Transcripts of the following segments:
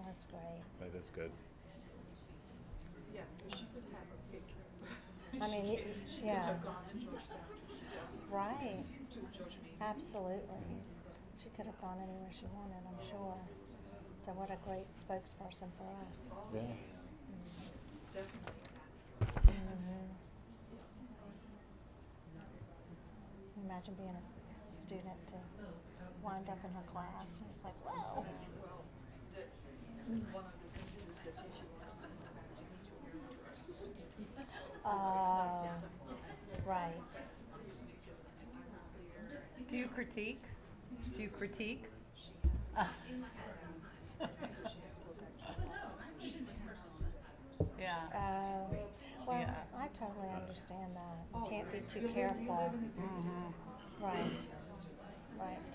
that's great. That is good. Yeah, she could have a pick. I mean, She yeah. could have gone to Georgetown, Right. to George Mason. Absolutely. She could have gone anywhere she wanted, I'm sure. So what a great spokesperson for us. Yeah. Definitely. Mm-hmm. Imagine being a student to wind up in her class, and it's like, whoa. Well, one of the things is that if you want to spend the class, you need to learn to exclusive. So it's not so simple. Right. Because I was scared. Do you critique? Do you critique? She so she had to go back to her house. She had Yeah. Well, Yeah. I totally understand that. You Oh, can't be right. too You live careful. in a Mm-hmm. Right. Right.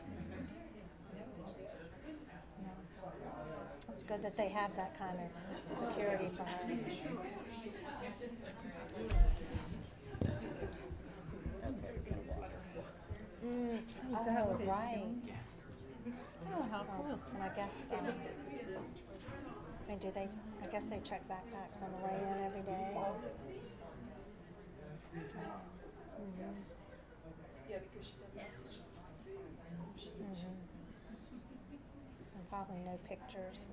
No. It's good that they have that kind of security for her. Oh, right. Yes. Oh, how cool. And I guess, I mean, I guess they check backpacks on the way in every day. Yeah, because she does not teach it as far as I know. She teaches. And probably no pictures,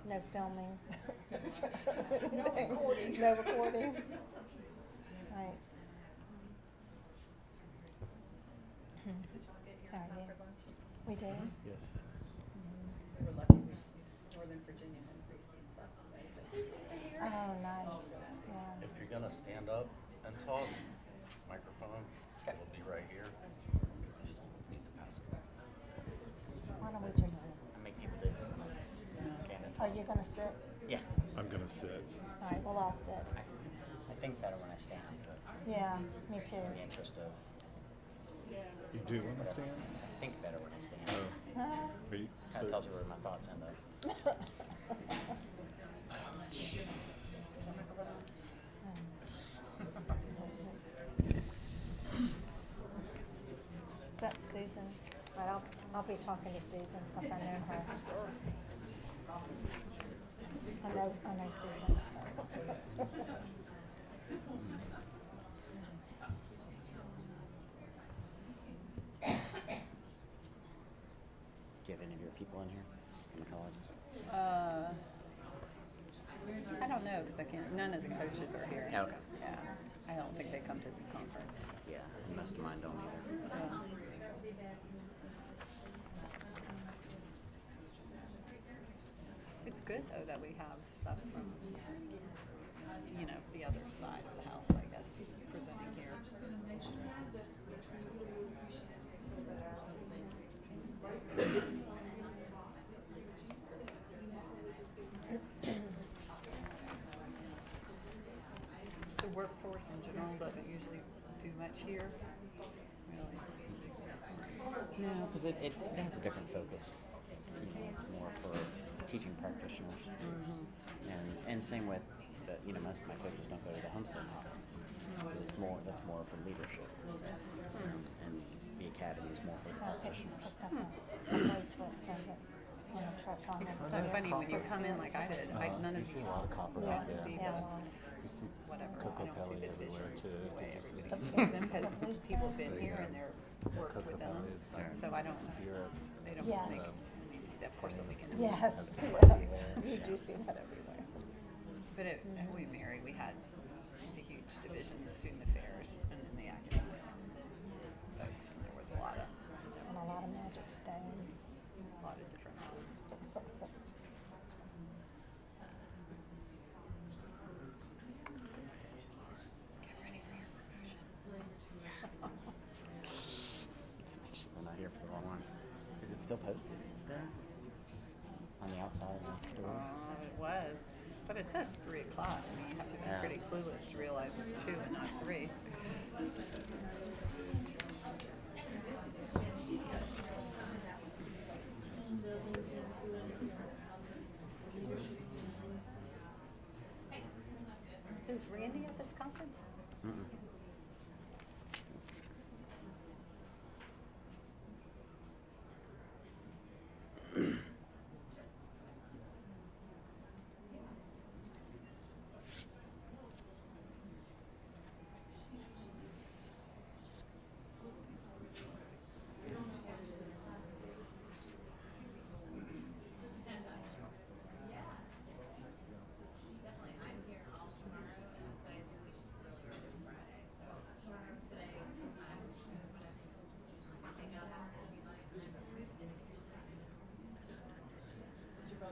no filming. No recording. No recording. Right. How are you? We did? Yes. We were lucky. Northern Virginia had precincts left. Oh, nice. Yeah. If you're gonna stand up and talk, microphone will be right here. You just need to pass it. Why don't we just, I make people busy. Stand and are talk. you going to sit? Yeah, I'm gonna sit. All right, we'll all sit. I think better when I stand, but Yeah, me too. in the interest of, You do want to stand? I think better when I stand. Oh. Are you, Kind of tells you where my thoughts end up. Is that Susan? All right, I'll be talking to Susan because I know her. I know Susan. So. Do you have any of your people in here from the colleges? I don't know because none of the coaches are here. Okay. Yeah. I don't think they come to this conference. Yeah, and most of mine don't either. Yeah. It's good though that we have stuff from, the other side of the house, I guess, presenting here. So workforce in general doesn't usually do much here, really. No, because it has a different focus. It's more for teaching practitioners. Mm-hmm. And same with most of my coaches don't go to the homestead conference. That's more for leadership. And the academy is more for the practitioners. Picked up a bracelet so that when the truck's on It's it. so funny when you come in like I did. None of you you see a lot of copper Yeah, out there. see yeah, the a lot. You see whatever. Coco I don't see Pelli the everywhere vision too. the way Did you see everybody that? sees them because people have been There you here go. and they're worked Coco with them. Pelli is the So I don't. spirit. They don't Yes. think. Of course, we can. Yes, That's yes. You do see that everywhere. Mm-hmm. But we married. We had the huge division, the student affairs, and then the academic folks, and there was a lot of And a lot of magic stones. differences. Get ready for your promotion. We're not here for the long one. Is it still posted there? On the outside of the door? It was, but it says 3 o'clock. I mean, you have to be Yeah. pretty clueless to realize it's 2 and not 3. Is Randy at this conference? Mm-mm.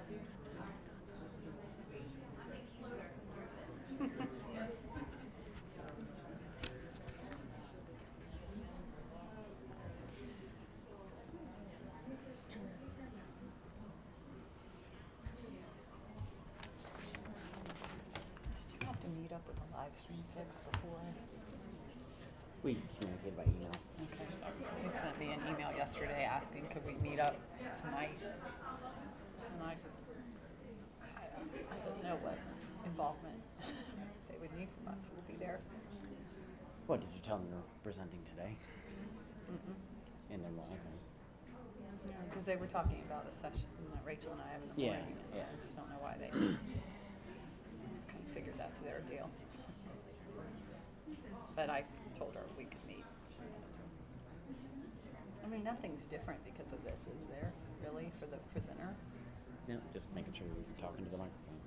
Did you have to meet up with the Livestream 6 before? We communicated by email. Okay. He sent me an email yesterday asking could we meet up tonight. And I don't know what involvement they would need from us. We'll be there. What did you tell them you're presenting today? Mm-mm. And they're like, okay. Because they were talking about a session that Rachel and I have in the Yeah, morning. yeah. I just don't know why they kind of figured that's their deal. But I told her we could meet. She wanted to. I mean, nothing's different because of this, is there? Really, for the presenter? No, just making sure you're talking to the microphone.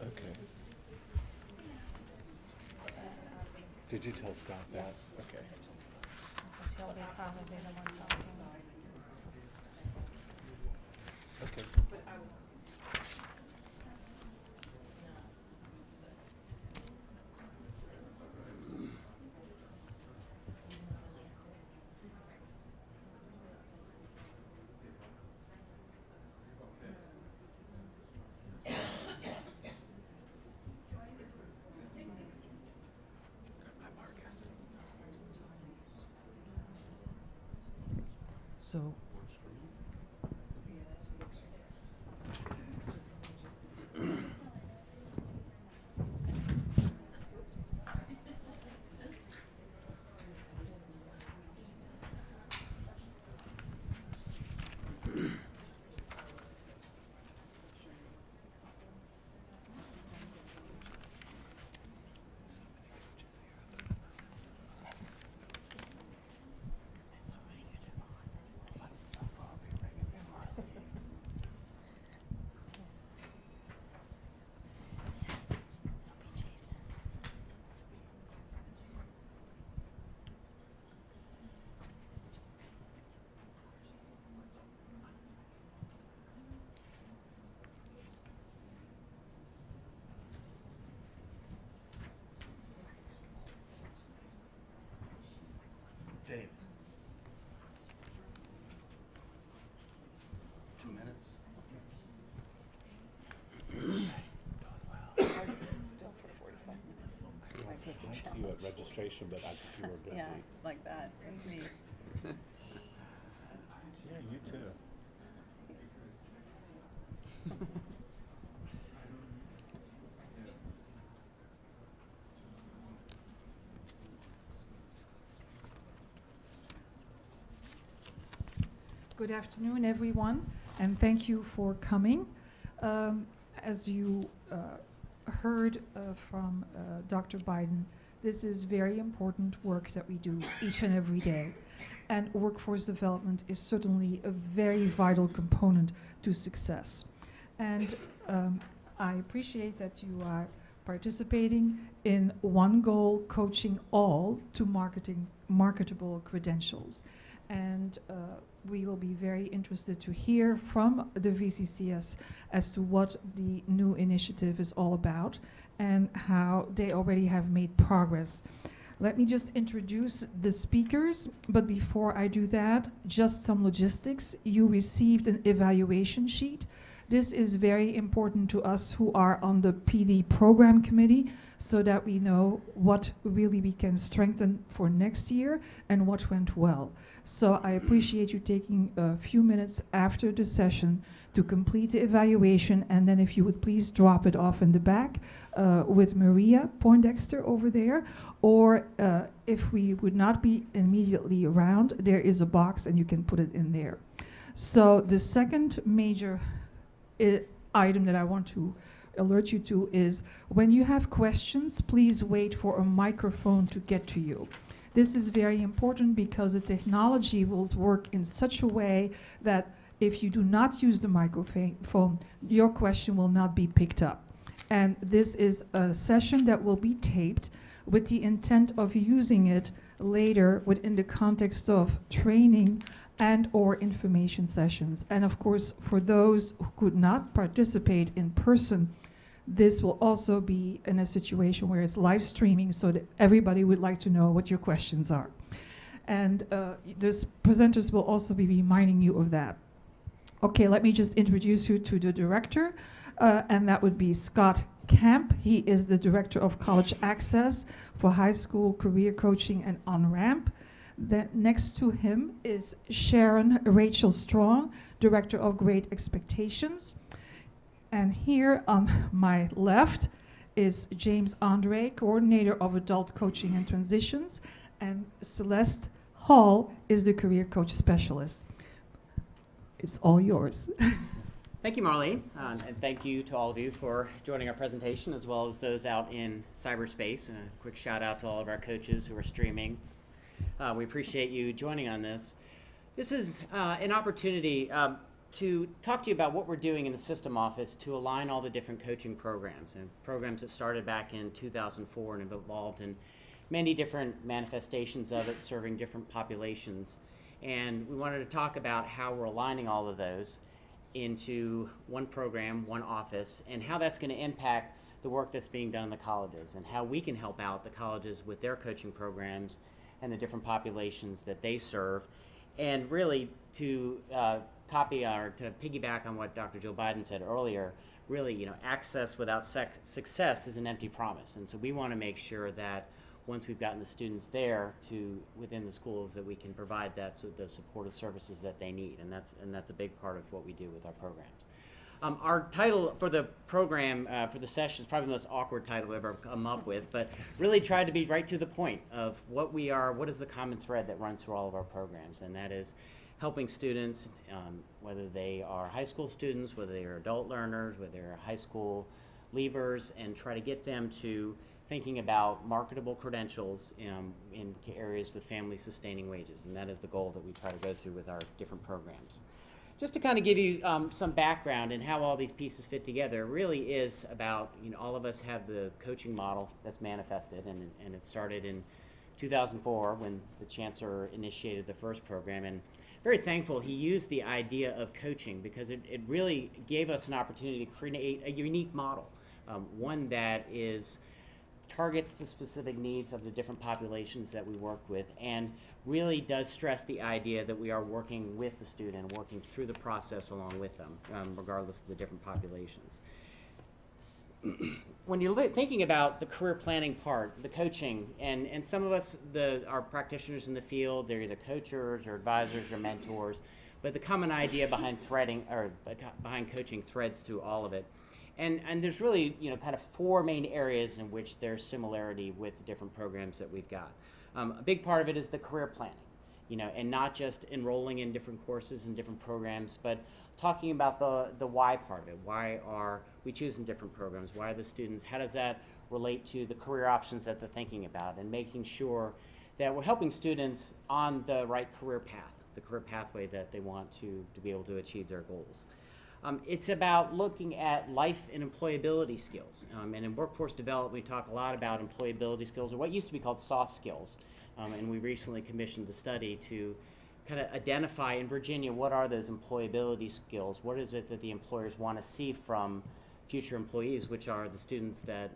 Okay. Did you tell Scott that? Okay. Because he'll be probably the one talking. Okay. So Dave. 2 minutes. Already still for 45 minutes. I said hi to you at registration, but I think you were busy. Yeah, like that. That's me. Yeah, you too. good afternoon, everyone, and thank you for coming. As you heard from Dr. Biden, this is very important work that we do each and every day. And workforce development is certainly a very vital component to success. And I appreciate that you are participating in one goal, coaching all to marketable credentials. And we will be very interested to hear from the VCCS as to what the new initiative is all about and how they already have made progress. Let me just introduce the speakers, but before I do that, just some logistics. You received an evaluation sheet This is very important to us who are on the PD program committee, so that we know what really we can strengthen for next year and what went well. So I appreciate you taking a few minutes after the session to complete the evaluation, and then if you would please drop it off in the back with Maria Poindexter over there, or if we would not be immediately around, there is a box and you can put it in there. So the second major item that I want to alert you to is when you have questions, please wait for a microphone to get to you. This is very important because the technology will work in such a way that if you do not use the microphone, your question will not be picked up. And this is a session that will be taped with the intent of using it later within the context of training and or information sessions. And of course, for those who could not participate in person, this will also be in a situation where it's live streaming so that everybody would like to know what your questions are. And these presenters will also be reminding you of that. Okay, let me just introduce you to the director, and that would be Scott Camp. He is the Director of College Access for High School Career Coaching and On-Ramp. Then next to him is Sharon Rachel Strong, Director of Great Expectations. And here on my left is James Andre, Coordinator of Adult Coaching and Transitions, and Celeste Hall is the Career Coach Specialist. It's all yours. Thank you, Marlene, and thank you to all of you for joining our presentation, as well as those out in cyberspace. And a quick shout out to all of our coaches who are streaming. We appreciate you joining on this. This is an opportunity to talk to you about what we're doing in the system office to align all the different coaching programs, and programs that started back in 2004 and have evolved in many different manifestations of it, serving different populations. And we wanted to talk about how we're aligning all of those into one program, one office, and how that's going to impact the work that's being done in the colleges, and how we can help out the colleges with their coaching programs and the different populations that they serve. And really to copy or to piggyback on what Dr. Jill Biden said earlier, really, access without success is an empty promise. And so we want to make sure that once we've gotten the students there to within the schools, that we can provide those supportive services that they need, and that's a big part of what we do with our programs. Our title for the program for the session is probably the most awkward title we've ever come up with, but really tried to be right to the point of what we are, what is the common thread that runs through all of our programs, and that is helping students, whether they are high school students, whether they are adult learners, whether they're high school leavers, and try to get them to thinking about marketable credentials in areas with family sustaining wages, and that is the goal that we try to go through with our different programs. Just to kind of give you some background and how all these pieces fit together, really is about, all of us have the coaching model that's manifested, and it started in 2004 when the chancellor initiated the first program, and very thankful he used the idea of coaching because it really gave us an opportunity to create a unique model, one that targets the specific needs of the different populations that we work with, and really does stress the idea that we are working with the student, working through the process along with them, regardless of the different populations. When you're thinking about the career planning part, the coaching, and some of us are practitioners in the field, they're either coachers or advisors or mentors, but the common idea behind behind coaching threads through all of it. And there's really, kind of four main areas in which there's similarity with the different programs that we've got. A big part of it is the career planning, and not just enrolling in different courses and different programs, but talking about the why part of it. Why are we choosing different programs? Why are the students, how does that relate to the career options that they're thinking about? And making sure that we're helping students on the right career path, the career pathway that they want to be able to achieve their goals. It's about looking at life and employability skills. And in workforce development, we talk a lot about employability skills, or what used to be called soft skills. And we recently commissioned a study to kind of identify in Virginia what are those employability skills, what is it that the employers want to see from future employees, which are the students that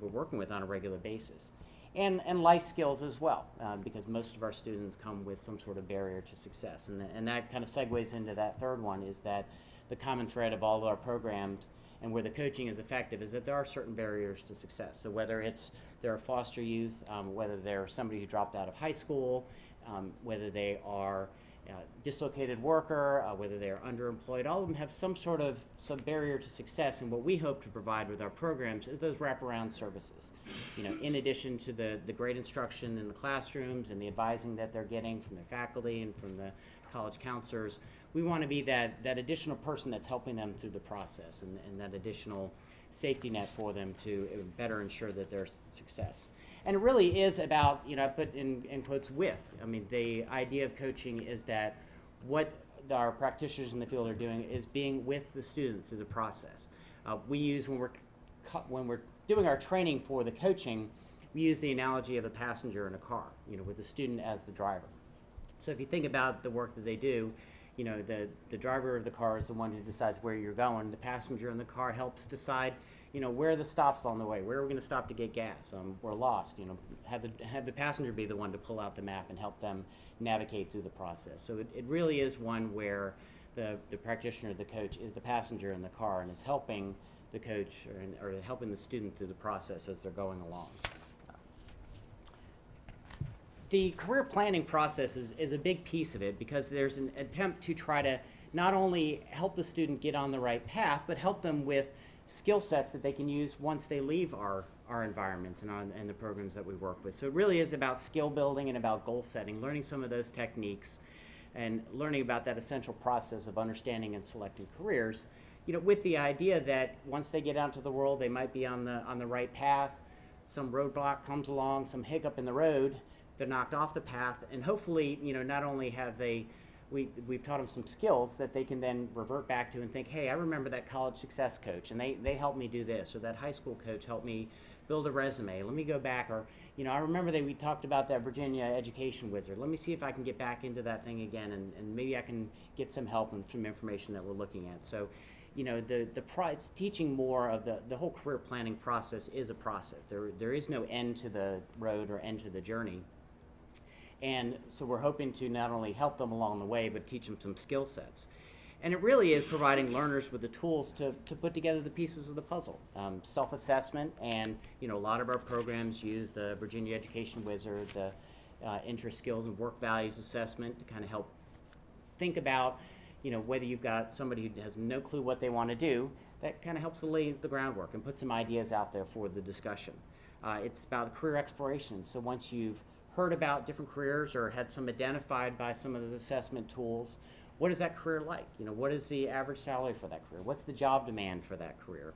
we're working with on a regular basis. And life skills as well, because most of our students come with some sort of barrier to success. And that kind of segues into that third one, is that the common thread of all of our programs and where the coaching is effective is that there are certain barriers to success. So whether they're a foster youth, whether they're somebody who dropped out of high school, whether they are dislocated worker, whether they're underemployed, all of them have some barrier to success. And what we hope to provide with our programs is those wraparound services. In addition to the great instruction in the classrooms and the advising that they're getting from their faculty and from the college counselors, we want to be that additional person that's helping them through the process and that additional safety net for them to better ensure that their success. And it really is about, I put in quotes with. I mean, the idea of coaching is that what our practitioners in the field are doing is being with the student through the process. We use, when we're doing our training for the coaching, we use the analogy of a passenger in a car, with the student as the driver. So if you think about the work that they do, the driver of the car is the one who decides where you're going. The passenger in the car helps decide, where are the stops along the way? Where are we going to stop to get gas? We're lost. Have the passenger be the one to pull out the map and help them navigate through the process. So it really is one where the practitioner, the coach, is the passenger in the car and is helping the coach or helping the student through the process as they're going along. The career planning process is a big piece of it because there's an attempt to try to not only help the student get on the right path, but help them with skill sets that they can use once they leave our environments and the programs that we work with. So it really is about skill building and about goal setting, learning some of those techniques and learning about that essential process of understanding and selecting careers, with the idea that once they get out into the world, they might be on the right path, some roadblock comes along, some hiccup in the road, they're knocked off the path, and hopefully, not only have we've taught them some skills that they can then revert back to and think, hey, I remember that college success coach, and they helped me do this, or that high school coach helped me build a resume. Let me go back, or, I remember that we talked about that Virginia education wizard. Let me see if I can get back into that thing again, and maybe I can get some help and some information that we're looking at. So, it's teaching more of the whole career planning process is a process. There is no end to the road or end to the journey. And so we're hoping to not only help them along the way, but teach them some skill sets. And it really is providing learners with the tools to put together the pieces of the puzzle. Self-assessment, and a lot of our programs use the Virginia Education Wizard, the interest, skills, and work values assessment to kind of help think about, whether you've got somebody who has no clue what they want to do, that kind of helps to lay the groundwork and put some ideas out there for the discussion. It's about career exploration. So once you've heard about different careers or had some identified by some of those assessment tools, what is that career like? What is the average salary for that career? What's the job demand for that career?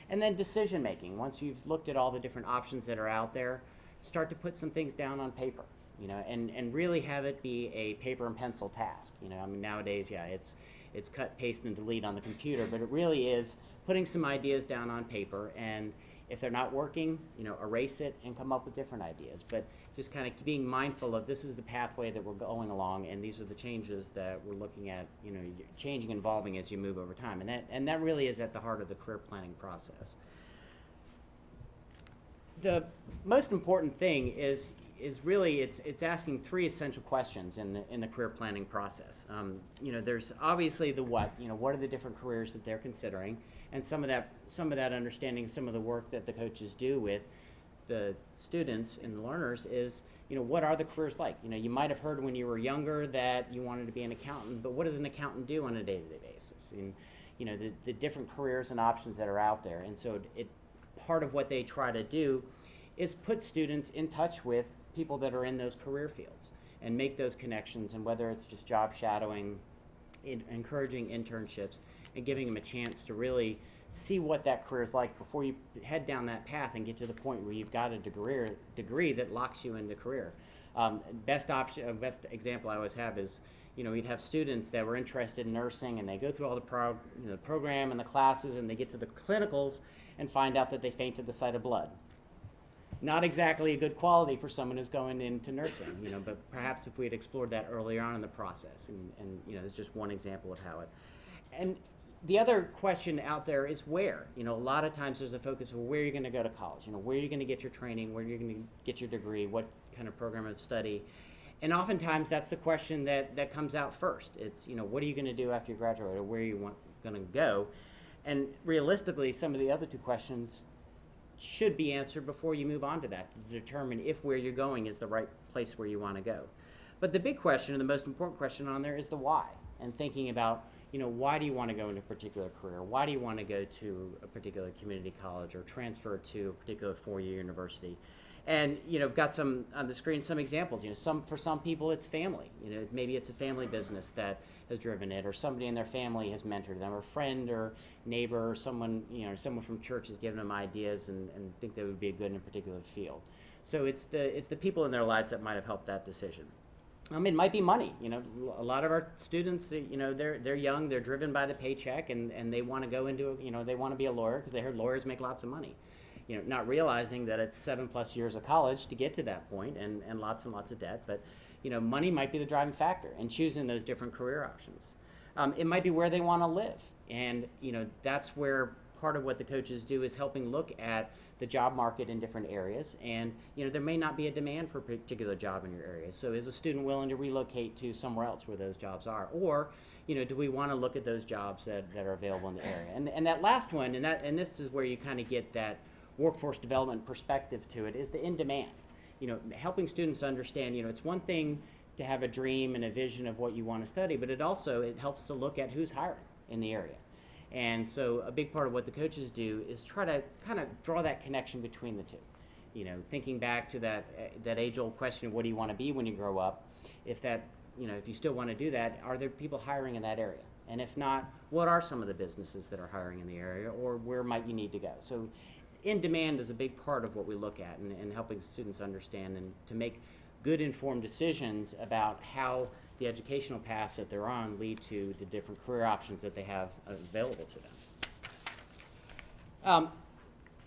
And then decision making. Once you've looked at all the different options that are out there, start to put some things down on paper, and really have it be a paper and pencil task. Nowadays, it's cut, paste, and delete on the computer, but it really is putting some ideas down on paper, and if they're not working, erase it and come up with different ideas. But just kind of being mindful of this is the pathway that we're going along, and these are the changes that we're looking at, changing and evolving as you move over time. And that really is at the heart of the career planning process. The most important thing is really it's asking three essential questions in the career planning process. There's obviously the what. What are the different careers that they're considering, and some of that understanding, some of the work that the coaches do with the students and the learners is, what are the careers like? You might have heard when you were younger that you wanted to be an accountant, but what does an accountant do on a day-to-day basis? And the different careers and options that are out there. And so part of what they try to do is put students in touch with people that are in those career fields and make those connections, and whether it's just job shadowing, encouraging internships, and giving them a chance to really see what that career is like before you head down that path and get to the point where you've got a degree that locks you into career. Best example I always have is, we'd have students that were interested in nursing, and they go through all the program and the classes, and they get to the clinicals and find out that they faint at the sight of blood. Not exactly a good quality for someone who's going into nursing, but perhaps if we had explored that earlier on in the process, and it's just one example of how it. And the other question out there is where. A lot of times there's a focus of where you're going to go to college, where you're going to get your training, where you're going to get your degree, what kind of program of study. And oftentimes that's the question that comes out first. It's, what are you going to do after you graduate, or where are you going to go? And realistically, some of the other two questions should be answered before you move on to that, to determine if where you're going is the right place where you want to go. But the big question, and the most important question on there, is the why. And thinking about, why do you want to go into a particular career? Why do you want to go to a particular community college or transfer to a particular four-year university? And, I've got some on the screen, some examples. For some people it's family. Maybe it's a family business that has driven it, or somebody in their family has mentored them, or a friend or neighbor, or someone, someone from church has given them ideas and think they would be good in a particular field. So it's the people in their lives that might have helped that decision. It might be money. A lot of our students, they're young, they're driven by the paycheck, and they want to go into, they want to be a lawyer because they heard lawyers make lots of money. Not realizing that it's 7+ years of college to get to that point, and lots of debt. But, money might be the driving factor in choosing those different career options. It might be where they want to live. And, that's where part of what the coaches do is helping look at the job market in different areas. And, there may not be a demand for a particular job in your area. So is a student willing to relocate to somewhere else where those jobs are? Or, do we want to look at those jobs that are available in the area? And that last one, and this is where you kind of get that workforce development perspective to it, is the in demand. Helping students understand, it's one thing to have a dream and a vision of what you want to study, but it helps to look at who's hiring in the area. And so a big part of what the coaches do is try to kind of draw that connection between the two. Thinking back to that age-old question of what do you want to be when you grow up, if you still want to do that, are there people hiring in that area? And if not, what are some of the businesses that are hiring in the area, or where might you need to go? So in demand is a big part of what we look at, and helping students understand and to make good informed decisions about how the educational paths that they're on lead to the different career options that they have available to them.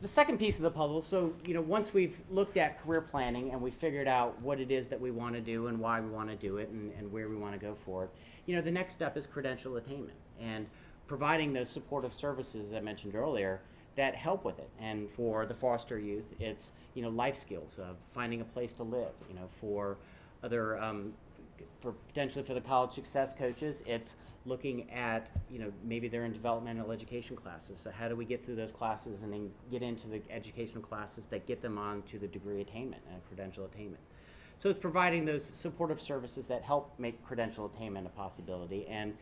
The second piece of the puzzle, so once we've looked at career planning and we figured out what it is that we want to do and why we want to do it and where we want to go for it, the next step is credential attainment and providing those supportive services, as I mentioned earlier, that help with it. And for the foster youth, it's life skills, finding a place to live. For other, for potentially for the college success coaches, it's looking at maybe they're in developmental education classes. So how do we get through those classes and then get into the educational classes that get them on to the degree attainment and credential attainment? So it's providing those supportive services that help make credential attainment a possibility, and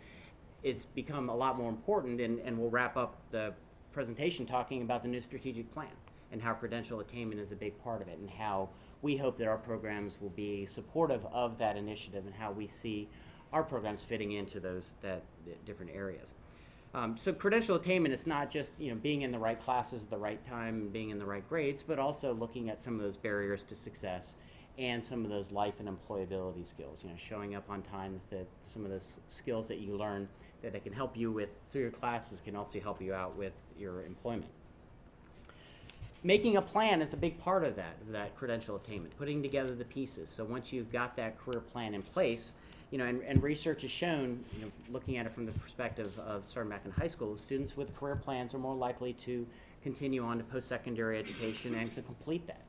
it's become a lot more important. And we'll wrap up the presentation talking about the new strategic plan and how credential attainment is a big part of it, and how we hope that our programs will be supportive of that initiative and how we see our programs fitting into those different areas. So credential attainment is not just being in the right classes at the right time and being in the right grades, but also looking at some of those barriers to success and some of those life and employability skills. Showing up on time, that some of those skills that you learn that it can help you with through your classes can also help you out with your employment. Making a plan is a big part of that credential attainment, putting together the pieces. So once you've got that career plan in place, and research has shown, looking at it from the perspective of starting back in high school, students with career plans are more likely to continue on to post-secondary education and to complete that.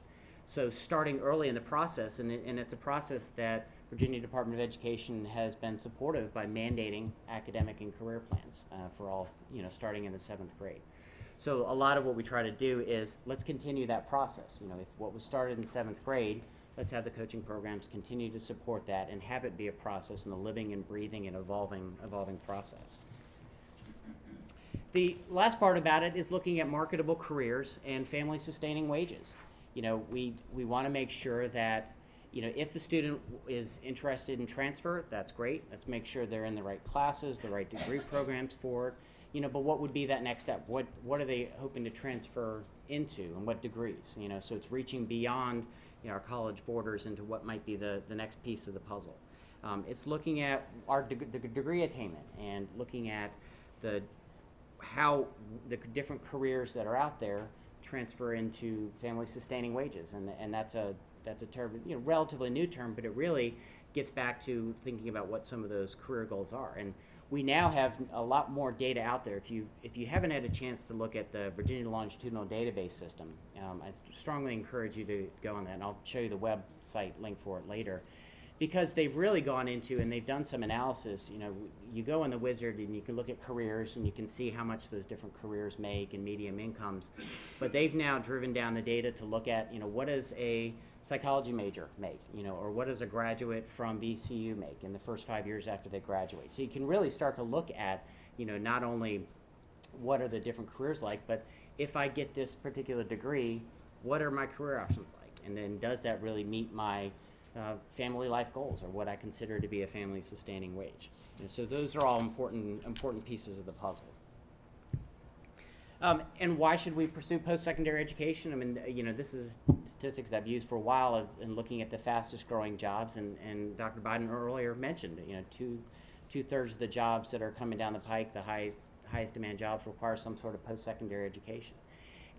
So starting early in the process, and it's a process that Virginia Department of Education has been supportive by mandating academic and career plans for all, starting in the 7th grade. So a lot of what we try to do is let's continue that process. If what was started in 7th grade, let's have the coaching programs continue to support that and have it be a process and a living and breathing and evolving process. The last part about it is looking at marketable careers and family sustaining wages. We want to make sure that if the student is interested in transfer, that's great. Let's make sure they're in the right classes, the right degree programs for it. But what would be that next step? What are they hoping to transfer into, and what degrees? So it's reaching beyond our college borders into what might be the next piece of the puzzle. It's looking at the degree attainment and looking at how the different careers that are out there transfer into family sustaining wages, and that's a term, relatively new term, but it really gets back to thinking about what some of those career goals are. And we now have a lot more data out there. If you haven't had a chance to look at the Virginia Longitudinal Database System, I strongly encourage you to go on that, and I'll show you the website link for it later. because they've really gone into and they've done some analysis. You know, you go in the wizard and you can look at careers and you can see how much those different careers make and medium incomes, but they've now driven down the data to look at, you know, what does a psychology major make, you know, or what does a graduate from VCU make in the first 5 years after they graduate. So you can really start to look at, you know, not only what are the different careers like, but if I get this particular degree, what are my career options like? And then does that really meet my family life goals, or what I consider to be a family sustaining wage? And so those are all important pieces of the puzzle. And why should we pursue post-secondary education? I mean, you know, this is statistics I've used for a while in looking at the fastest growing jobs, and Dr. Biden earlier mentioned, you know, two-thirds of the jobs that are coming down the pike, the highest demand jobs, require some sort of post-secondary education.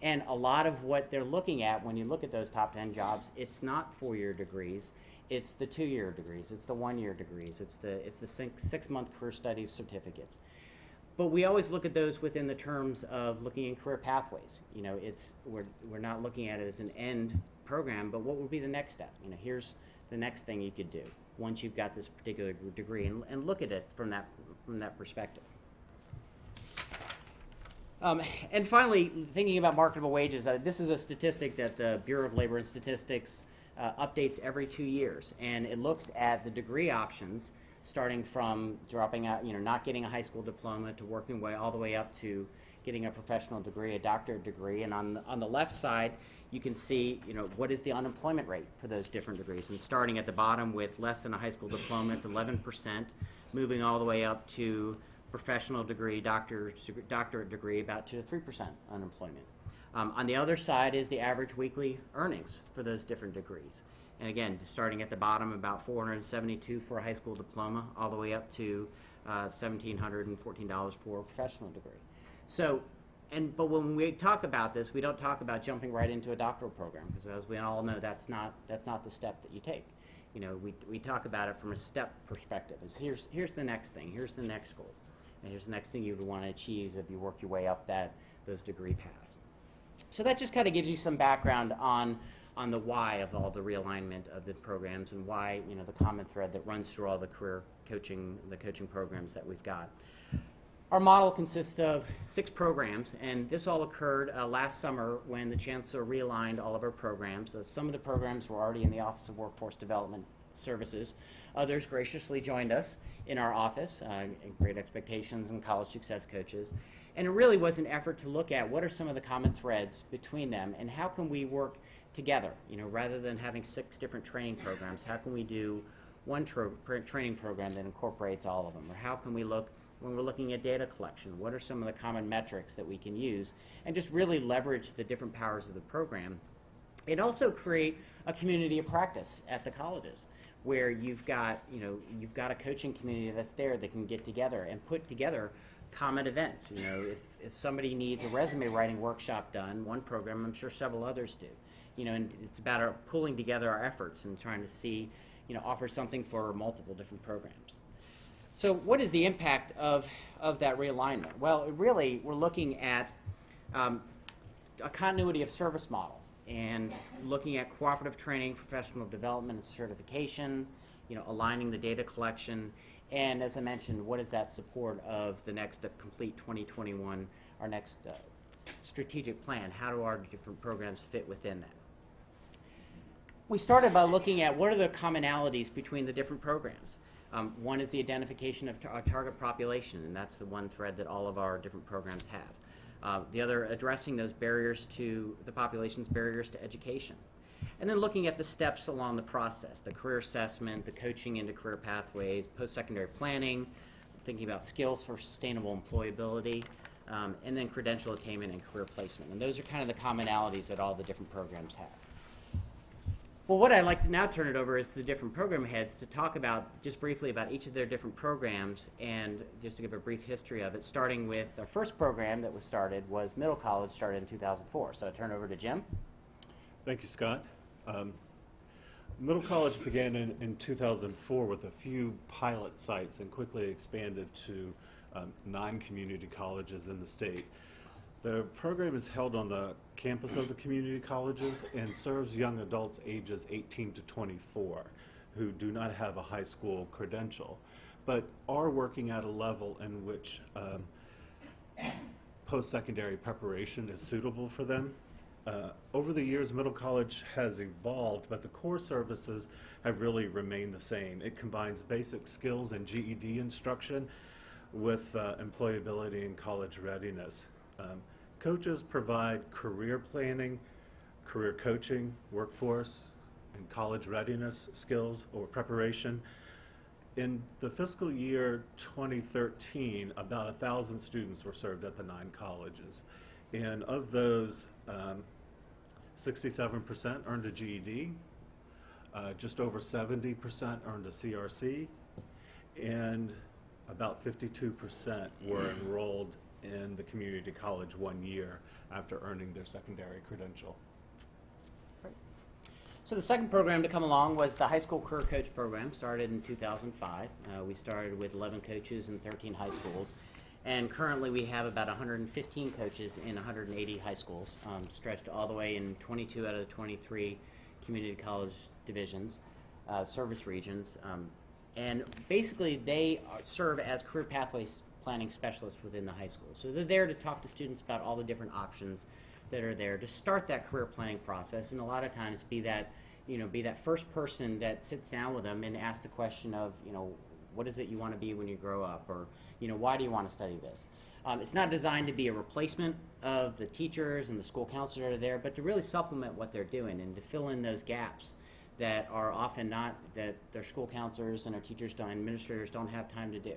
And a lot of what they're looking at when you look at those top 10 jobs, it's not 4-year degrees, it's the 2-year degrees, it's the 1-year degrees, it's the 6-month career studies certificates. But we always look at those within the terms of looking in career pathways. You know, we're not looking at it as an end program, but what would be the next step? You know, here's the next thing you could do once you've got this particular degree, and look at it from that perspective. And finally, thinking about marketable wages, this is a statistic that the Bureau of Labor and Statistics updates every 2 years, and it looks at the degree options starting from dropping out, you know, not getting a high school diploma, to working way all the way up to getting a professional degree, a doctorate degree. And on the left side, you can see, you know, what is the unemployment rate for those different degrees. And starting at the bottom with less than a high school diploma, it's 11%, moving all the way up to professional degree, doctorate degree, about 2 to 3% unemployment. On the other side is the average weekly earnings for those different degrees. And again, starting at the bottom, about $472 for a high school diploma, all the way up to $1,714 for a professional degree. So, but when we talk about this, we don't talk about jumping right into a doctoral program, because as we all know, that's not the step that you take. You know, we talk about it from a step perspective. Is here's the next thing, here's the next goal, and here's the next thing you would want to achieve if you work your way up those degree paths. So that just kind of gives you some background on the why of all the realignment of the programs, and why, you know, the common thread that runs through all the career coaching, the coaching programs that we've got. Our model consists of 6 programs, and this all occurred last summer when the Chancellor realigned all of our programs. Some of the programs were already in the Office of Workforce Development Services. Others graciously joined us in our office, Great Expectations and College Success Coaches. And it really was an effort to look at what are some of the common threads between them, and how can we work together, you know, rather than having 6 different training programs. How can we do one training program that incorporates all of them? Or how can we look, when we're looking at data collection, what are some of the common metrics that we can use, and just really leverage the different powers of the program. And also create a community of practice at the colleges, where you've got a coaching community that's there that can get together and put together common events. You know, if somebody needs a resume writing workshop done, one program, I'm sure several others do. You know, and it's about our pulling together our efforts and trying to see, you know, offer something for multiple different programs. So what is the impact of that realignment? Well, really, we're looking at a continuity of service model, and looking at cooperative training, professional development and certification, you know, aligning the data collection, and as I mentioned, what is that support of the next complete 2021, our next strategic plan? How do our different programs fit within that? We started by looking at what are the commonalities between the different programs. One is the identification of our target population, and that's the one thread that all of our different programs have. The other, addressing those barriers to the population's barriers to education. And then looking at the steps along the process, the career assessment, the coaching into career pathways, post-secondary planning, thinking about skills for sustainable employability, and then credential attainment and career placement. And those are kind of the commonalities that all the different programs have. Well, what I'd like to now turn it over is to the different program heads to talk about, just briefly, about each of their different programs, and just to give a brief history of it, starting with our first program that was started was Middle College, started in 2004. So I turn over to Jim. Thank you, Scott. Middle College began in 2004 with a few pilot sites and quickly expanded to 9 community colleges in the state. The program is held on the campus of the community colleges and serves young adults ages 18 to 24. who do not have a high school credential, but are working at a level in which post-secondary preparation is suitable for them. Over the years, middle college has evolved, but the core services have really remained the same. It combines basic skills and GED instruction with employability and college readiness. Coaches provide career planning, career coaching, workforce, and college readiness skills or preparation. In the fiscal year 2013, about 1,000 students were served at the 9 colleges. And of those, 67% earned a GED, just over 70% earned a CRC, and about 52% were enrolled in the community college 1 year after earning their secondary credential. So the second program to come along was the high school career coach program, started in 2005. We started with 11 coaches in 13 high schools. And currently we have about 115 coaches in 180 high schools, stretched all the way in 22 out of the 23 community college divisions, service regions. And basically they serve as career pathways planning specialists within the high school. So they're there to talk to students about all the different options that are there to start that career planning process, and a lot of times be that first person that sits down with them and asks the question of, what is it you want to be when you grow up, or why do you want to study this? It's not designed to be a replacement of the teachers and the school counselors that are there, but to really supplement what they're doing and to fill in those gaps that are often not, that their school counselors and their teachers don't, administrators don't have time to do.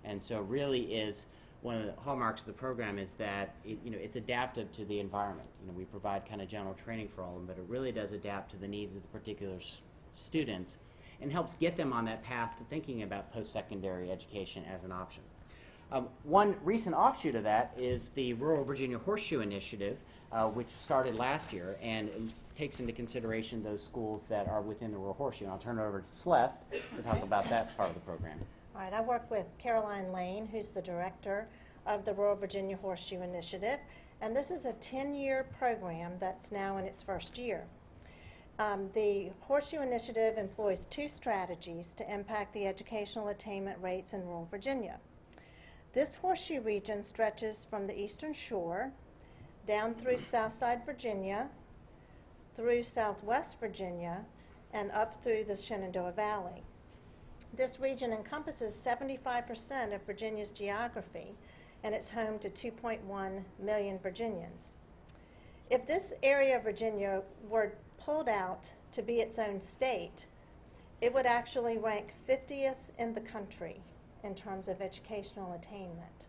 And so really is one of the hallmarks of the program is that it's adaptive to the environment. We provide kind of general training for all of them, but it really does adapt to the needs of the particular students and helps get them on that path to thinking about post-secondary education as an option. One recent offshoot of that is the Rural Virginia Horseshoe Initiative, which started last year and takes into consideration those schools that are within the Rural Horseshoe. And I'll turn it over to Celeste to talk about that part of the program. All right, I work with Caroline Lane, who's the director of the Rural Virginia Horseshoe Initiative, and this is a 10-year program that's now in its first year. The Horseshoe Initiative employs 2 strategies to impact the educational attainment rates in rural Virginia. This horseshoe region stretches from the Eastern Shore down through Southside Virginia, through Southwest Virginia, and up through the Shenandoah Valley. This region encompasses 75% of Virginia's geography, and it's home to 2.1 million Virginians. If this area of Virginia were pulled out to be its own state, it would actually rank 50th in the country in terms of educational attainment.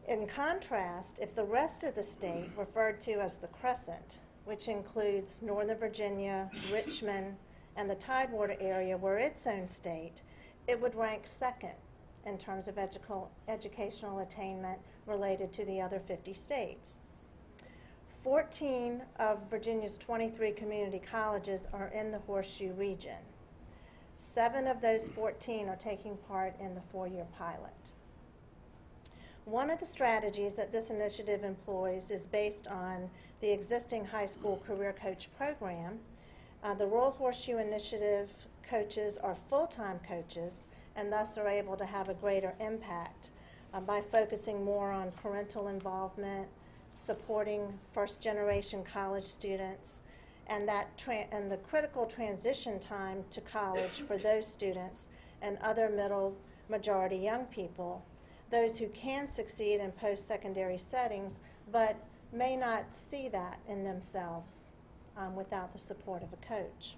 In contrast, if the rest of the state, referred to as the Crescent, which includes Northern Virginia, Richmond, and the Tidewater area were its own state, it would rank 2nd in terms of educational attainment related to the other 50 states. 14 of Virginia's 23 community colleges are in the Horseshoe region. 7 of those 14 are taking part in the 4-year pilot. One of the strategies that this initiative employs is based on the existing high school career coach program. The Rural Horseshoe Initiative coaches are full-time coaches and thus are able to have a greater impact by focusing more on parental involvement, supporting first-generation college students, and the critical transition time to college for those students and other middle majority young people, those who can succeed in post-secondary settings but may not see that in themselves without the support of a coach.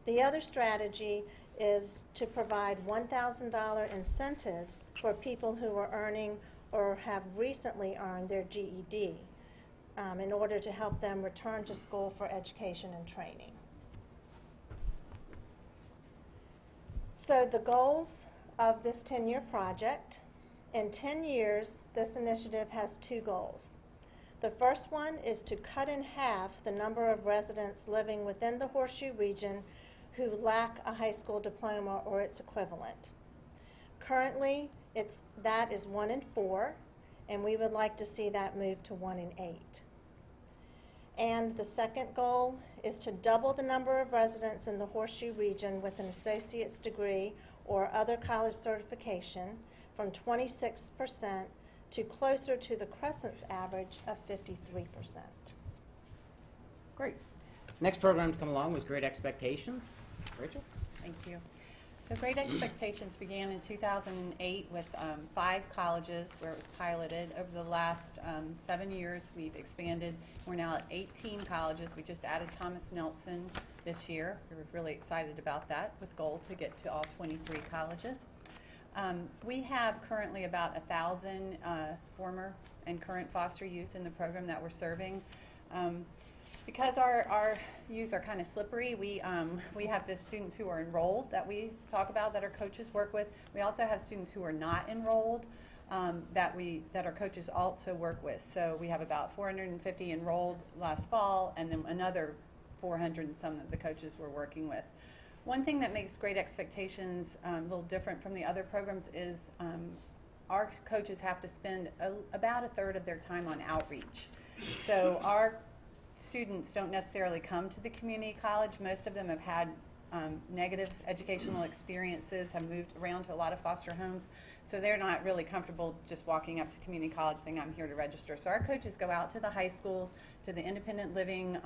The other strategy is to provide $1,000 incentives for people who are earning or have recently earned their GED in order to help them return to school for education and training. So the goals of this 10-year project: in 10 years, this initiative has 2 goals. The first one is to cut in half the number of residents living within the Horseshoe region who lack a high school diploma or its equivalent. Currently, that is 1 in 4, and we would like to see that move to 1 in 8. And the second goal is to double the number of residents in the Horseshoe region with an associate's degree or other college certification from 26% to closer to the Crescent's average of 53%. Great. Next program to come along was Great Expectations. Rachel? Thank you. So Great Expectations began in 2008 with 5 colleges where it was piloted. Over the last 7 years, we've expanded. We're now at 18 colleges. We just added Thomas Nelson this year. We were really excited about that, with goal to get to all 23 colleges. We have currently about 1,000 former and current foster youth in the program that we're serving. Because our youth are kind of slippery, we have the students who are enrolled that we talk about that our coaches work with. We also have students who are not enrolled that our coaches also work with. So we have about 450 enrolled last fall, and then another 400 and some that the coaches were working with. One thing that makes Great Expectations a little different from the other programs is our coaches have to spend about a third of their time on outreach. So our students don't necessarily come to the community college. Most of them have had negative educational experiences, have moved around to a lot of foster homes, so they're not really comfortable just walking up to community college saying, I'm here to register. So our coaches go out to the high schools, to the independent living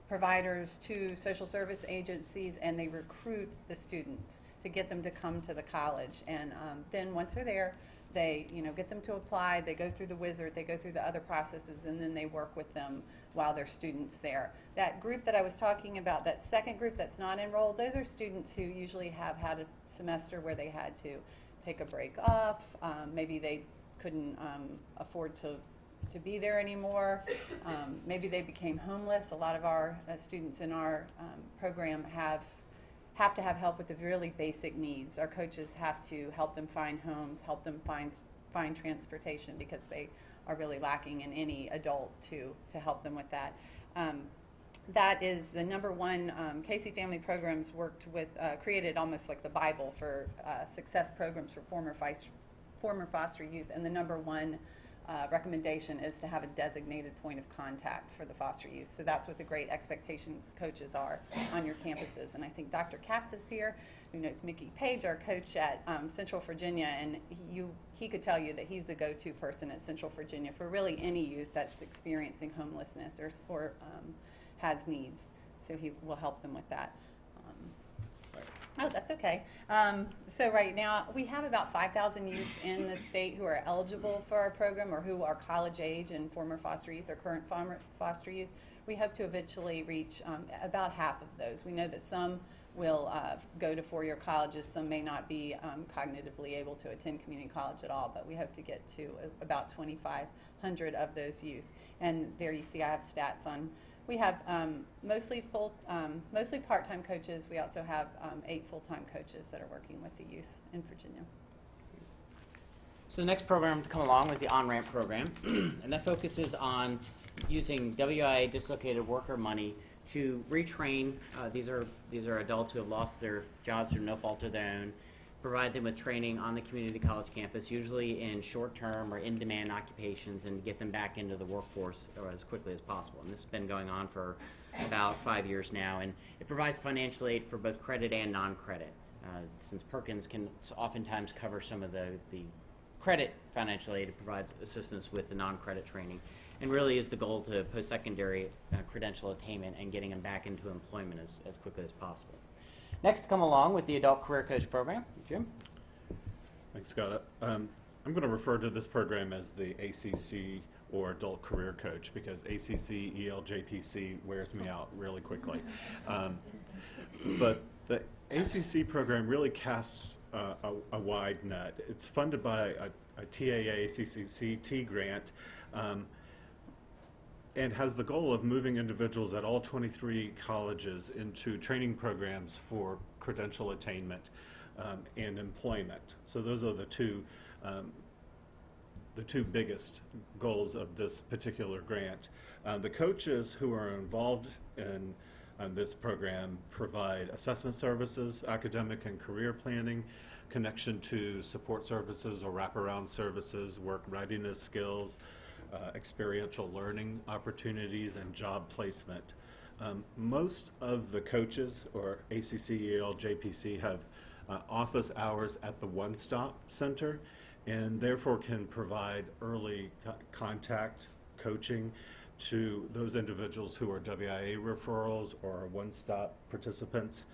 providers, to social service agencies, and they recruit the students to get them to come to the college. And then once they're there, they get them to apply, they go through the wizard, they go through the other processes, and then they work with them while they're students there. That group that I was talking about, that second group that's not enrolled, those are students who usually have had a semester where they had to take a break off. Maybe they couldn't afford to be there anymore. Maybe they became homeless. A lot of our students in our program have to have help with the really basic needs. Our coaches have to help them find homes, help them find transportation, because they are really lacking in any adult to help them with that. That is the number one. Casey Family Programs created almost like the Bible for success programs for former foster youth, and the number one recommendation is to have a designated point of contact for the foster youth. So that's what the Great Expectations coaches are on your campuses. And I think Dr. Capps is here, who knows Mickey Page, our coach at Central Virginia, and he could tell you that he's the go-to person at Central Virginia for really any youth that's experiencing homelessness or has needs. So he will help them with that. Oh, that's okay. So right now we have about 5,000 youth in the state who are eligible for our program, or who are college age and former foster youth or current foster youth. We hope to eventually reach about half of those. We know that some will go to four-year colleges, some may not be cognitively able to attend community college at all, but we hope to get to about 2,500 of those youth. And there you see I have stats on. We have mostly part-time coaches. We also have 8 full-time coaches that are working with the youth in Virginia. So the next program to come along was the on-ramp program, and that focuses on using WIA dislocated worker money to retrain. These are adults who have lost their jobs through no fault of their own. Provide them with training on the community college campus, usually in short-term or in-demand occupations, and get them back into the workforce as quickly as possible. And this has been going on for about 5 years now, and it provides financial aid for both credit and non-credit. Since Perkins can oftentimes cover some of the credit financial aid, it provides assistance with the non-credit training, and really is the goal to post-secondary credential attainment and getting them back into employment as quickly as possible. Next to come along was the Adult Career Coach Program. Jim? Thanks, Scott. I'm going to refer to this program as the ACC, or Adult Career Coach, because ACC, ELJPC wears me out really quickly. But the ACC program really casts a wide net. It's funded by a TAA CCCT grant, and has the goal of moving individuals at all 23 colleges into training programs for credential attainment and employment. So those are the two biggest goals of this particular grant. The coaches who are involved in this program provide assessment services, academic and career planning, connection to support services or wraparound services, work readiness skills, experiential learning opportunities, and job placement. Most of the coaches, or ACC, Yale, JPC, have office hours at the one-stop center, and therefore can provide early contact coaching to those individuals who are WIA referrals or one-stop participants.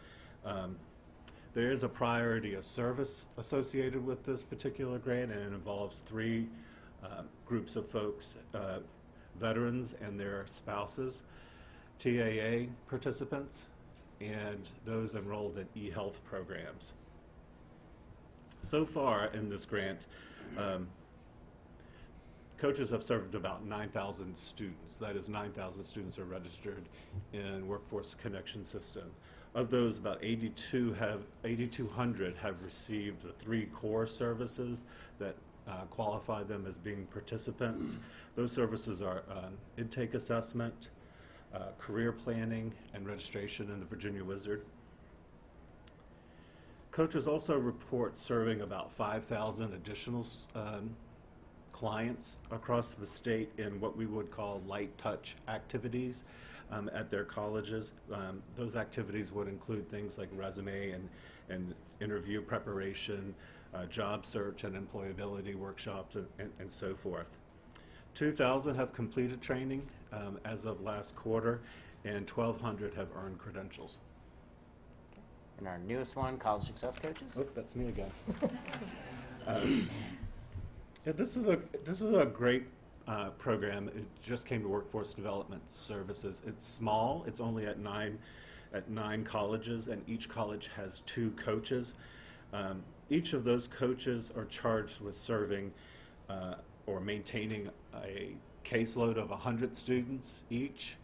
There is a priority of service associated with this particular grant, and it involves three groups of folks: veterans and their spouses, TAA participants, and those enrolled in e-health programs. So far in this grant, coaches have served about 9,000 students. That is, 9,000 students are registered in Workforce Connection System. Of those, about 8,200 have received the three core services that qualify them as being participants. Those services are intake assessment, career planning, and registration in the Virginia Wizard. Coaches also report serving about 5,000 additional clients across the state in what we would call light touch activities at their colleges. Those activities would include things like resume and interview preparation, job search and employability workshops, and so forth. 2,000 have completed training as of last quarter, and 1,200 have earned credentials. And our newest one, College Success Coaches. Oh, that's me again. Yeah, this is a great program. It just came to Workforce Development Services. It's small. It's only at nine colleges, and each college has 2 coaches. Each of those coaches are charged with serving or maintaining a caseload of 100 students each.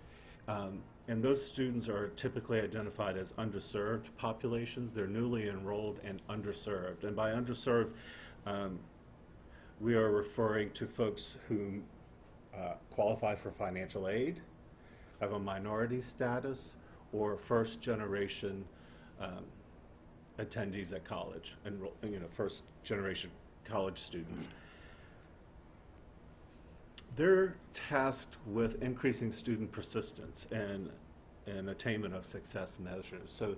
And those students are typically identified as underserved populations. They're newly enrolled and underserved. And by underserved, we are referring to folks who qualify for financial aid, have a minority status, or first generation attendees at college, and first generation college students. They're tasked with increasing student persistence and attainment of success measures. So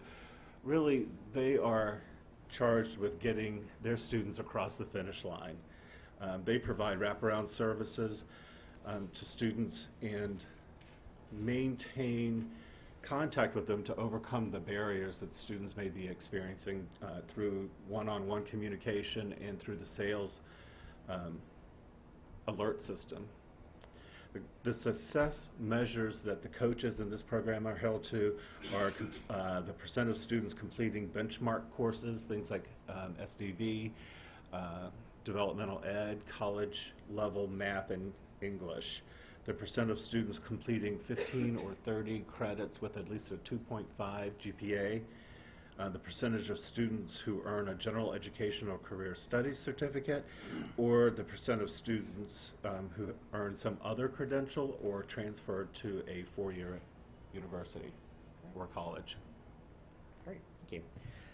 really, they are charged with getting their students across the finish line. They provide wraparound services to students and maintain contact with them to overcome the barriers that students may be experiencing through one-on-one communication and through the sales alert system. The success measures that the coaches in this program are held to are the percent of students completing benchmark courses, things like SDV, developmental ed, college level math and English. The percent of students completing 15 or 30 credits with at least a 2.5 GPA. The percentage of students who earn a general education or career studies certificate, or the percent of students who earn some other credential or transferred to a 4-year university or college. Great, thank you.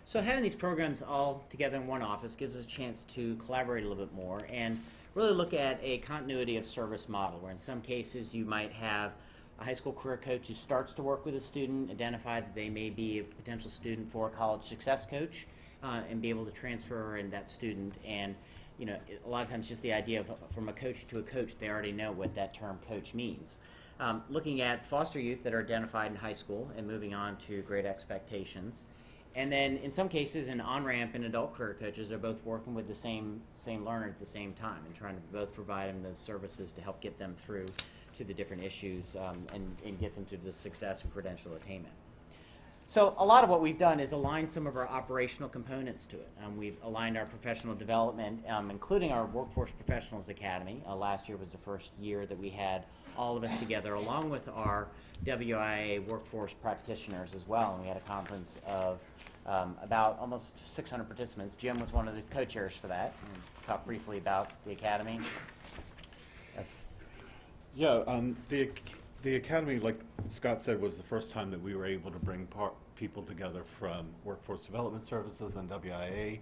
So having these programs all together in one office gives us a chance to collaborate a little bit more and really look at a continuity of service model, where in some cases you might have a high school career coach who starts to work with a student, identify that they may be a potential student for a college success coach, and be able to transfer in that student. And a lot of times just the idea of from a coach to a coach, they already know what that term coach means. Looking at foster youth that are identified in high school and moving on to Great Expectations. And then in some cases, an on-ramp and adult career coaches are both working with the same learner at the same time and trying to both provide them those services to help get them through to the different issues and get them to the success and credential attainment. So a lot of what we've done is align some of our operational components to it. We've aligned our professional development, including our Workforce Professionals Academy. Last year was the first year that we had all of us together, along with our WIA workforce practitioners as well. And we had a conference of about almost 600 participants. Jim was one of the co-chairs for that. And talk briefly about the academy. Yeah, the academy, like Scott said, was the first time that we were able to bring people together from Workforce Development Services and WIA.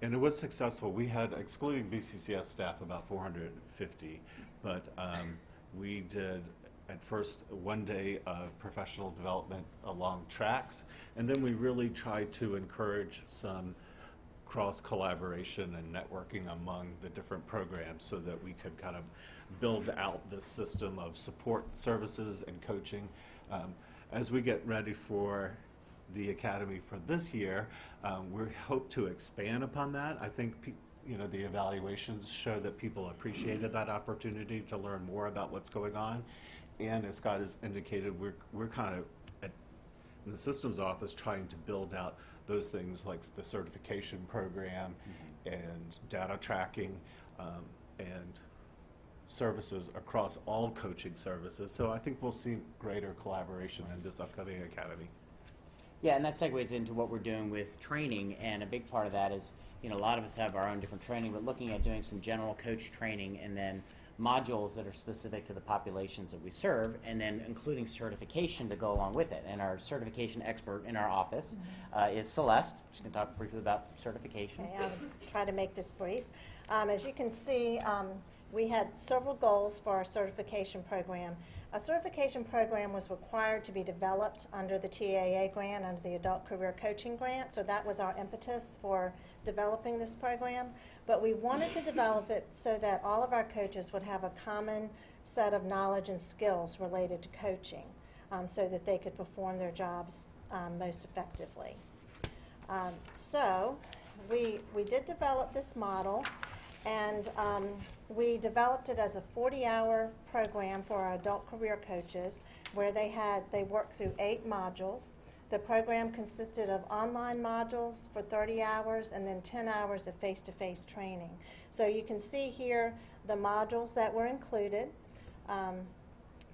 And it was successful. We had, excluding VCCS staff, about 450, but we did at first one day of professional development along tracks, and then we really tried to encourage some cross collaboration and networking among the different programs so that we could kind of build out this system of support services and coaching. As we get ready for the Academy for this year, we hope to expand upon that. I think the evaluations show that people appreciated that opportunity to learn more about what's going on. And as Scott has indicated, we're kind of in the systems office trying to build out those things like the certification program and data tracking and services across all coaching services. So I think we'll see greater collaboration in this upcoming Academy. Yeah, and that segues into what we're doing with training, and a big part of that is, a lot of us have our own different training, but looking at doing some general coach training and then modules that are specific to the populations that we serve, and then including certification to go along with it. And our certification expert in our office is Celeste. She's going to talk briefly about certification. Okay, I'll try to make this brief. As you can see, we had several goals for our certification program. A certification program was required to be developed under the TAA grant, under the Adult Career Coaching Grant, so that was our impetus for developing this program. But we wanted to develop it so that all of our coaches would have a common set of knowledge and skills related to coaching, so that they could perform their jobs most effectively. So we did develop this model, and we developed it as a 40-hour program for our adult career coaches, where they worked through 8 modules. The program consisted of online modules for 30 hours and then 10 hours of face-to-face training. So you can see here the modules that were included: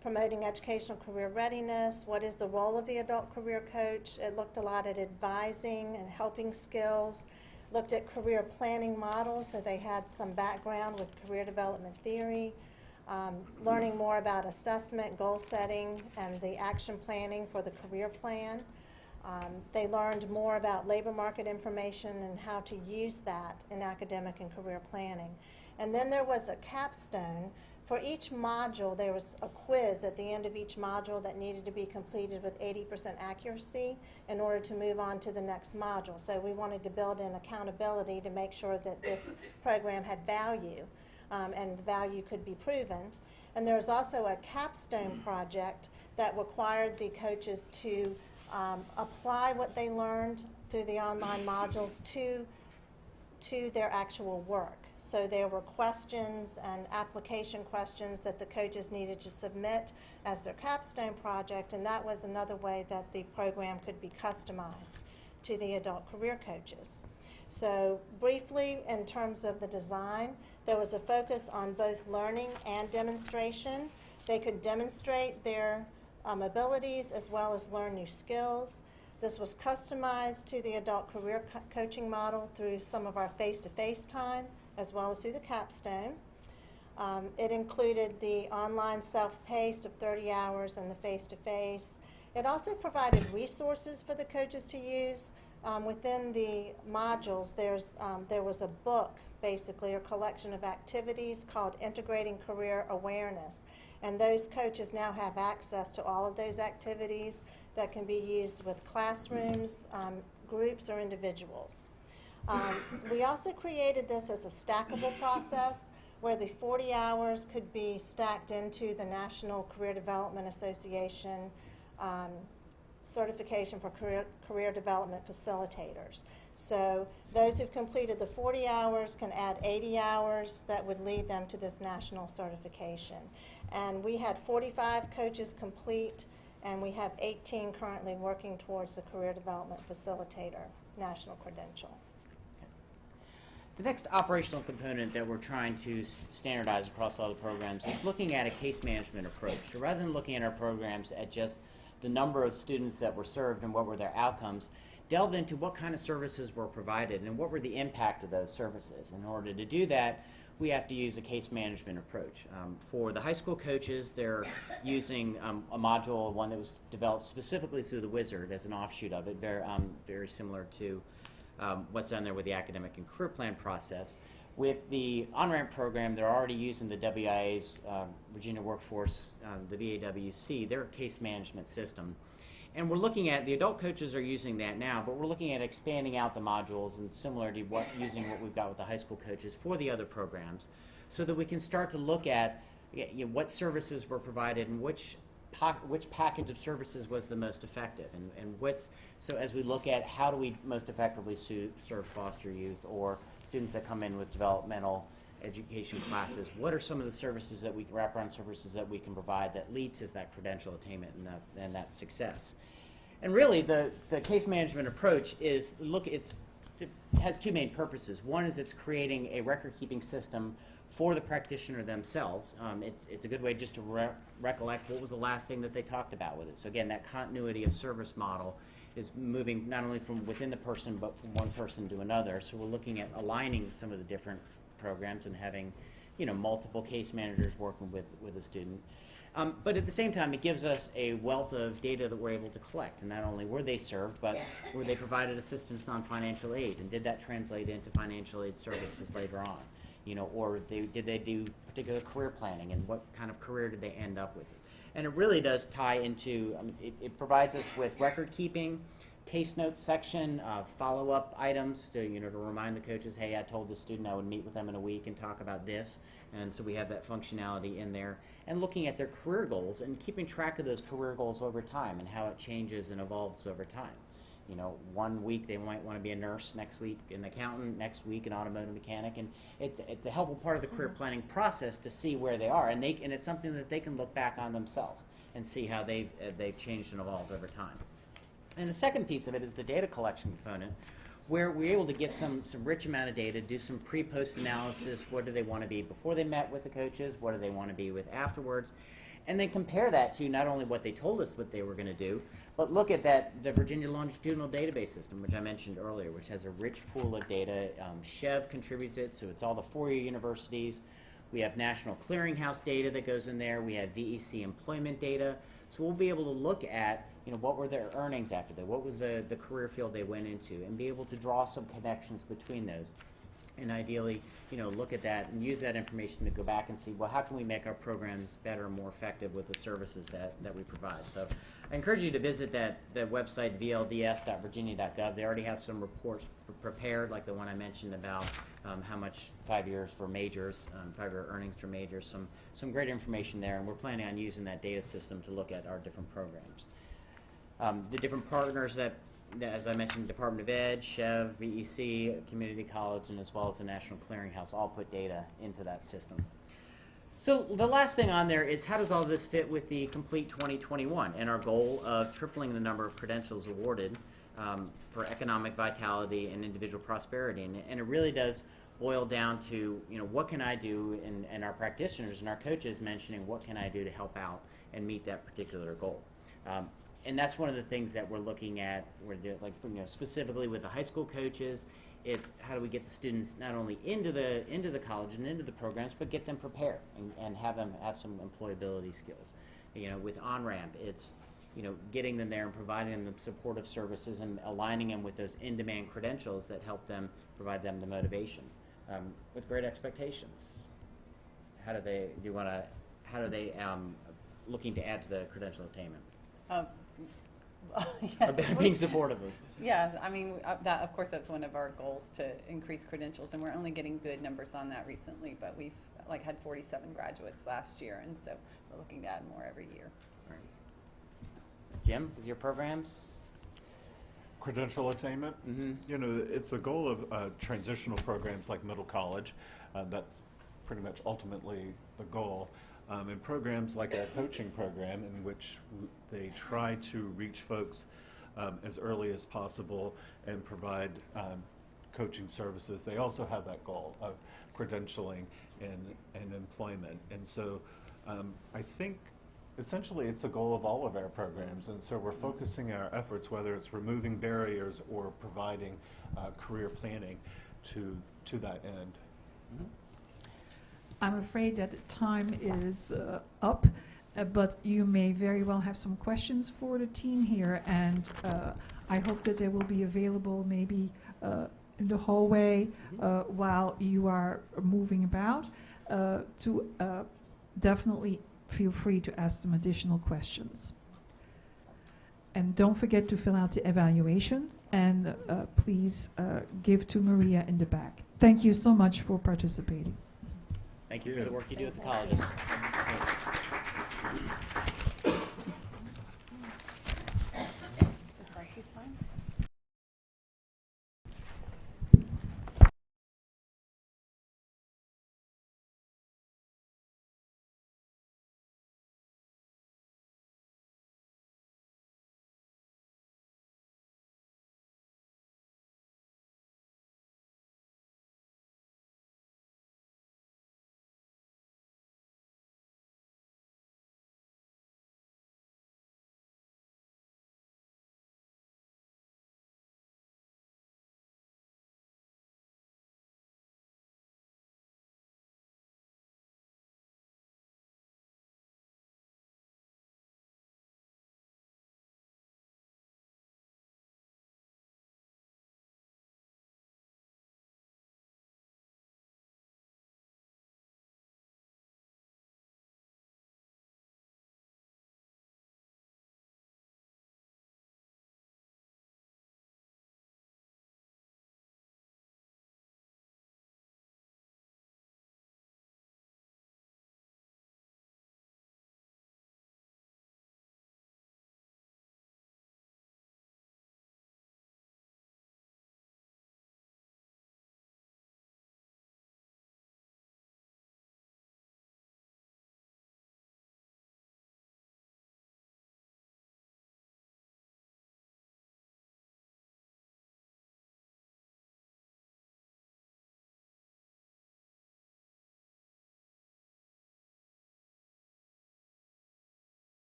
promoting educational career readiness, what is the role of the adult career coach. It looked a lot at advising and helping skills, looked at career planning models, so they had some background with career development theory, learning more about assessment, goal setting, and the action planning for the career plan. They learned more about labor market information and how to use that in academic and career planning. And then there was a capstone. For each module, there was a quiz at the end of each module that needed to be completed with 80% accuracy in order to move on to the next module. So we wanted to build in accountability to make sure that this program had value, and the value could be proven. And there was also a capstone project that required the coaches to apply what they learned through the online modules to their actual work. So there were questions and application questions that the coaches needed to submit as their capstone project, and that was another way that the program could be customized to the adult career coaches. So briefly, in terms of the design, there was a focus on both learning and demonstration. They could demonstrate their abilities as well as learn new skills. This was customized to the adult career coaching model through some of our face-to-face time, as well as through the capstone. It included the online self-paced of 30 hours and the face-to-face. It also provided resources for the coaches to use. Within the modules, there was a book, basically, or collection of activities called Integrating Career Awareness. And those coaches now have access to all of those activities that can be used with classrooms, groups, or individuals. We also created this as a stackable process where the 40 hours could be stacked into the National Career Development Association certification for career development facilitators. So those who've completed the 40 hours can add 80 hours that would lead them to this national certification. And we had 45 coaches complete, and we have 18 currently working towards the career development facilitator national credential. The next operational component that we're trying to standardize across all the programs is looking at a case management approach. So rather than looking at our programs at just the number of students that were served and what were their outcomes, delve into what kind of services were provided and what were the impact of those services. In order to do that, we have to use a case management approach. For the high school coaches, they're using a module, one that was developed specifically through the Wizard as an offshoot of it, very similar to what's done there with the academic and career plan process. With the on-ramp program, they're already using the WIA's Virginia Workforce, the VAWC, their case management system. And we're looking at, the adult coaches are using that now, but we're looking at expanding out the modules and similar to using what we've got with the high school coaches for the other programs, so that we can start to look at what services were provided and which package of services was the most effective, and so as we look at how do we most effectively serve foster youth or students that come in with developmental education classes, what are some of the services that we wraparound services that we can provide that lead to that credential attainment and that success. And really the case management approach is it has two main purposes. One is it's creating a record keeping system for the practitioner themselves. It's a good way just to recollect what was the last thing that they talked about with it. So again, that continuity of service model is moving not only from within the person, but from one person to another. So we're looking at aligning some of the different programs and having, multiple case managers working with a student. But at the same time, it gives us a wealth of data that we're able to collect. And not only were they served, but were they provided assistance on financial aid, and did that translate into financial aid services later on? Or did they do particular career planning, and what kind of career did they end up with? And it really does tie into, it provides us with record keeping, case notes section, follow-up items to remind the coaches, hey, I told the student I would meet with them in a week and talk about this, and so we have that functionality in there. And looking at their career goals and keeping track of those career goals over time and how it changes and evolves over time. 1 week they might want to be a nurse, next week an accountant, next week an automotive mechanic, and it's a helpful part of the career planning process to see where they are, and it's something that they can look back on themselves and see how they've changed and evolved over time. And the second piece of it is the data collection component, where we're able to get some rich amount of data, do some pre-post analysis. What do they want to be before they met with the coaches? What do they want to be with afterwards? And then compare that to not only what they told us what they were going to do, but look at the Virginia Longitudinal Database System, which I mentioned earlier, which has a rich pool of data. Chev contributes it, so it's all the four-year universities. We have National Clearinghouse data that goes in there. We have VEC employment data. So we'll be able to look at, what were their earnings after that? What was the career field they went into? And be able to draw some connections between those. And ideally, look at that and use that information to go back and see, well, how can we make our programs better and more effective with the services that we provide? So I encourage you to visit that website, vlds.virginia.gov. They already have some reports prepared, like the one I mentioned about how much 5 years for majors, 5-year earnings for majors, some great information there. And we're planning on using that data system to look at our different programs. The different partners that, as I mentioned, Department of Ed, Chev, VEC, Community College, and as well as the National Clearinghouse all put data into that system. So the last thing on there is, how does all this fit with the Complete 2021 and our goal of tripling the number of credentials awarded for economic vitality and individual prosperity? And it really does boil down to, what can I do, and our practitioners and our coaches mentioning what can I do to help out and meet that particular goal. And that's one of the things that we're looking at. Specifically with the high school coaches, it's how do we get the students not only into the college and into the programs, but get them prepared and have them have some employability skills. With on-ramp, it's getting them there and providing them the supportive services and aligning them with those in-demand credentials that help them provide them the motivation. With great expectations, how do they looking to add to the credential attainment? Being supportive. Yeah, that, of course, that's one of our goals, to increase credentials, and we're only getting good numbers on that recently, but we've had 47 graduates last year, and so we're looking to add more every year. Right. Jim, with your programs? Credential attainment, it's a goal of transitional programs like middle college. That's pretty much ultimately the goal. In programs like our coaching program, in which they try to reach folks as early as possible and provide coaching services, they also have that goal of credentialing and employment. And so I think essentially it's a goal of all of our programs, and so we're focusing our efforts, whether it's removing barriers or providing career planning to that end. Mm-hmm. I'm afraid that time is up, but you may very well have some questions for the team here, and I hope that they will be available maybe in the hallway while you are moving about, to definitely feel free to ask them additional questions. And don't forget to fill out the evaluation, and please give to Maria in the back. Thank you so much for participating. Thank you for the work you do at the colleges.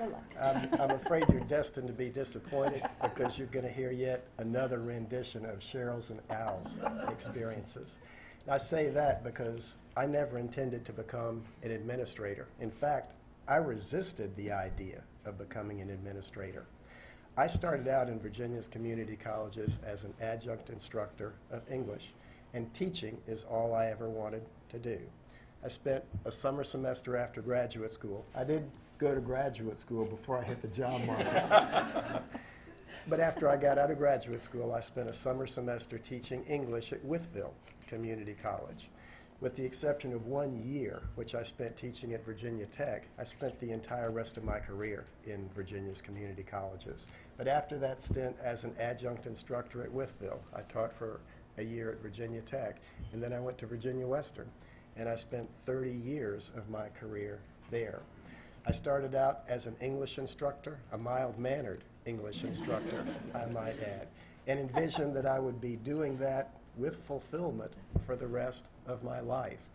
luck. I'm afraid you're destined to be disappointed because you're going to hear yet another rendition of Cheryl's and Al's experiences. And I say that because I never intended to become an administrator. In fact, I resisted the idea of becoming an administrator. I started out in Virginia's community colleges as an adjunct instructor of English, and teaching is all I ever wanted to do. I spent a summer semester after graduate school. I did go to graduate school before I hit the job market. But after I got out of graduate school, I spent a summer semester teaching English at Wytheville Community College. With the exception of 1 year, which I spent teaching at Virginia Tech, I spent the entire rest of my career in Virginia's community colleges. But after that stint as an adjunct instructor at Wytheville, I taught for a year at Virginia Tech, and then I went to Virginia Western, and I spent 30 years of my career there. I started out as an English instructor, a mild-mannered English instructor, I might add, and envisioned that I would be doing that with fulfillment for the rest of my life.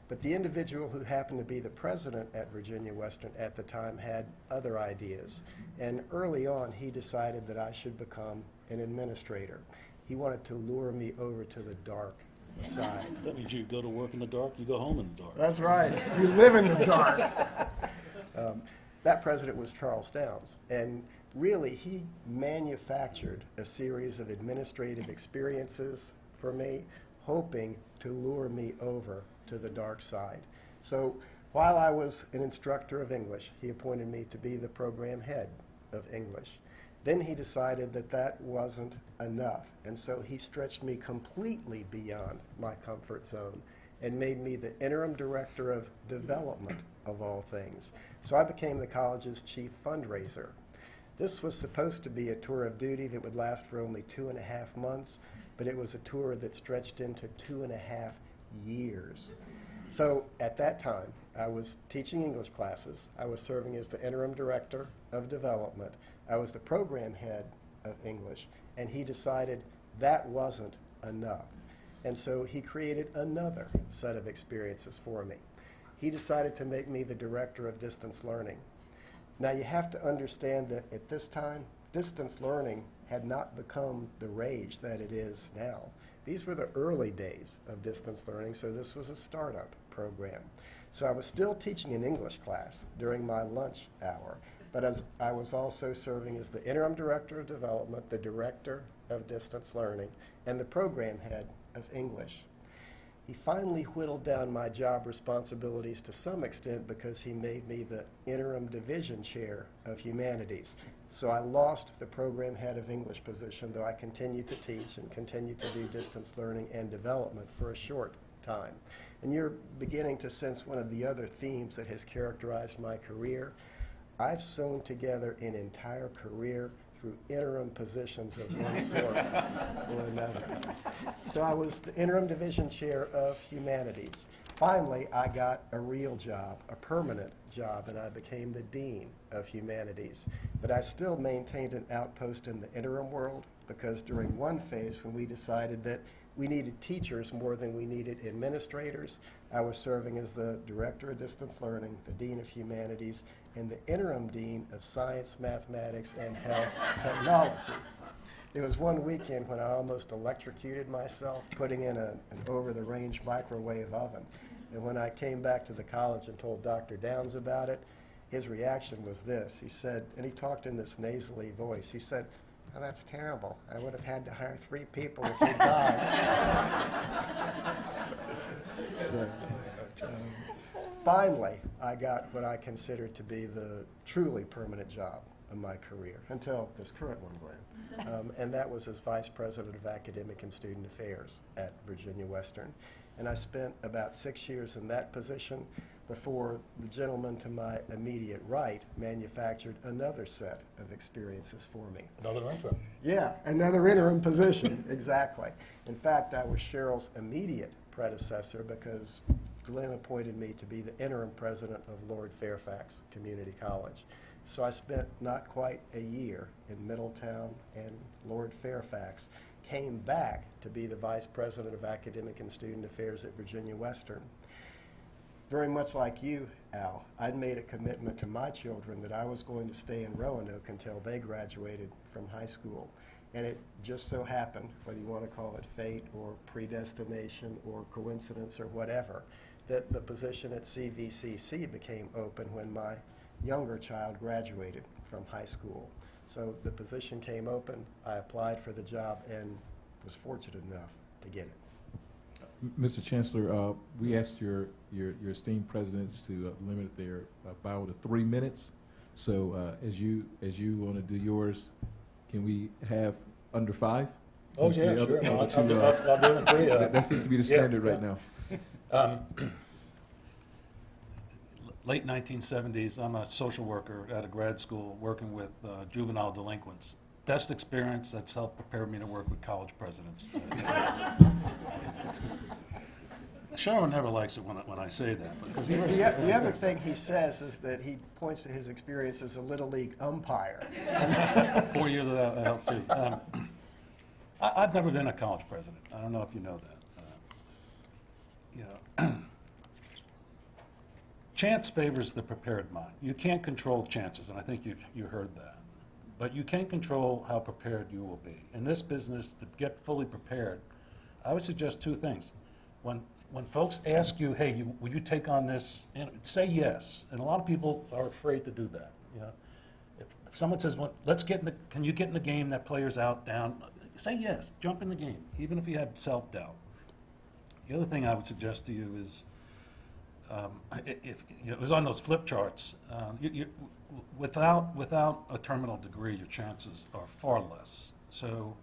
But the individual who happened to be the president at Virginia Western at the time had other ideas, and early on he decided that I should become an administrator. He wanted to lure me over to the dark side. That means you go to work in the dark, you go home in the dark. That's right. You live in the dark. That president was Charles Downs, and really he manufactured a series of administrative experiences for me, hoping to lure me over to the dark side. So while I was an instructor of English, he appointed me to be the program head of English. Then he decided that that wasn't enough, and so he stretched me completely beyond my comfort zone and made me the interim director of development, of all things. So I became the college's chief fundraiser. This was supposed to be a tour of duty that would last for only 2.5 months, but it was a tour that stretched into 2.5 years. So at that time, I was teaching English classes. I was serving as the interim director of development. I was the program head of English, and he decided that wasn't enough. And so he created another set of experiences for me. He decided to make me the director of distance learning. Now you have to understand that at this time, distance learning had not become the rage that it is now. These were the early days of distance learning, so this was a startup program. So I was still teaching an English class during my lunch hour, but as I was also serving as the interim director of development, the director of distance learning, and the program head of English. He finally whittled down my job responsibilities to some extent because he made me the interim division chair of humanities. So I lost the program head of English position, though I continued to teach and continued to do distance learning and development for a short time. And you're beginning to sense one of the other themes that has characterized my career. I've sewn together an entire career through interim positions of one sort or another. So I was the interim division chair of humanities. Finally, I got a real job, a permanent job, and I became the dean of humanities. But I still maintained an outpost in the interim world because during one phase when we decided that we needed teachers more than we needed administrators, I was serving as the director of distance learning, the dean of humanities, and the interim dean of science, mathematics, and health technology. There was one weekend when I almost electrocuted myself putting in an over-the-range microwave oven. And when I came back to the college and told Dr. Downs about it, his reaction was this. He said, and he talked in this nasally voice, he said, "Oh, that's terrible. I would have had to hire 3 people if you died." So, finally, I got what I considered to be the truly permanent job of my career, until this current one, Glenn. And that was as Vice President of Academic and Student Affairs at Virginia Western. And I spent about 6 years in that position before the gentleman to my immediate right manufactured another set of experiences for me. Another interim. Yeah, another interim position, exactly. In fact, I was Cheryl's immediate predecessor because Glenn appointed me to be the interim president of Lord Fairfax Community College. So I spent not quite a year in Middletown and Lord Fairfax, came back to be the vice president of academic and student affairs at Virginia Western. very much like you, Al, I'd made a commitment to my children that I was going to stay in Roanoke until they graduated from high school. And it just so happened, whether you want to call it fate or predestination or coincidence or whatever, that the position at CVCC became open when my younger child graduated from high school. So the position came open, I applied for the job, and was fortunate enough to get it. Mr. Chancellor, we asked your esteemed presidents to limit their bio to 3 minutes. So as you want to do yours, can we have under 5? Oh, Since yeah, the sure. other I'll two, do it in 3. that seems to be the standard right now. Late 1970s, I'm a social worker at a grad school working with juvenile delinquents. Best experience that's helped prepare me to work with college presidents. Cheryl never likes it when I say that. Because The other thing he says is that he points to his experience as a Little League umpire. 4 years of that helped too. I've never been a college president. I don't know if you know that. Chance favors the prepared mind. You can't control chances, and I think you heard that. But you can control how prepared you will be. In this business, to get fully prepared, I would suggest 2 things. When folks ask you, hey, would you take on this, say yes. And a lot of people are afraid to do that. If someone says, well, can you get in the game, that player's out, down, say yes, jump in the game, even if you have self-doubt. The other thing I would suggest to you is, if it was on those flip charts, without a terminal degree, your chances are far less. So,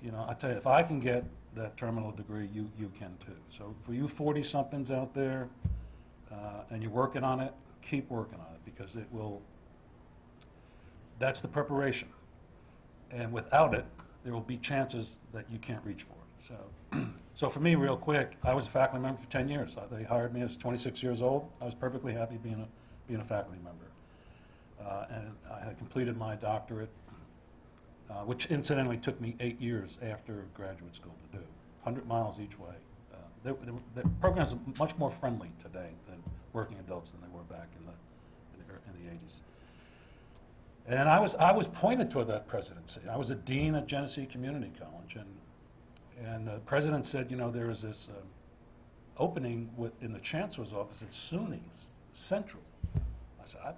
I tell you, if I can get that terminal degree, you can too. So for you 40-somethings out there, and you're working on it, keep working on it, because that's the preparation. And without it, there will be chances that you can't reach for it. So for me, real quick, I was a faculty member for 10 years. They hired me. I was 26 years old. I was perfectly happy being a faculty member. And I had completed my doctorate, which incidentally took me 8 years after graduate school to do, 100 miles each way. The programs are much more friendly today than working adults than they were back in the 80s. And I was pointed toward that presidency. I was a dean at Genesee Community College, and the president said, there is this opening in the chancellor's office at SUNY Central. I said,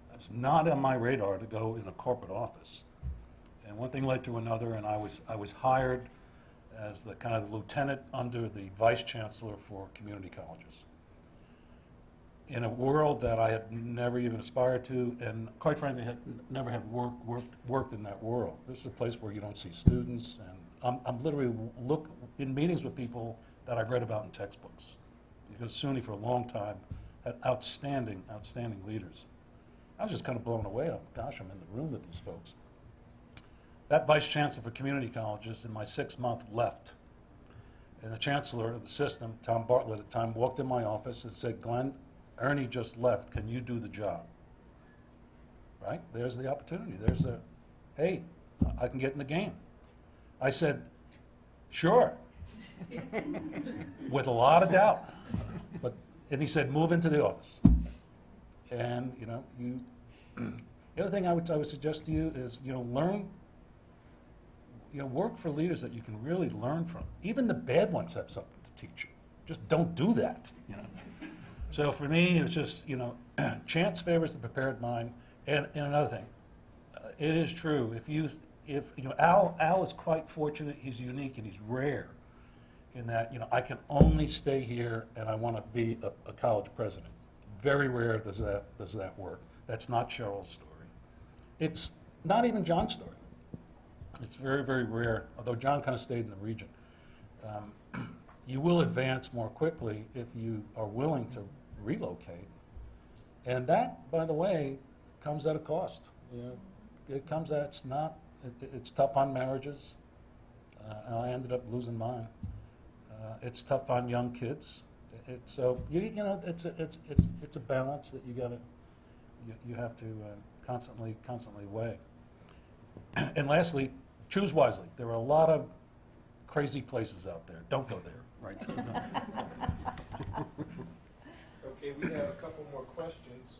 that's not on my radar to go in a corporate office. And one thing led to another, and I was hired as the kind of lieutenant under the vice chancellor for community colleges. In a world that I had never even aspired to, and quite frankly, never had worked in that world. This is a place where you don't see students, and I'm literally in meetings with people that I've read about in textbooks, because SUNY for a long time had outstanding leaders. I was just kind of blown away. Gosh, I'm in the room with these folks. That vice chancellor for community colleges in my 6th month left. And the chancellor of the system, Tom Bartlett at the time, walked in my office and said, Glenn, Ernie just left. Can you do the job? Right? There's the opportunity. Hey, I can get in the game. I said, sure, with a lot of doubt. And he said, move into the office. And, the other thing I would suggest to you is, learn, work for leaders that you can really learn from. Even the bad ones have something to teach you. Just don't do that, So for me, it's just, chance favors the prepared mind. And another thing, it is true. Al is quite fortunate. He's unique and he's rare in that, I can only stay here and I want to be a college president. Very rare does that work. That's not Cheryl's story. It's not even John's story. It's very, very rare, although John kind of stayed in the region. You will advance more quickly if you are willing to relocate. And that, by the way, comes at a cost. It comes at, it's tough on marriages. I ended up losing mine. It's tough on young kids. It's a balance that you have to constantly weigh. And lastly, choose wisely. There are a lot of crazy places out there. Don't go there. Right? Okay, we have a couple more questions,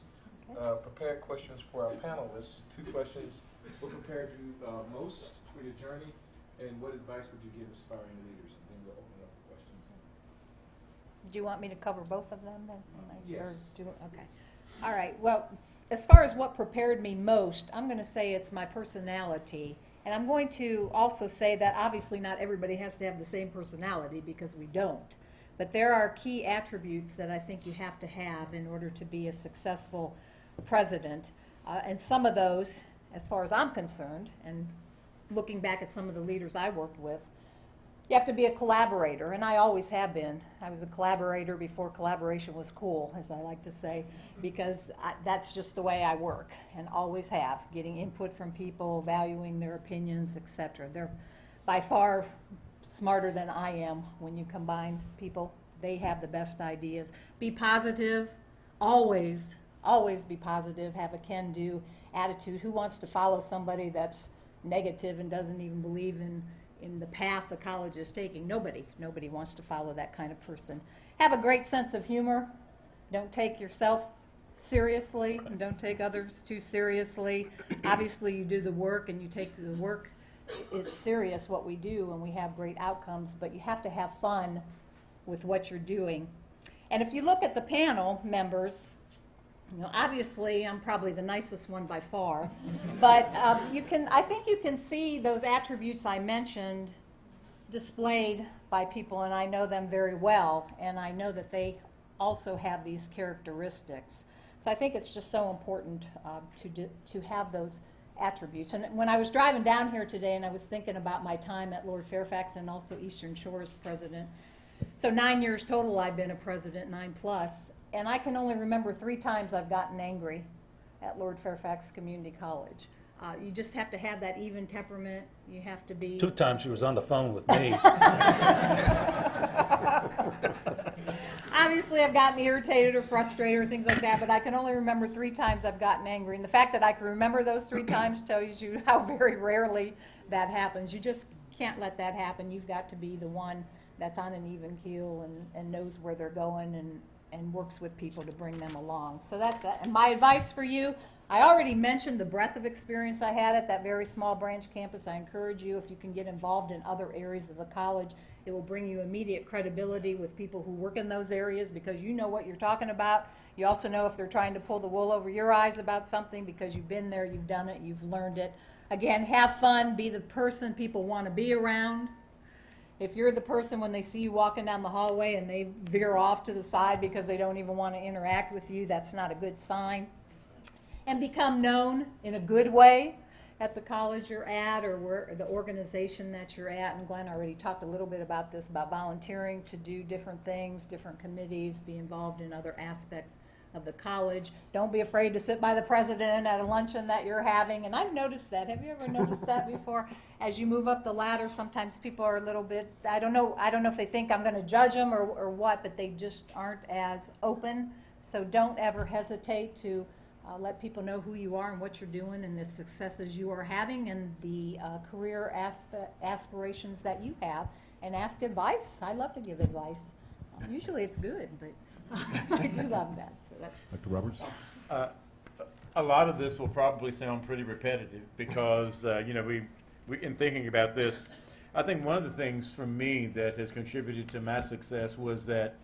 prepared questions for our panelists. 2 questions. What prepared you most for your journey, and what advice would you give aspiring leaders? And then we'll open up for questions. Do you want me to cover both of them then? Yes. Okay. All right. Well, as far as what prepared me most, I'm going to say it's my personality. And I'm going to also say that obviously not everybody has to have the same personality, because we don't. But there are key attributes that I think you have to have in order to be a successful president. And some of those, as far as I'm concerned, and looking back at some of the leaders I worked with, you have to be a collaborator, and I always have been. I was a collaborator before collaboration was cool, as I like to say, because that's just the way I work, and always have, getting input from people, valuing their opinions, etc. They're by far smarter than I am when you combine people. They have the best ideas. Be positive, always be positive, have a can-do attitude. Who wants to follow somebody that's negative and doesn't even believe in the path the college is taking? Nobody wants to follow that kind of person. Have a great sense of humor. Don't take yourself seriously, and don't take others too seriously. Obviously, you do the work, and you take the work. It's serious what we do, and we have great outcomes, but you have to have fun with what you're doing. And if you look at the panel members, obviously I'm probably the nicest one by far, but I think you can see those attributes I mentioned displayed by people, and I know them very well, and I know that they also have these characteristics. So I think it's just so important to have those attributes. And when I was driving down here today, and I was thinking about my time at Lord Fairfax and also Eastern Shore's president, so 9 years total I've been a president, 9+, and I can only remember 3 times I've gotten angry at Lord Fairfax Community College. You just have to have that even temperament. You have to be... 2 times she was on the phone with me. Obviously, I've gotten irritated or frustrated or things like that, but I can only remember 3 times I've gotten angry. And the fact that I can remember those 3 times tells you how very rarely that happens. You just can't let that happen. You've got to be the one that's on an even keel and knows where they're going and works with people to bring them along. So that's it. And my advice for you, I already mentioned the breadth of experience I had at that very small branch campus. I encourage you, if you can get involved in other areas of the college, it will bring you immediate credibility with people who work in those areas, because you know what you're talking about. You also know if they're trying to pull the wool over your eyes about something, because you've been there, you've done it, you've learned it. Again, have fun, be the person people want to be around. If you're the person when they see you walking down the hallway and they veer off to the side because they don't even want to interact with you, that's not a good sign. And become known in a good way at the college you're at, or the organization that you're at. And Glenn already talked a little bit about this, about volunteering to do different things, different committees, be involved in other aspects of the college. Don't be afraid to sit by the president at a luncheon that you're having. And I've noticed that. Have you ever noticed that before? As you move up the ladder, sometimes people are a little bit, I don't know if they think I'm going to judge them or what, but they just aren't as open. So don't ever hesitate to let people know who you are and what you're doing and the successes you are having and the career aspirations that you have, and ask advice. I love to give advice. Usually it's good, but I do love that. So that's Dr. Roberts? A lot of this will probably sound pretty repetitive because, we in thinking about this, I think one of the things for me that has contributed to my success was that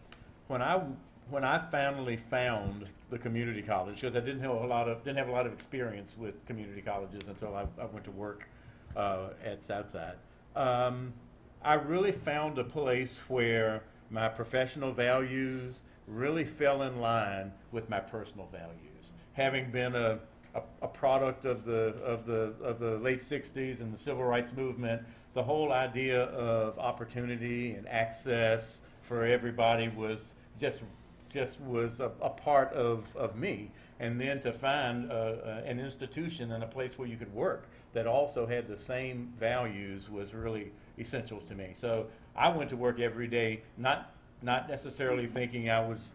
when I finally found the community college, because I didn't have a lot of experience with community colleges until I went to work at Southside. I really found a place where my professional values really fell in line with my personal values. Having been a product of the late '60s and the civil rights movement, the whole idea of opportunity and access for everybody was just was a part of me. And then to find an institution and a place where you could work that also had the same values was really essential to me. So I went to work every day, not necessarily thinking I was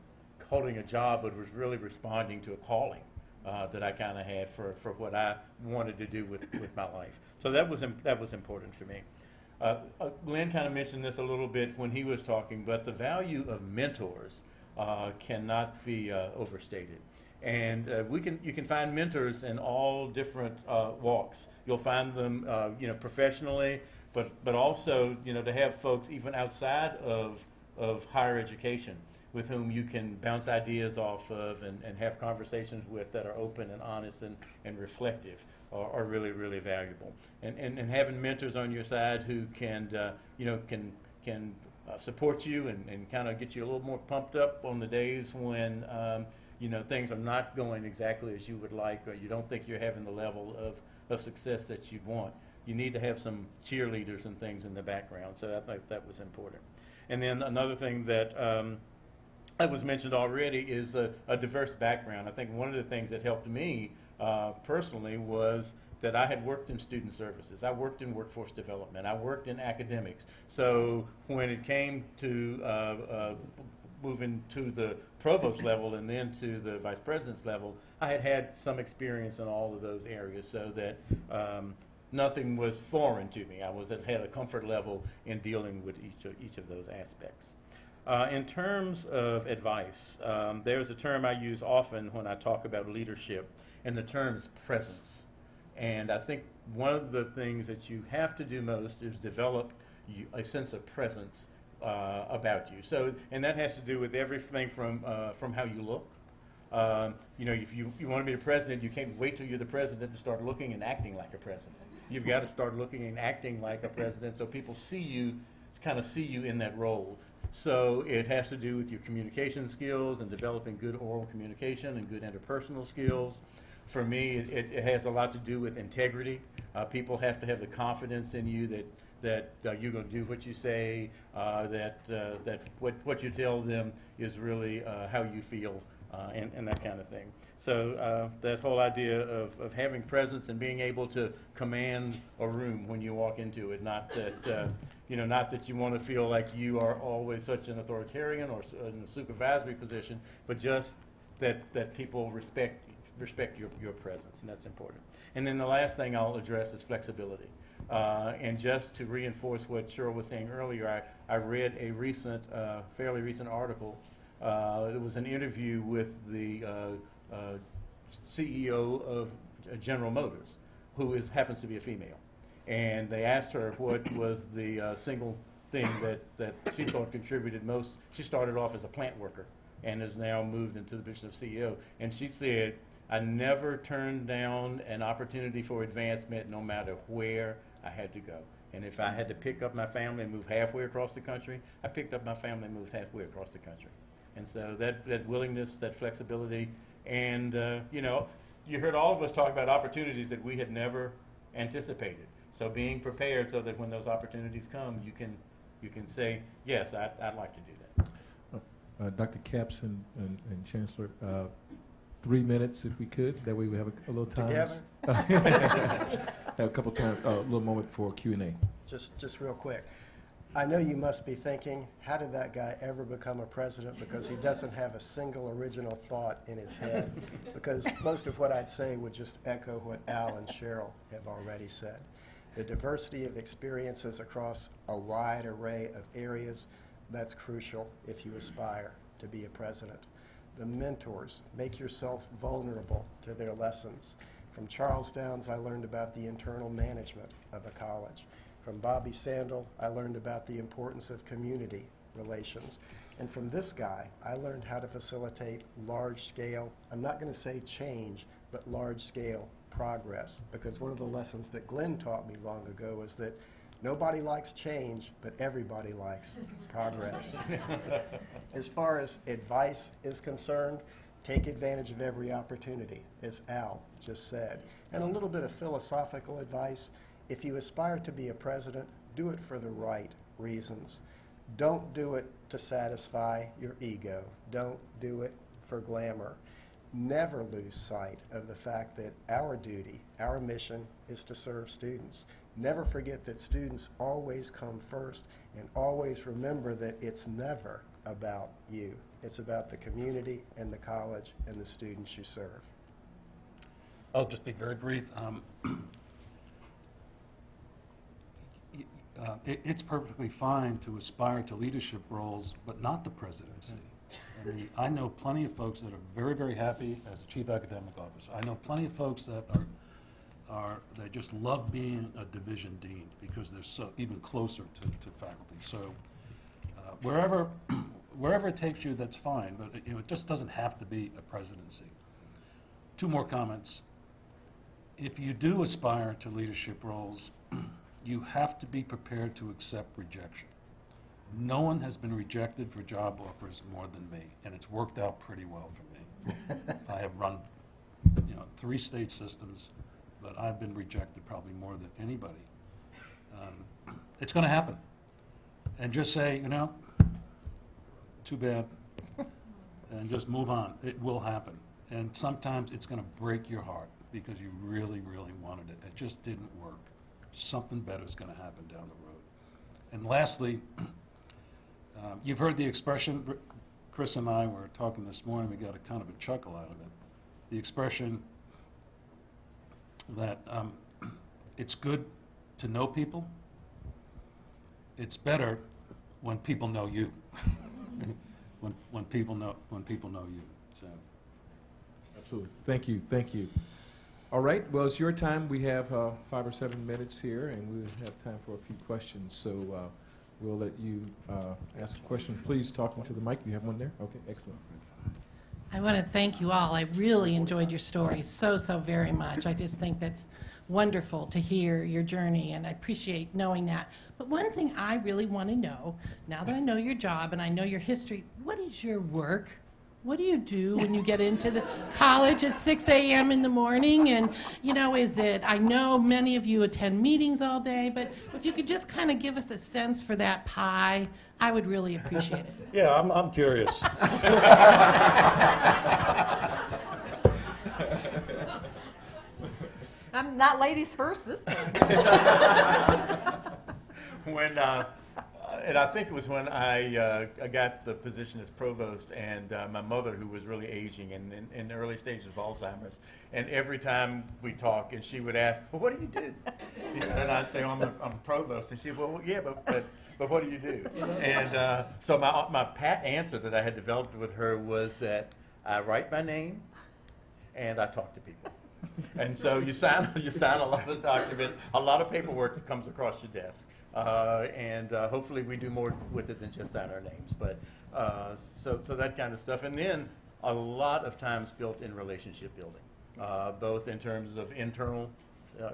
holding a job, but was really responding to a calling that I kind of had for what I wanted to do with my life. So that was important for me. Glenn kind of mentioned this a little bit when he was talking, but the value of mentors cannot be overstated. And you can find mentors in all different walks. You'll find them, professionally, but also, to have folks even outside of higher education with whom you can bounce ideas off of and have conversations with that are open and honest and reflective are really, really valuable. And having mentors on your side who can support you and kind of get you a little more pumped up on the days when things are not going exactly as you would like, or you don't think you're having the level of success that you'd want. You need to have some cheerleaders and things in the background. So I think that was important. And then another thing that was mentioned already is a diverse background. I think one of the things that helped me personally was that I had worked in student services. I worked in workforce development. I worked in academics. So when it came to moving to the provost level and then to the vice president's level, I had some experience in all of those areas, so that nothing was foreign to me. I had a comfort level in dealing with each of those aspects. In terms of advice, there's a term I use often when I talk about leadership, and the term is presence. And I think one of the things that you have to do most is develop a sense of presence about you. So, and that has to do with everything from how you look. If you want to be the president, you can't wait till you're the president to start looking and acting like a president. You've got to start looking and acting like a president so people see you in that role. So it has to do with your communication skills and developing good oral communication and good interpersonal skills. For me, it has a lot to do with integrity. People have to have the confidence in you that you're going to do what you say, that what you tell them is really how you feel, and that kind of thing. So that whole idea of having presence and being able to command a room when you walk into it, not that you want to feel like you are always such an authoritarian or in a supervisory position, but just that people respect your presence, and that's important. And then the last thing I'll address is flexibility. And just to reinforce what Cheryl was saying earlier, I read a fairly recent article. It was an interview with the CEO of General Motors, who happens to be a female. And they asked her what was the single thing that she thought contributed most. She started off as a plant worker and has now moved into the position of CEO. And she said, I never turned down an opportunity for advancement no matter where I had to go. And if I had to pick up my family and move halfway across the country, I picked up my family and moved halfway across the country. And so that willingness, that flexibility, and you heard all of us talk about opportunities that we had never anticipated. So being prepared so that when those opportunities come, you can say, yes, I'd like to do that. Dr. Capps and Chancellor, 3 minutes if we could. That way we have a little time. Together? Have a couple times, a little moment for Q&A. Just real quick. I know you must be thinking, how did that guy ever become a president? Because he doesn't have a single original thought in his head. Because most of what I'd say would just echo what Al and Cheryl have already said. The diversity of experiences across a wide array of areas, that's crucial if you aspire to be a president. The mentors, make yourself vulnerable to their lessons. From Charles Downs, I learned about the internal management of a college. From Bobby Sandel, I learned about the importance of community relations. And from this guy, I learned how to facilitate large-scale, I'm not going to say change, but large-scale progress. Because one of the lessons that Glenn taught me long ago is that nobody likes change, but everybody likes progress. As far as advice is concerned, take advantage of every opportunity, as Al just said. And a little bit of philosophical advice. If you aspire to be a president, do it for the right reasons. Don't do it to satisfy your ego. Don't do it for glamour. Never lose sight of the fact that our duty, our mission, is to serve students. Never forget that students always come first, and always remember that it's never about you. It's about the community and the college and the students you serve. I'll just be very brief. It's perfectly fine to aspire to leadership roles, but not the presidency. I mean, I know plenty of folks that are very, very happy as a chief academic officer. I know plenty of folks that they just love being a division dean because they're so even closer to faculty. So wherever it takes you, that's fine, but it just doesn't have to be a presidency. 2 more comments. If you do aspire to leadership roles, you have to be prepared to accept rejection. No one has been rejected for job offers more than me, and it's worked out pretty well for me. I have run 3 state systems, but I've been rejected probably more than anybody. It's going to happen. And just say, too bad, and just move on. It will happen. And sometimes it's going to break your heart because you really, really wanted it. It just didn't work. Something better is going to happen down the road. And lastly, you've heard the expression, Chris and I were talking this morning, we got a kind of a chuckle out of it. The expression that it's good to know people. It's better when people know you. when people know you. So. Absolutely. Thank you. All right. Well, it's your time. We have 5 or 7 minutes here, and we'll have time for a few questions. So we'll let you ask a question. Please, talking to the mic. You have one there? Okay, excellent. I want to thank you all. I really enjoyed your story so very much. I just think that's wonderful to hear your journey, and I appreciate knowing that. But one thing I really want to know, now that I know your job and I know your history, what is your work? What do you do when you get into the college at 6 a.m. in the morning? And, is it, I know many of you attend meetings all day, but if you could just kind of give us a sense for that pie, I would really appreciate it. Yeah, I'm curious. I'm not ladies first this time. And I think it was when I got the position as provost, and my mother, who was really aging and in the early stages of Alzheimer's, and every time we talk, and she would ask, "Well, what do you do?" And I'd say, "I'm a provost," and she'd say, "Well, yeah, but what do you do?" And so my pat answer that I had developed with her was that I write my name, and I talk to people. And so you sign a lot of documents, a lot of paperwork comes across your desk. And hopefully we do more with it than just sign our names. But so that kind of stuff. And then a lot of times built in relationship building, both in terms of internal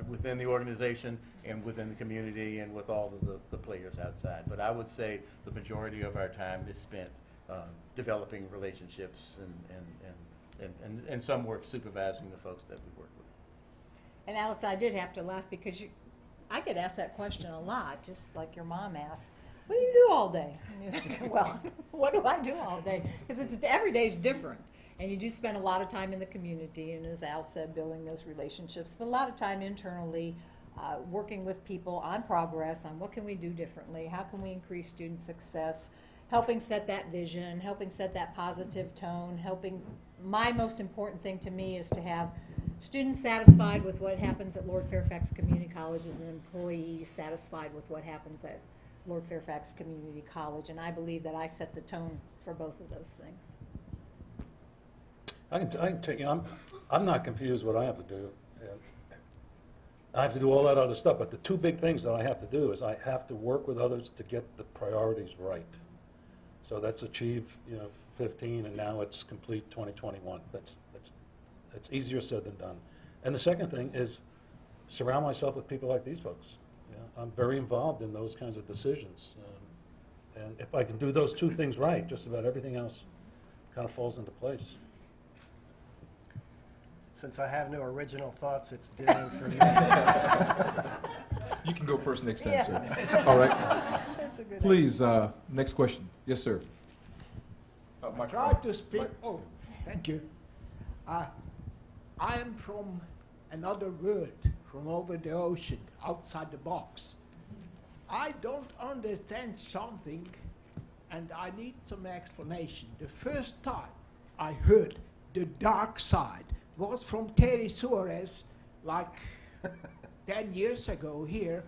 within the organization and within the community and with all of the players outside. But I would say the majority of our time is spent developing relationships and some work supervising the folks that we work with. And Alice, I did have to laugh because I get asked that question a lot, just like your mom asks, "What do you do all day?" And you think, well, what do I do all day? Because every day is different. And you do spend a lot of time in the community, and as Al said, building those relationships, but a lot of time internally working with people on progress, on what can we do differently, how can we increase student success, helping set that vision, helping set that positive tone, my most important thing to me is to have students satisfied with what happens at Lord Fairfax Community College as an employee satisfied with what happens at Lord Fairfax Community College. And I believe that I set the tone for both of those things. I can tell you, I'm not confused what I have to do. I have to do all that other stuff, but the 2 big things that I have to do is I have to work with others to get the priorities right. So that's achieve, 15, and now it's complete 2021. It's easier said than done. And the second thing is surround myself with people like these folks. I'm very involved in those kinds of decisions. And if I can do those 2 things right, just about everything else kind of falls into place. Since I have no original thoughts, it's dinner for me. You can go first next time, Yeah. sir. All right. That's a good Please, next question. Yes, sir. Try to speak. Oh, thank you. I am from another world, from over the ocean, outside the box. I don't understand something, and I need some explanation. The first time I heard the dark side was from Terry Suarez, like 10 years ago here,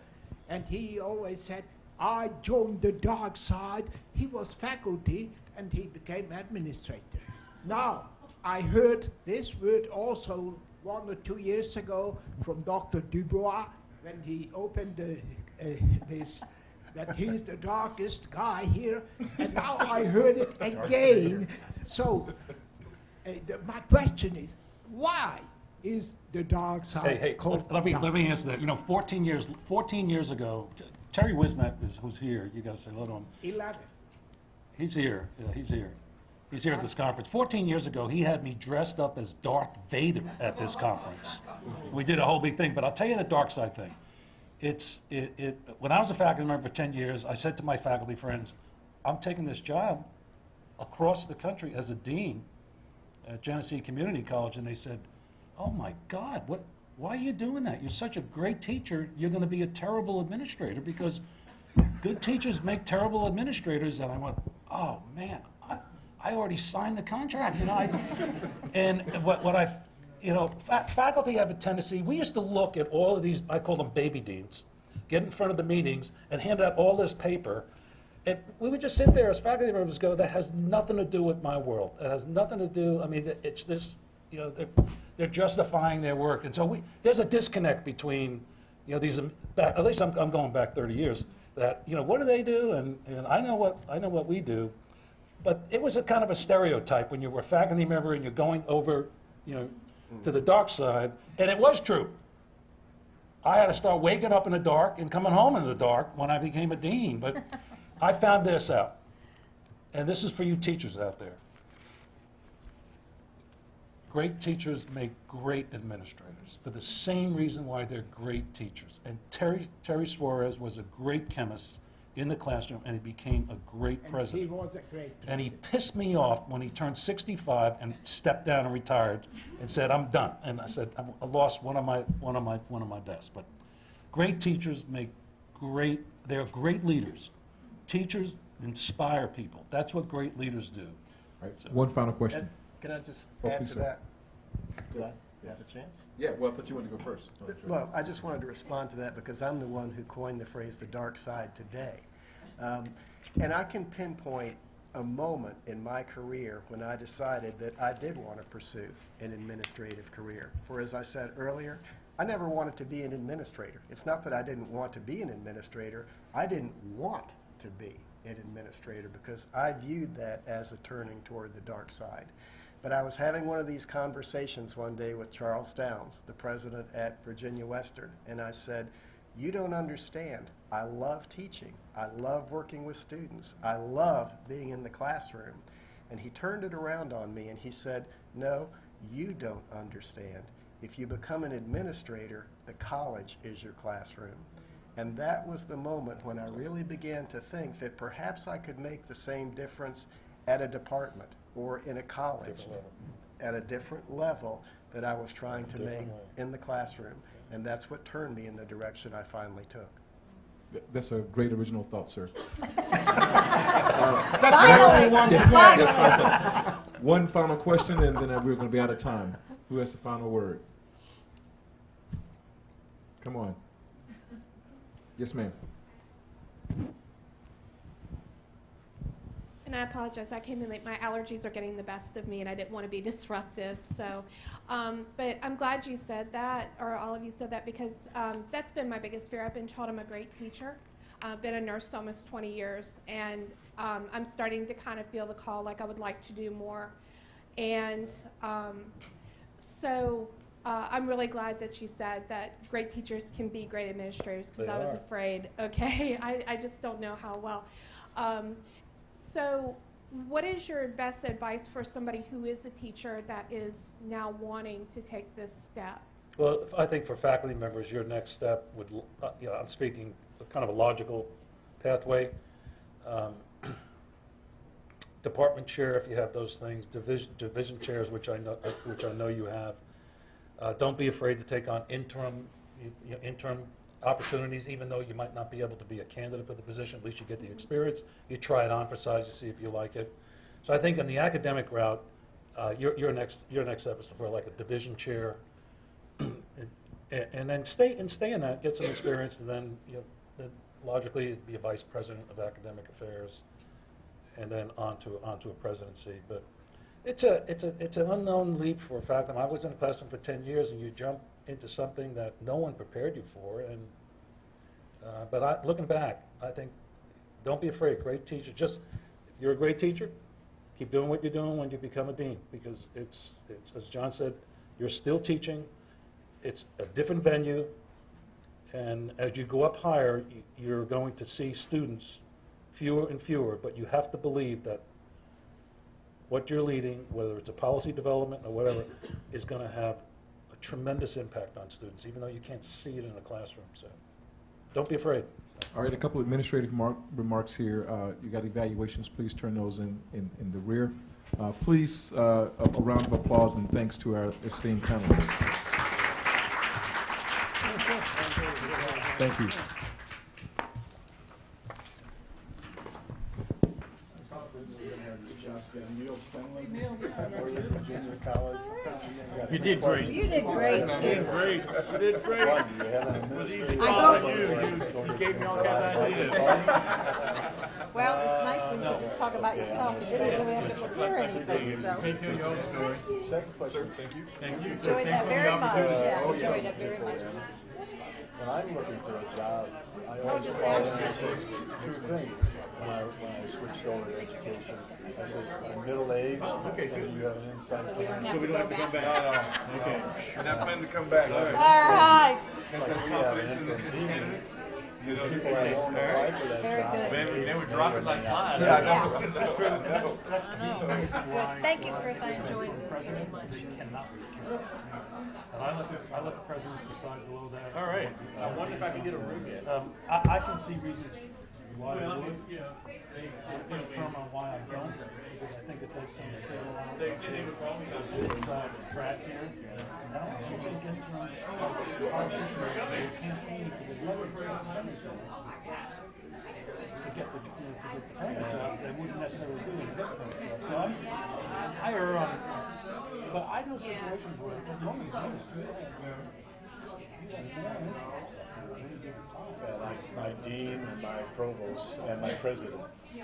and he always said, I joined the dark side. He was faculty and he became administrator. Now, I heard this word also 1 or 2 years ago from Dr. Dubois when he opened this, that he's the darkest guy here, and now I heard it again. So, my question is, why is the dark side Hey, called let dark? me answer that. You know, 14 years ago, Terry Wisnett who's here. You guys say hello to him. 11. He's here. Yeah, he's here. He's here at this conference. 14 years ago, he had me dressed up as Darth Vader at this conference. We did a whole big thing, but I'll tell you the dark side thing. When I was a faculty member for 10 years, I said to my faculty friends, I'm taking this job across the country as a dean at Genesee Community College, and they said, oh my God, why are you doing that? You're such a great teacher, you're going to be a terrible administrator, because good teachers make terrible administrators. And I went, oh man, I already signed the contract, you know. Faculty have a tendency, we used to look at all of these, I call them baby deans, get in front of the meetings and hand out all this paper, and we would just sit there as faculty members go, that has nothing to do with my world. It has nothing to do, I mean, it's this, you know, they're justifying their work. And so there's a disconnect between, you know, these, at least I'm going back 30 years, that, you know, what do they do? And I know what we do. But it was a kind of a stereotype when you were a faculty member and you're going over, you know, to the dark side. And it was true. I had to start waking up in the dark and coming home in the dark when I became a dean. But I found this out. And this is for you teachers out there. Great teachers make great administrators for the same reason why they're great teachers. And Terry Suarez was a great chemist in the classroom, and he became a great president. He was a great And he pissed me off when he turned 65 and stepped down and retired and said, I'm done. And I said, I lost one of my best. But great teachers they're great leaders. Teachers inspire people. That's what great leaders do. All right, one final question. Can I just Oh, add please, to sir. that? Do I have a chance? Yeah, well, I thought you wanted to go first. Well, I just wanted to respond to that because I'm the one who coined the phrase the dark side today. And I can pinpoint a moment in my career when I decided that I did want to pursue an administrative career. For as I said earlier, I never wanted to be an administrator. It's not that I didn't want to be an administrator, I didn't want to be an administrator because I viewed that as a turning toward the dark side. But I was having one of these conversations one day with Charles Downs, the president at Virginia Western, and I said, you don't understand. I love teaching. I love working with students. I love being in the classroom. And he turned it around on me and he said, no, you don't understand. If you become an administrator, the college is your classroom. And that was the moment when I really began to think that perhaps I could make the same difference at a department or in a college at a different level that I was trying to make in the classroom. And that's what turned me in the direction I finally took. That's a great original thought, sir. One final question, and then we're going to be out of time. Who has the final word? Come on. Yes, ma'am. And I apologize, I came in late. My allergies are getting the best of me, and I didn't want to be disruptive. So, but I'm glad you said that, or all of you said that, because that's been my biggest fear. I've been told I'm a great teacher. I've been a nurse almost 20 years, and I'm starting to kind of feel the call like I would like to do more. And so I'm really glad that you said that great teachers can be great administrators, because I was afraid, okay, I just don't know how well. So what is your best advice for somebody who is a teacher that is now wanting to take this step? Well, I think for faculty members, your next step would, I'm speaking kind of a logical pathway. Department chair, if you have those things, division chairs, which I know you have. Don't be afraid to take on interim opportunities, even though you might not be able to be a candidate for the position. At least you get the experience. You try it on for size, you see if you like it. So I think in the academic route, your next step is for like a division chair, and then stay in that, get some experience, and then logically, it'd be a vice president of academic affairs, and then onto a presidency. But it's an unknown leap for a faculty. I was in a classroom for 10 years, and you jump into something that no one prepared you for. And but looking back, I think don't be afraid. Great teacher. Just if you're a great teacher, keep doing what you're doing when you become a dean, because it's as John said, you're still teaching. It's a different venue, and as you go up higher, you're going to see students fewer and fewer. But you have to believe that what you're leading, whether it's a policy development or whatever, is going to have a tremendous impact on students, even though you can't see it in a classroom. So don't be afraid. All right, a couple of administrative remarks here. You got evaluations, please turn those in the rear. Please, a round of applause and thanks to our esteemed panelists. Thank you. Virginia College. You did great. You did great, You too. did great. You did great. You gave me all kinds of ideas. Well, it's nice when you can just talk about yourself and you don't really have to prepare anything, so. Can tell your own story. Second question. Thank you. Thank you. Enjoyed that very much, yeah, enjoyed it very much. When I'm looking for a job, I always just say ask two things. When I switched over to education, I said, I'm middle-aged, and you have an insight. So we don't have So we to don't go have to come back. back. Okay. We're not planning to come back. All right. Like we have an inconvenience. People that won't apply for that Very job. good. They were dropping like flies. Yeah, I Yeah. know. That's true. That's I know. Good, thank you, Chris, I enjoyed this very much. They cannot be cured. And I let the presidents decide below that. All right. I wonder if I can get a room yet. I can see reasons why I would. I feel firm on why I don't, because I think it does seem to sit around. It's track here. And I also think in terms of politicians, they're campaigning to the leverage of the Senate race to get the permanent job they wouldn't necessarily do in a different job. So I err on, but I know situations where it normally My dean and my provost and my president. You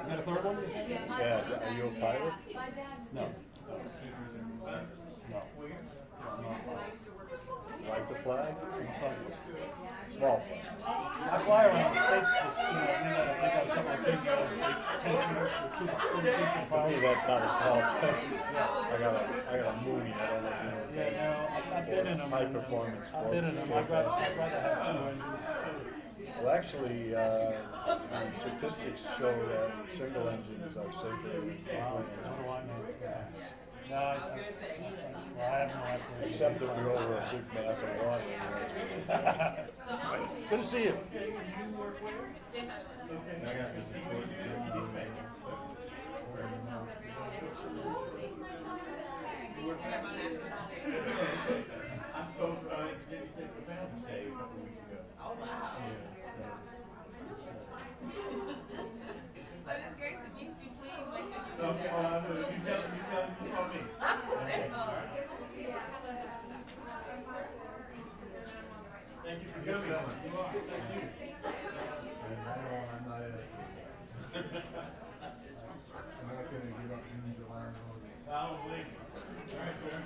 got a third one? Yeah, are you a pilot? No. Like the flag? No. Small flag. I fly around the states with school. We got a couple of big ones, like 10 seaters with two For people. me, that's not a small plane. I got a Mooney. I don't know if you know what that is. Yeah, no, I've been in them. High performance. I've been in them. I'd rather have two engines. Well, actually, the statistics show that single engines are safer than Wow, twin what engines. do I know? No, I have no aspirations. Except if you're over a big mass of water. Good to see you. Oh, wow. So it's great to meet you. Please make sure you do that. Thank you for coming. Thank you. I don't believe it. All right, sir.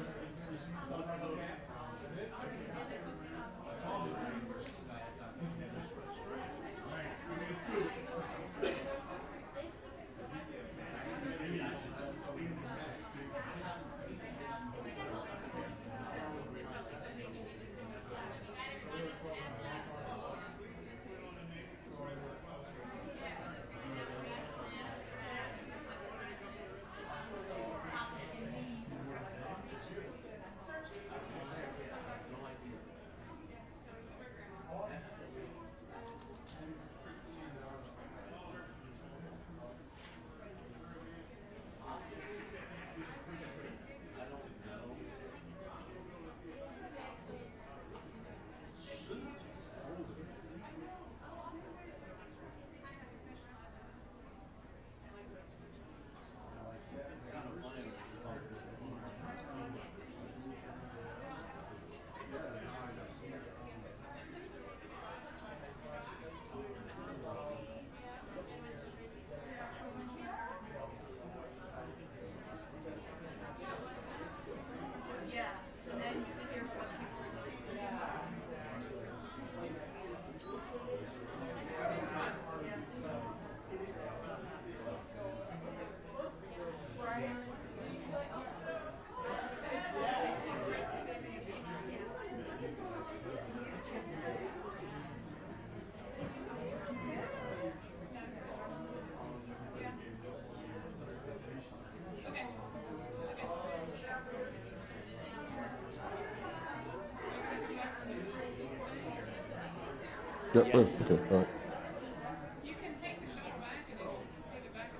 Yep, Yes. okay, all right. You can take the shot back and it'll take it back.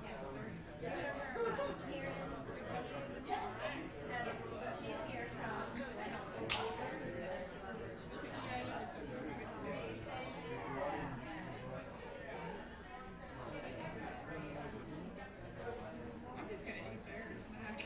I'm just gonna eat there and snack.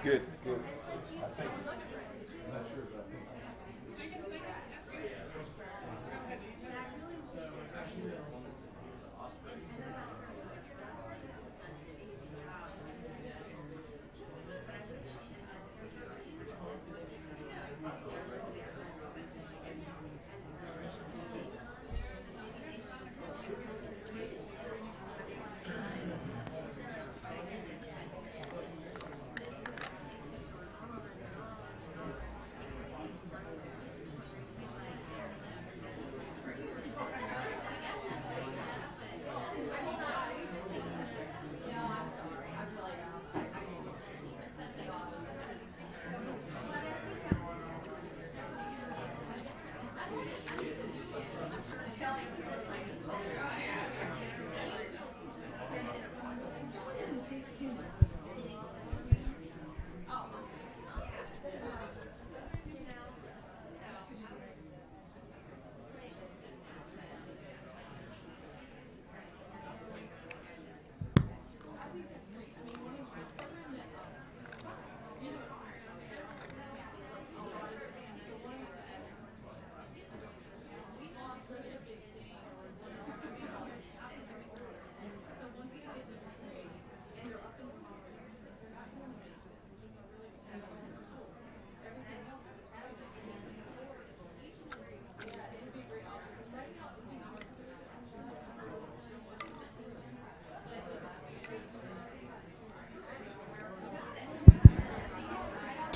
Good, good.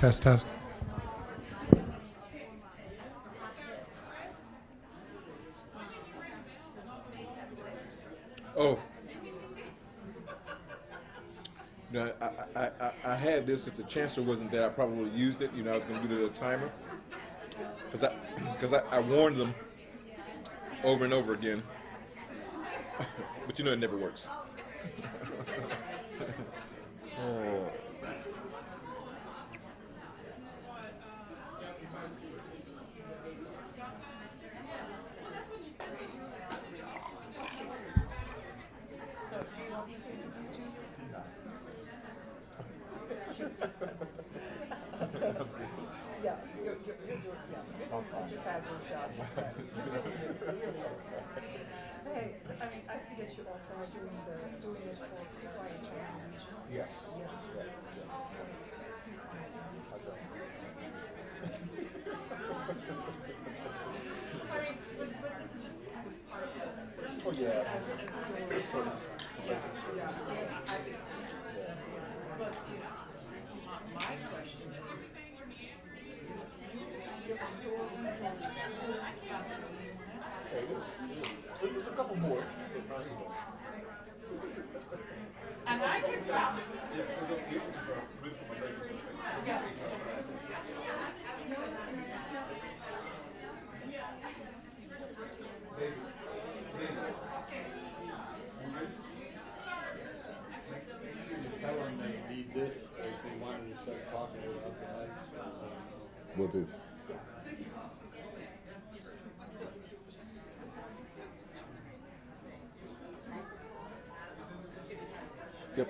Test, test. Oh. No, I had this. If the chancellor wasn't there, I probably would have used it. You know, I was going to do the timer. Because I warned them over and over again. But you know, it never works. Oh. Yeah, you're such a fabulous job. Hey, I mean, I see that you also are doing this for compliance change. Yes. I mean, but this is just kind of part of Oh, yeah. as your, But, you know, my question is, your resources still have There's a couple more. and I can vouch yeah. Will do. Yep.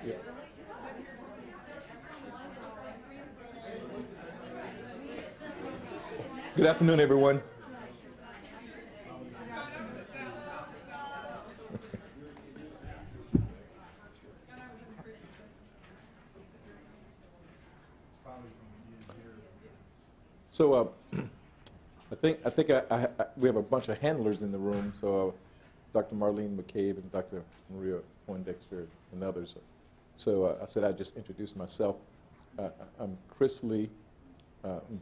Yep. Good afternoon, everyone. So I think we have a bunch of handlers in the room. So Dr. Marlene McCabe and Dr. Maria Poindexter and others. So I said I'd just introduce myself. I'm Chris Lee,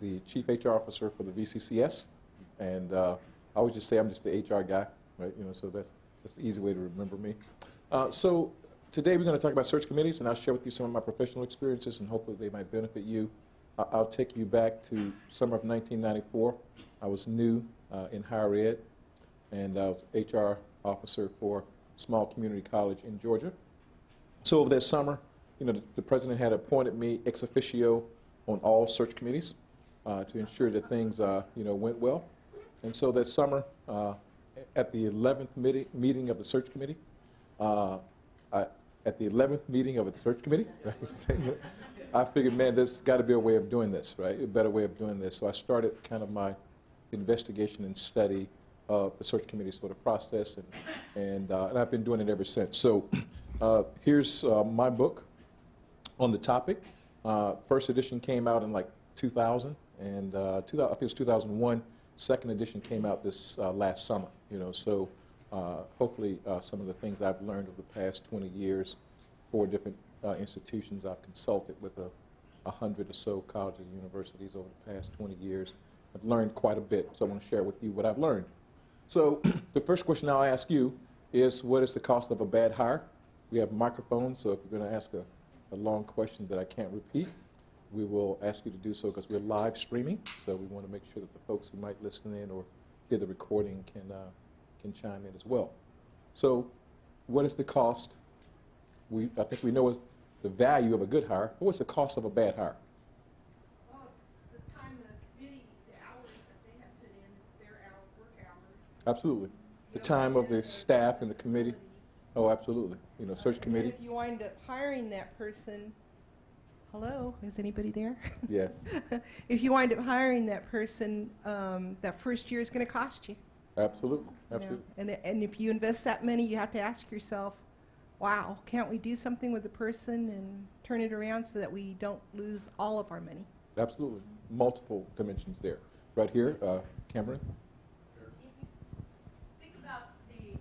the Chief HR Officer for the VCCS, and I always just say I'm just the HR guy, right? You know, so that's the easy way to remember me. So today we're going to talk about search committees, and I'll share with you some of my professional experiences, and hopefully they might benefit you. I'll take you back to summer of 1994. I was new in higher ed, and I was HR officer for a small community college in Georgia. So over that summer, you know, the president had appointed me ex officio on all search committees to ensure that things, you know, went well. And so that summer, at the 11th meeting of the search committee, I figured, man, there's got to be a way of doing this, right? A better way of doing this. So I started kind of my investigation and study of the search committee sort of process, and I've been doing it ever since. So here's my book on the topic. First edition came out in like 2000, and I think it was 2001. Second edition came out this last summer. You know, so hopefully some of the things I've learned over the past 20 years, 4 different institutions I've consulted with 100 or so colleges and universities over the past 20 years. I've learned quite a bit, so I want to share with you what I've learned. So the first question I'll ask you is, what is the cost of a bad hire? We have microphones, so if you're going to ask a long question that I can't repeat, we will ask you to do so because we're live streaming, so we want to make sure that the folks who might listen in or hear the recording can chime in as well. So what is the cost? I think we know the value of a good hire. What's the cost of a bad hire? Well, it's the time the committee, the hours that they have put in, it's their work hours. Absolutely. The time of the staff and the committee. Oh, absolutely. You know, search committee. If you wind up hiring that person, hello, is anybody there? Yes. If you wind up hiring that person, that first year is going to cost you. Absolutely. Absolutely. You know? And if you invest that money, you have to ask yourself, wow, can't we do something with the person and turn it around so that we don't lose all of our money? Absolutely. Multiple dimensions there. Right here, Cameron. Think about the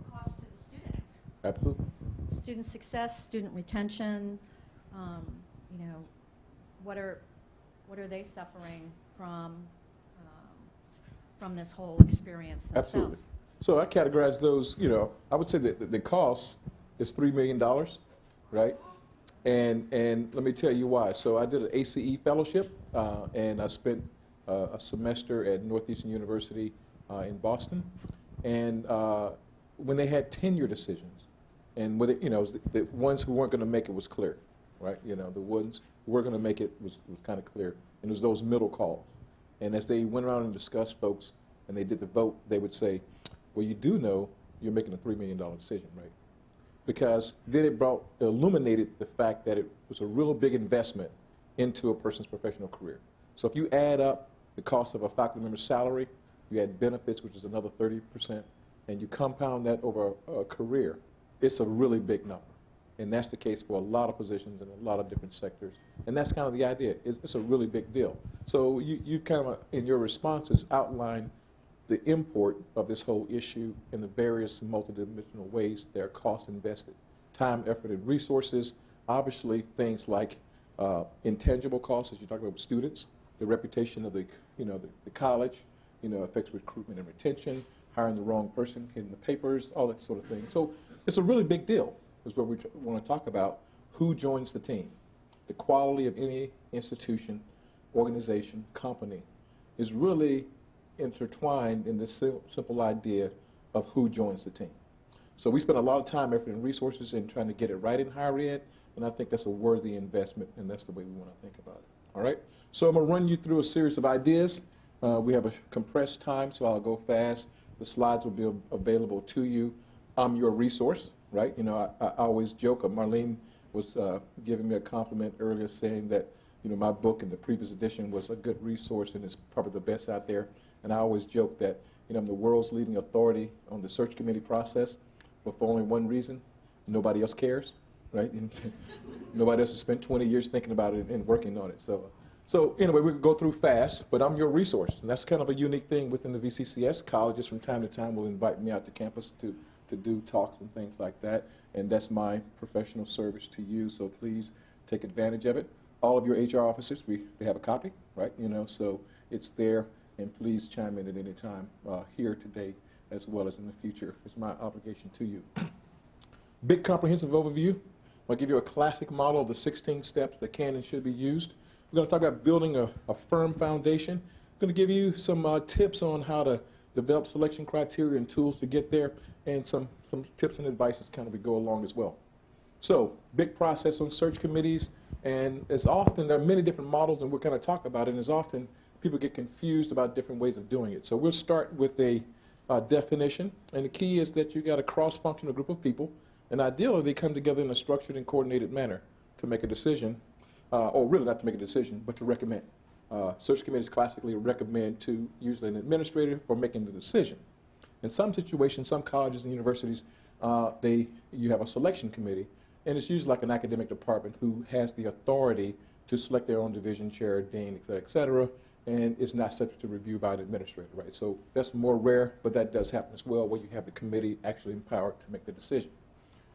cost to the students. Absolutely. Student success, student retention, You know, what are they suffering from this whole experience themselves? Absolutely. So I categorize those, you know, I would say that the cost is $3 million, right? And let me tell you why. So I did an ACE fellowship, and I spent a semester at Northeastern University in Boston. And when they had tenure decisions, and with it, you know, the ones who weren't going to make it was clear, right? You know, the ones who were going to make it was kind of clear. And it was those middle calls. And as they went around and discussed folks, and they did the vote, they would say, well, you do know you're making a $3 million decision, right? Because then it illuminated the fact that it was a real big investment into a person's professional career. So if you add up the cost of a faculty member's salary, you add benefits, which is another 30%, and you compound that over a career, it's a really big number. And that's the case for a lot of positions in a lot of different sectors. And that's kind of the idea. It's a really big deal. So you've kind of, in your responses, outlined the import of this whole issue in the various multidimensional ways there are costs invested. Time, effort, and resources. Obviously, things like intangible costs, as you talk about with students, the reputation of the college, you know, affects recruitment and retention, hiring the wrong person, hitting the papers, all that sort of thing. So it's a really big deal, is what we want to talk about. Who joins the team? The quality of any institution, organization, company is really intertwined in this simple idea of who joins the team. So we spend a lot of time, effort, and resources in trying to get it right in higher ed, and I think that's a worthy investment, and that's the way we want to think about it. All right? So I'm going to run you through a series of ideas. We have a compressed time, so I'll go fast. The slides will be available to you. I'm your resource, right? You know, I always joke. Marlene was giving me a compliment earlier, saying that, you know, my book in the previous edition was a good resource and it's probably the best out there. And I always joke that, you know, I'm the world's leading authority on the search committee process, but for only one reason: nobody else cares, right? And nobody else has spent 20 years thinking about it and working on it. So anyway, we can go through fast, but I'm your resource. And that's kind of a unique thing within the VCCS. Colleges from time to time will invite me out to campus to do talks and things like that. And that's my professional service to you, so please take advantage of it. All of your HR officers, they have a copy, right? You know, so it's there, and please chime in at any time here today as well as in the future. It's my obligation to you. Big comprehensive overview. I'll give you a classic model of the 16 steps that can and should be used. We're going to talk about building a firm foundation. I'm going to give you some tips on how to develop selection criteria and tools to get there, and some tips and advice as kind of we go along as well. So, big process on search committees, and as often, there are many different models, and we'll kind of talk about it, and as often, people get confused about different ways of doing it. So we'll start with a definition, and the key is that you got a cross-functional group of people, and ideally, they come together in a structured and coordinated manner to make a decision, or really not to make a decision, but to recommend. Search committees classically recommend to usually an administrator for making the decision. In some situations, some colleges and universities, you have a selection committee, and it's usually like an academic department who has the authority to select their own division chair, dean, et cetera, and it's not subject to review by an administrator, right? So that's more rare, but that does happen as well, where you have the committee actually empowered to make the decision.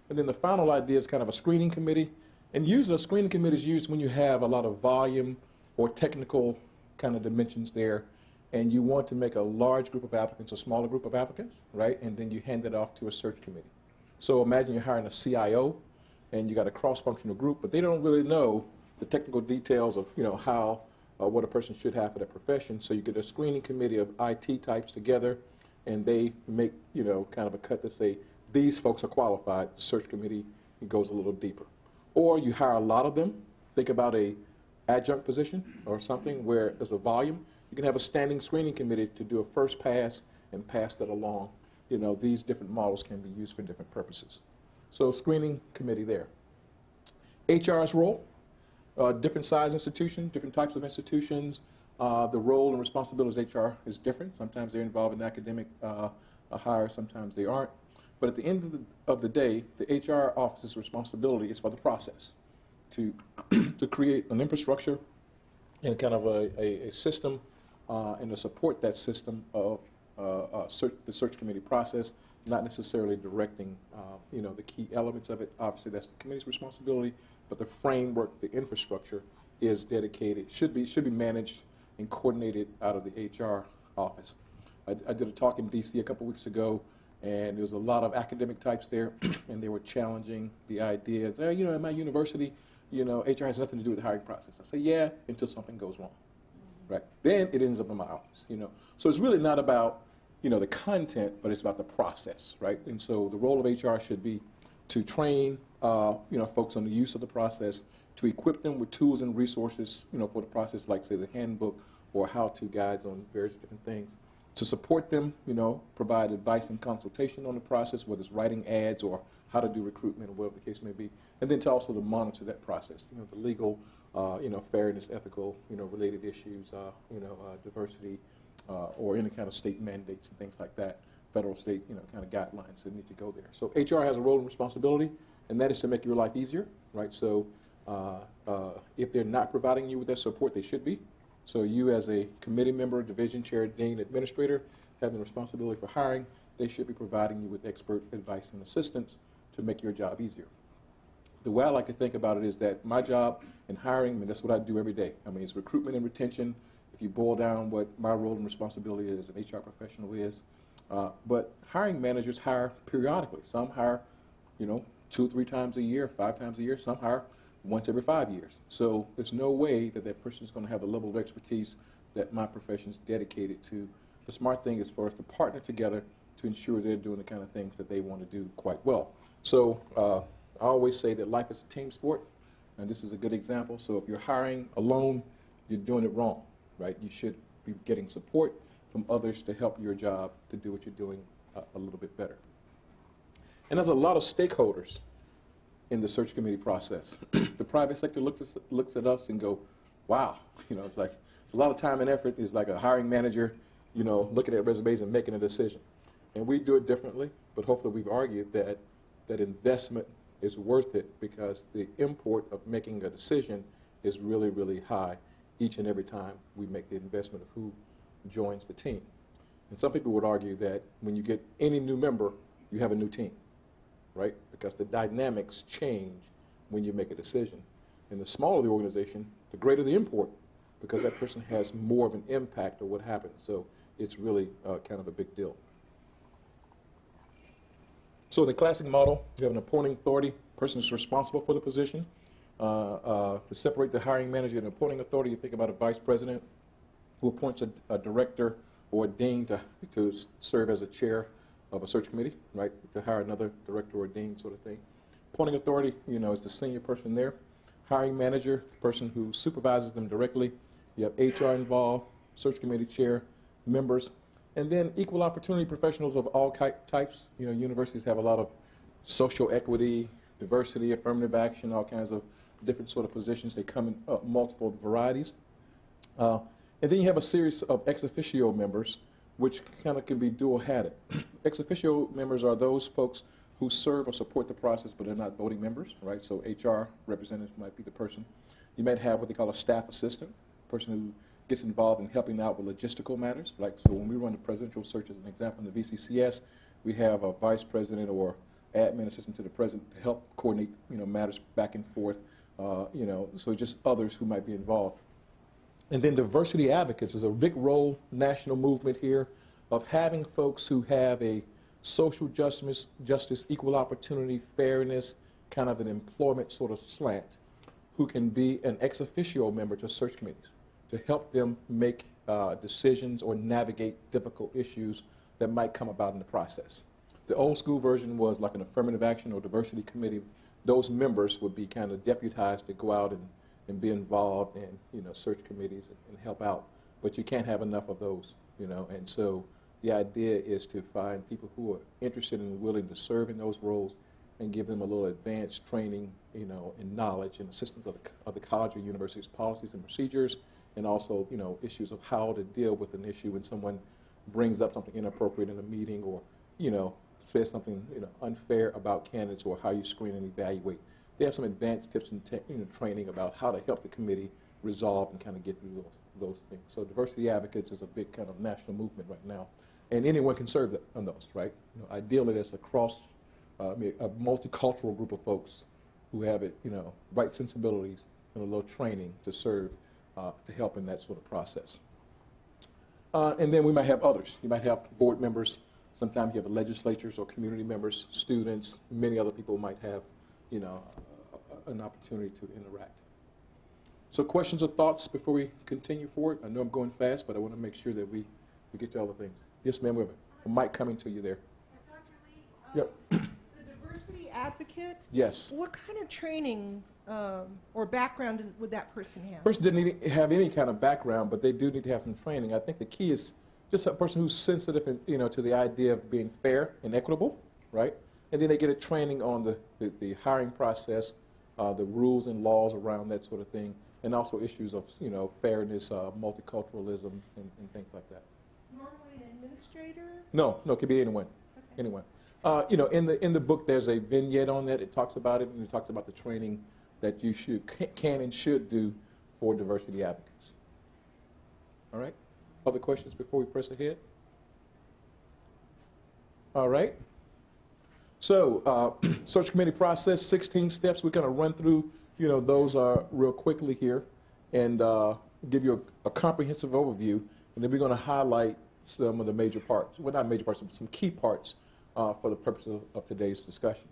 And then the final idea is kind of a screening committee, and usually a screening committee is used when you have a lot of volume or technical kind of dimensions there, and you want to make a large group of applicants, a smaller group of applicants, right? And then you hand it off to a search committee. So imagine you're hiring a CIO, and you got a cross-functional group, but they don't really know the technical details of, you know, how, what a person should have for their profession. So you get a screening committee of IT types together, and they make, you know, kind of a cut to say, these folks are qualified. The search committee goes a little deeper. Or you hire a lot of them. Think about a adjunct position or something where there's a volume. You can have a standing screening committee to do a first pass and pass that along. You know, these different models can be used for different purposes. So screening committee there. HR's role, different size institution, different types of institutions. The role and responsibilities of HR is different. Sometimes they're involved in academic hire, sometimes they aren't. But at the end of the day, the HR office's responsibility is for the process, to create an infrastructure and kind of a system and to support that system of the search committee process, not necessarily directing you know, the key elements of it. Obviously, that's the committee's responsibility, but the framework, the infrastructure is dedicated, should be managed and coordinated out of the HR office. I did a talk in DC a couple weeks ago, and there was a lot of academic types there, and they were challenging the idea that, at my university, HR has nothing to do with the hiring process. I say, yeah, until something goes wrong, right? Then it ends up in my office, So it's really not about, the content, but it's about the process, right? And so the role of HR should be to train, folks on the use of the process, to equip them with tools and resources, for the process, like, say, the handbook or how-to guides on various different things, to support them, provide advice and consultation on the process, whether it's writing ads or how to do recruitment or whatever the case may be, and then to also to monitor that process, the legal, fairness, ethical, related issues, diversity, or any kind of state mandates and things like that, federal, state, kind of guidelines that need to go there. So HR has a role and responsibility, and that is to make your life easier, right? So if they're not providing you with that support, they should be. So you as a committee member, division chair, dean, administrator, having the responsibility for hiring, they should be providing you with expert advice and assistance to make your job easier. The way I like to think about it is that my job in hiring, that's what I do every day. It's recruitment and retention. If you boil down what my role and responsibility as an HR professional is. But hiring managers hire periodically. Some hire, 2 or 3 times a year, 5 times a year. Some hire once every 5 years. So there's no way that person is going to have the level of expertise that my profession is dedicated to. The smart thing is for us to partner together to ensure they're doing the kind of things that they want to do quite well. So I always say that life is a team sport, and this is a good example. So if you're hiring alone, you're doing it wrong, right? You should be getting support from others to help your job to do what you're doing a little bit better. And there's a lot of stakeholders in the search committee process. The private sector looks at us and go, wow, it's like, it's a lot of time and effort. It's like a hiring manager, looking at resumes and making a decision. And we do it differently, but hopefully we've argued that investment is worth it because the import of making a decision is really, really high each and every time we make the investment of who joins the team. And some people would argue that when you get any new member, you have a new team, right? Because the dynamics change when you make a decision. And the smaller the organization, the greater the import, because that person has more of an impact on what happens. So it's really kind of a big deal. So in the classic model, you have an appointing authority, person is responsible for the position. To separate the hiring manager and appointing authority, you think about a vice president who appoints a director or a dean to serve as a chair of a search committee, right, to hire another director or dean sort of thing. Appointing authority, is the senior person there. Hiring manager, the person who supervises them directly. You have HR involved, search committee chair, members, and then equal opportunity professionals of all types. Universities have a lot of social equity, diversity, affirmative action, all kinds of different sort of positions. They come in multiple varieties. And then you have a series of ex officio members, which kind of can be dual-hatted. Ex officio members are those folks who serve or support the process, but they're not voting members, right? So HR representative might be the person. You might have what they call a staff assistant, a person who gets involved in helping out with logistical matters. Like, so when we run the presidential search, as an example, in the VCCS, we have a vice president or admin assistant to the president to help coordinate, matters back and forth, so just others who might be involved. And then diversity advocates is a big role, national movement here, of having folks who have a social justice, equal opportunity, fairness, kind of an employment sort of slant, who can be an ex officio member to search committees to help them make decisions or navigate difficult issues that might come about in the process. The old school version was like an affirmative action or diversity committee. Those members would be kind of deputized to go out and be involved in search committees and help out. But you can't have enough of those, and so the idea is to find people who are interested and willing to serve in those roles and give them a little advanced training, and knowledge and assistance of the college or university's policies and procedures, and also, issues of how to deal with an issue when someone brings up something inappropriate in a meeting or, says something, unfair about candidates or how you screen and evaluate. They have some advanced tips and training about how to help the committee resolve and kind of get through those things. So diversity advocates is a big kind of national movement right now, and anyone can serve on those, right? Ideally, there's a multicultural group of folks who have it, right sensibilities and a little training to serve, to help in that sort of process. And then we might have others. You might have board members. Sometimes you have legislatures or community members, students, many other people might have, an opportunity to interact. So questions or thoughts before we continue forward? I know I'm going fast, but I want to make sure that we get to all the things. Yes, ma'am, we have a mic coming to you there. Dr. Lee, Yep. the diversity advocate, Yes. what kind of training or background would that person have? Person didn't need to have any kind of background, but they do need to have some training. I think the key is just a person who's sensitive, and, to the idea of being fair and equitable, right? And then they get a training on the hiring process, the rules and laws around that sort of thing, and also issues of, fairness, multiculturalism, and things like that. Normally an administrator? No, it could be anyone. Okay. Anyone. In the book, there's a vignette on that. It talks about it, and it talks about the training that you can and should do for diversity advocates. All right? Other questions before we press ahead? All right. So, search committee process, 16 steps. We're going to run through, those real quickly here and give you a comprehensive overview, and then we're going to highlight some of the major parts. Well, not major parts, some key parts for the purpose of today's discussion.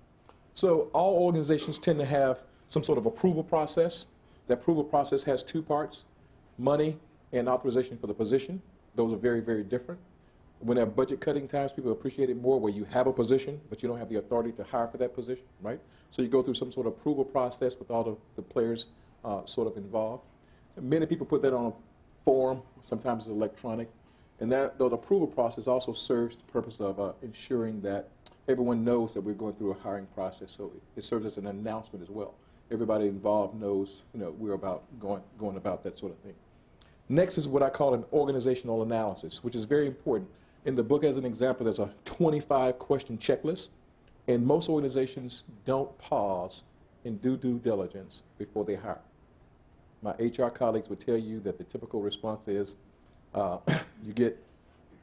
So all organizations tend to have some sort of approval process. The approval process has two parts, money and authorization for the position. Those are very, very different. When there are budget cutting times, people appreciate it more where you have a position, but you don't have the authority to hire for that position, right? So you go through some sort of approval process with all the players sort of involved. Many people put that on a form, sometimes it's electronic, and the approval process also serves the purpose of ensuring that everyone knows that we're going through a hiring process, so it serves as an announcement as well. Everybody involved knows, we're about going about that sort of thing. Next is what I call an organizational analysis, which is very important. In the book, as an example, there's a 25-question checklist, and most organizations don't pause and do due diligence before they hire. My HR colleagues would tell you that the typical response is you get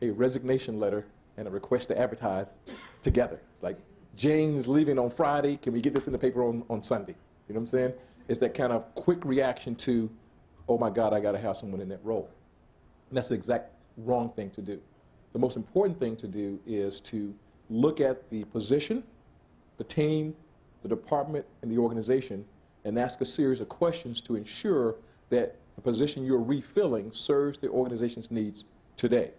a resignation letter and a request to advertise together. Like, Jane's leaving on Friday, can we get this in the paper on Sunday? You know what I'm saying? It's that kind of quick reaction to, oh my God, I got to have someone in that role. And that's the exact wrong thing to do. The most important thing to do is to look at the position, the team, the department, and the organization, and ask a series of questions to ensure that the position you're refilling serves the organization's needs today.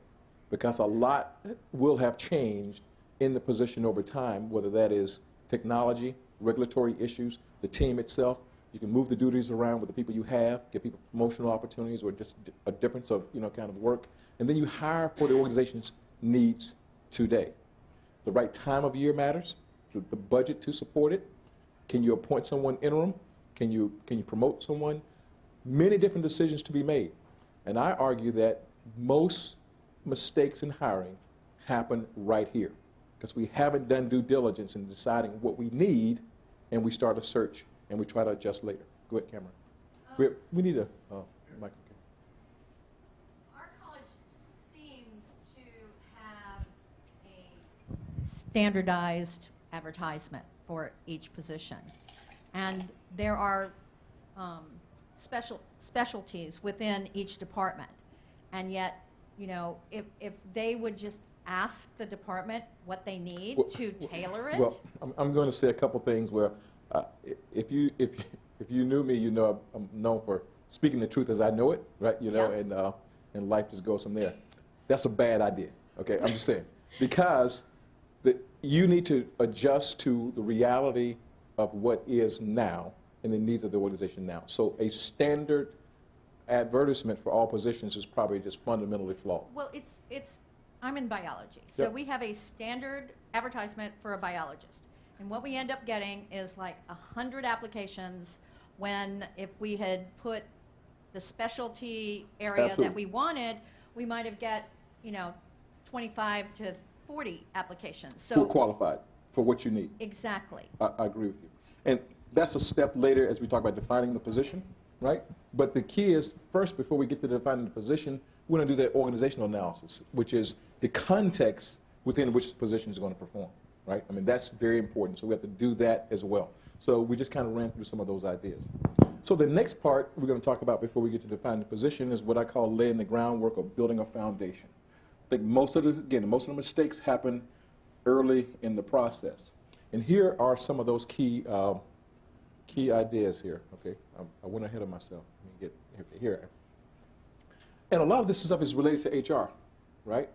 Because a lot will have changed in the position over time, whether that is technology, regulatory issues, the team itself. You can move the duties around with the people you have, give people promotional opportunities or just a difference of, kind of work. And then you hire for the organization's needs today. The right time of year matters, the budget to support it. Can you appoint someone interim? Can you promote someone? Many different decisions to be made. And I argue that most mistakes in hiring happen right here because we haven't done due diligence in deciding what we need, and we start a search and we try to adjust later. Go ahead, Cameron. We need a mic. Okay. Our college seems to have a standardized advertisement for each position. And there are specialties within each department. And yet, if they would just ask the department what they need to tailor it. Well, I'm going to say a couple things where if you knew me, I'm known for speaking the truth as I know it, right? And life just goes from there. That's a bad idea. Okay, I'm just saying because you need to adjust to the reality of what is now and the needs of the organization now. So a standard advertisement for all positions is probably just fundamentally flawed. Well, I'm in biology, so Yep. we have a standard advertisement for a biologist. And what we end up getting is like 100 applications when if we had put the specialty area Absolutely. that we wanted, we might have got, 25 to 40 applications. Who are qualified for what you need. Exactly. I agree with you. And that's a step later as we talk about defining the position, right? But the key is, first, before we get to defining the position, we're going to do that organizational analysis, which is the context within which the position is going to perform, right? I mean, that's very important. So we have to do that as well. So we just kind of ran through some of those ideas. So the next part we're going to talk about before we get to define the position is what I call laying the groundwork or building a foundation. I think most of the mistakes happen early in the process. And here are some of those key ideas here. Okay, I went ahead of myself. Let me get here. And a lot of this stuff is related to HR, right?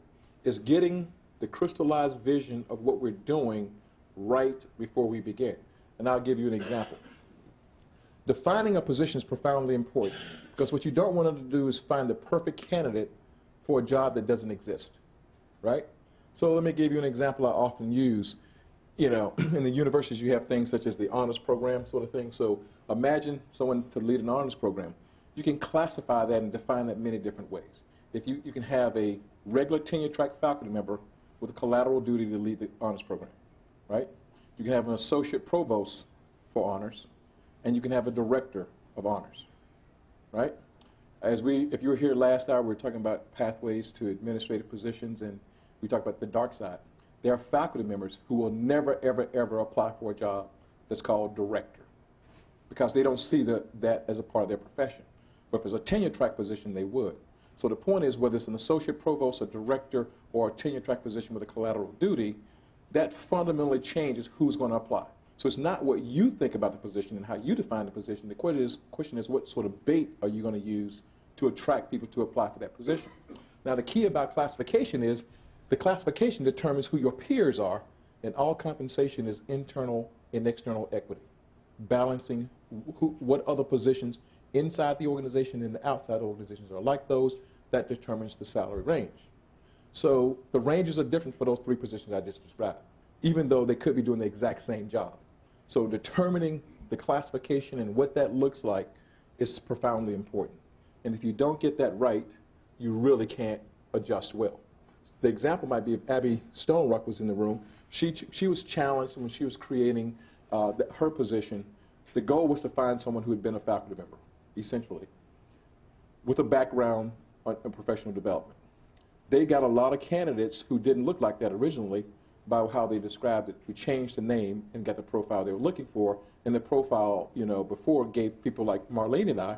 It's getting the crystallized vision of what we're doing right before we begin. And I'll give you an example. Defining a position is profoundly important because what you don't want to do is find the perfect candidate for a job that doesn't exist, right? So let me give you an example I often use. You know, in the universities you have things such as the honors program sort of thing. So imagine someone to lead an honors program. You can classify that and define that many different ways. If you can have a regular tenure track faculty member with a collateral duty to lead the honors program, right? You can have an associate provost for honors, and you can have a director of honors, right? If you were here last hour, we were talking about pathways to administrative positions, and we talked about the dark side. There are faculty members who will never, ever, ever apply for a job that's called director because they don't see that as a part of their profession. But if it's a tenure track position, they would. So the point is, whether it's an associate provost, a director, or a tenure track position with a collateral duty, that fundamentally changes who's going to apply. So it's not what you think about the position and how you define the position. The question is what sort of bait are you going to use to attract people to apply for that position? Now, the key about classification is the classification determines who your peers are, and all compensation is internal and external equity, balancing what other positions inside the organization and the outside organizations are like those. That determines the salary range. So the ranges are different for those three positions I just described, even though they could be doing the exact same job. So determining the classification and what that looks like is profoundly important. And if you don't get that right, you really can't adjust well. The example might be if Abby Stonerock was in the room. She was challenged when she was creating her position. The goal was to find someone who had been a faculty member, essentially, with a background in professional development. They got a lot of candidates who didn't look like that originally by how they described it. We changed the name and got the profile they were looking for. And the profile, before gave people like Marlene and I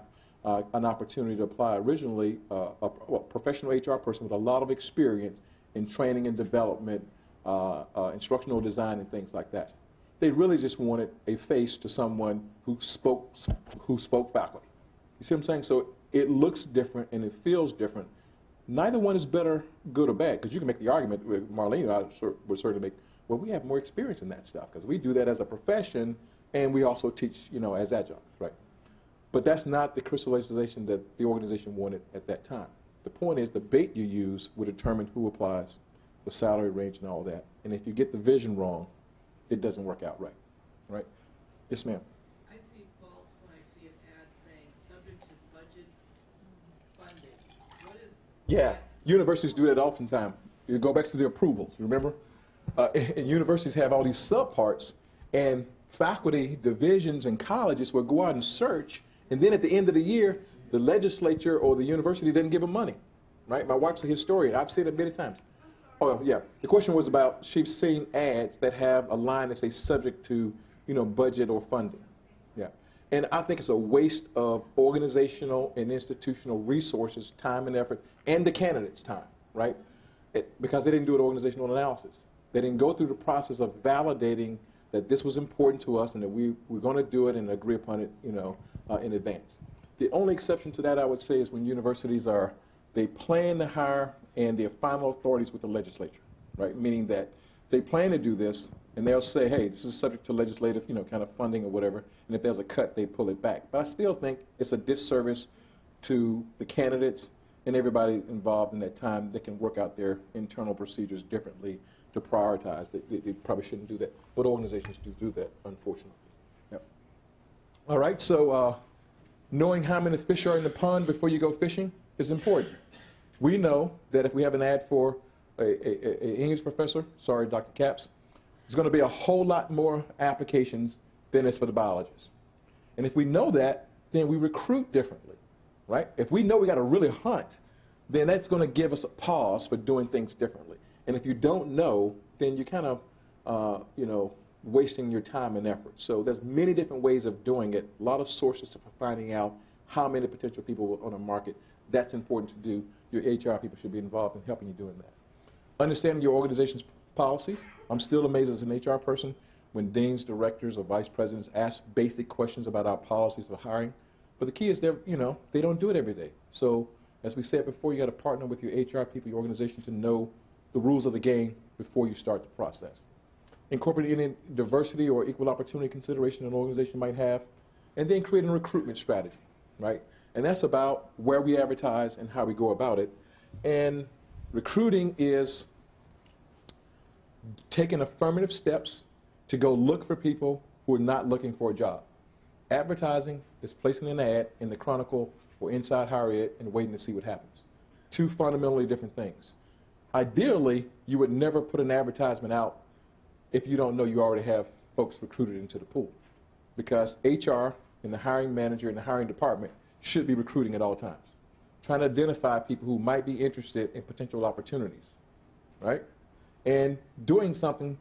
an opportunity to apply. Originally, a professional HR person with a lot of experience in training and development, instructional design, and things like that. They really just wanted a face to someone who spoke faculty. You see what I'm saying? So it looks different and it feels different. Neither one is better, good or bad, because you can make the argument, with Marlene and I would certainly make, well, we have more experience in that stuff, because we do that as a profession, and we also teach, as adjuncts, right? But that's not the crystallization that the organization wanted at that time. The point is the bait you use will determine who applies, the salary range and all that. And if you get the vision wrong, it doesn't work out right, right? Yes, ma'am. I see faults when I see an ad saying subject to budget funding. What is Yeah, universities do that oftentimes. You go back to the approvals, remember? And universities have all these subparts, and faculty divisions and colleges will go out and search, and then at the end of the year, the legislature or the university didn't give them money, right? My wife's a historian. I've seen it many times. Oh, yeah. The question was about she's seen ads that have a line that says subject to, budget or funding. Yeah. And I think it's a waste of organizational and institutional resources, time and effort, and the candidate's time, right? Because they didn't do an organizational analysis. They didn't go through the process of validating that this was important to us and that we're going to do it and agree upon it, in advance. The only exception to that, I would say, is when universities they plan to hire and they're final authorities with the legislature, right? Meaning that they plan to do this and they'll say, hey, this is subject to legislative, kind of funding or whatever, and if there's a cut, they pull it back. But I still think it's a disservice to the candidates and everybody involved in that time that can work out their internal procedures differently to prioritize. They probably shouldn't do that, but organizations do that, unfortunately. Yep. All right, so knowing how many fish are in the pond before you go fishing is important. We know that if we have an ad for an English professor, sorry, Dr. Capps, there's going to be a whole lot more applications than is for the biologist. And if we know that, then we recruit differently, right? If we know we got to really hunt, then that's going to give us a pause for doing things differently. And if you don't know, then you kind of, wasting your time and effort. So there's many different ways of doing it, a lot of sources for finding out how many potential people on a market. That's important to do. Your HR people should be involved in helping you doing that. Understanding your organization's policies. I'm still amazed as an HR person when deans, directors, or vice presidents ask basic questions about our policies for hiring. But the key is they don't do it every day. So as we said before, you got to partner with your HR people, your organization, to know the rules of the game before you start the process. Incorporate any diversity or equal opportunity consideration an organization might have, and then create a recruitment strategy, right? And that's about where we advertise and how we go about it. And recruiting is taking affirmative steps to go look for people who are not looking for a job. Advertising is placing an ad in the Chronicle or Inside Higher Ed and waiting to see what happens. Two fundamentally different things. Ideally, you would never put an advertisement out if you don't know you already have folks recruited into the pool. Because HR and the hiring manager and the hiring department should be recruiting at all times, trying to identify people who might be interested in potential opportunities, right? And doing something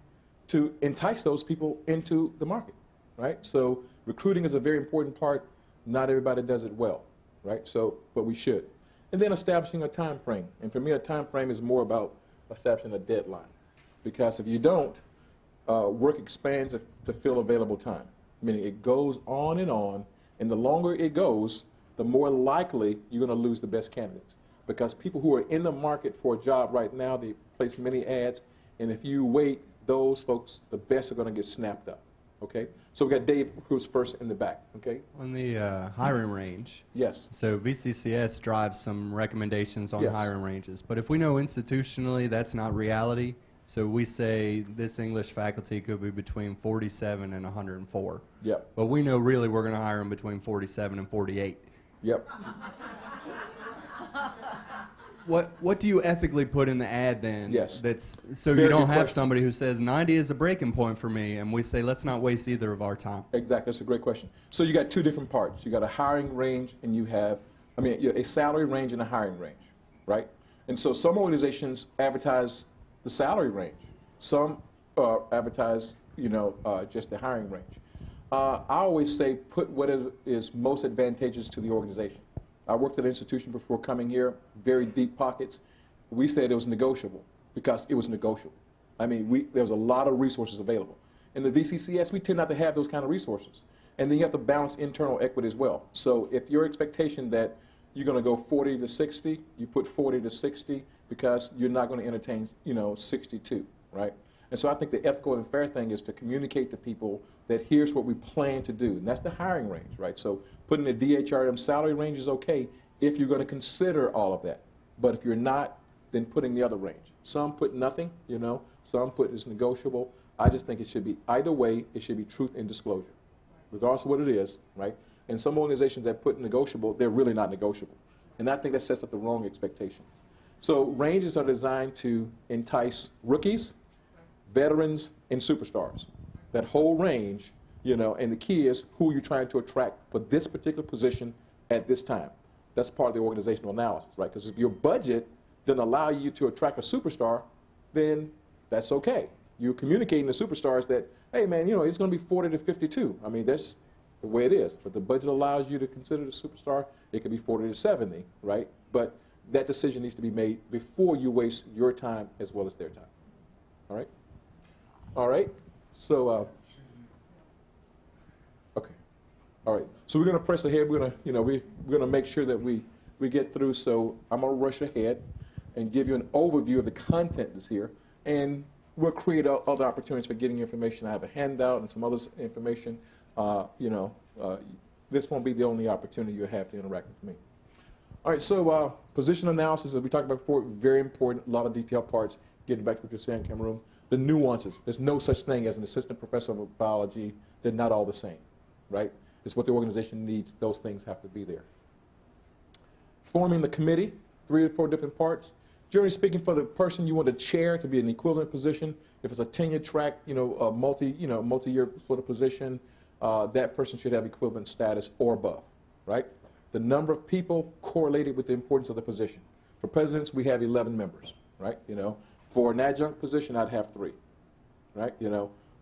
to entice those people into the market, right? So recruiting is a very important part. Not everybody does it well, right? So, but we should. And then establishing a time frame. And for me, a time frame is more about establishing a deadline. Because if you don't, work expands to fill available time, meaning it goes on, and the longer it goes, the more likely you're going to lose the best candidates. Because people who are in the market for a job right now, they place many ads, and if you wait, those folks, the best are going to get snapped up, okay? So we got Dave, who's first in the back, okay? On the hiring range. Yes. So VCCS drives some recommendations on Yes. hiring ranges. But if we know institutionally that's not reality, so we say this English faculty could be between 47 and 104. Yep. But we know really we're going to hire them between 47 and 48. Yep. What do you ethically put in the ad then? Yes. That's so Very you don't good have question. somebody who says 90 is a breaking point for me, and we say let's not waste either of our time. Exactly, that's a great question. So you got two different parts. You got a hiring range, and you have, a salary range and a hiring range, right? And so some organizations advertise the salary range. Some advertise, just the hiring range. I always say put what is most advantageous to the organization. I worked at an institution before coming here, very deep pockets. We said it was negotiable because it was negotiable. There was a lot of resources available. In the VCCS, we tend not to have those kind of resources. And then you have to balance internal equity as well. So if your expectation that you're going to go 40 to 60, you put 40 to 60 because you're not going to entertain, 62, right? And so I think the ethical and fair thing is to communicate to people that here's what we plan to do. And that's the hiring range, right? So putting the DHRM salary range is okay if you're going to consider all of that. But if you're not, then putting the other range. Some put nothing, some put it's negotiable. I just think it should be either way, it should be truth and disclosure, regardless of what it is, right? And some organizations that put negotiable, they're really not negotiable. And I think that sets up the wrong expectation. So ranges are designed to entice rookies, veterans, and superstars. That whole range, and the key is who you're trying to attract for this particular position at this time. That's part of the organizational analysis, right? Because if your budget doesn't allow you to attract a superstar, then that's okay. You're communicating to superstars that, hey man, it's going to be 40 to 52. That's the way it is. But the budget allows you to consider the superstar, it could be 40 to 70, right? But that decision needs to be made before you waste your time as well as their time. All right? All right? So, okay. All right. So we're going to press ahead. We're going to, we're going to make sure that we get through. So I'm going to rush ahead and give you an overview of the content that's here. And we'll create other opportunities for getting information. I have a handout and some other information. This won't be the only opportunity you'll have to interact with me. All right, so position analysis, as we talked about before, very important, a lot of detailed parts. Getting back to what you're saying, Cameroon. The nuances. There's no such thing as an assistant professor of biology. They're not all the same, right? It's what the organization needs. Those things have to be there. Forming the committee, 3 or 4 different parts. Generally speaking, for the person you want to chair to be an equivalent position, if it's a tenure track, a multi-year sort of position, that person should have equivalent status or above, right? The number of people correlated with the importance of the position. For presidents, we have 11 members, right? For an adjunct position, I'd have 3, right?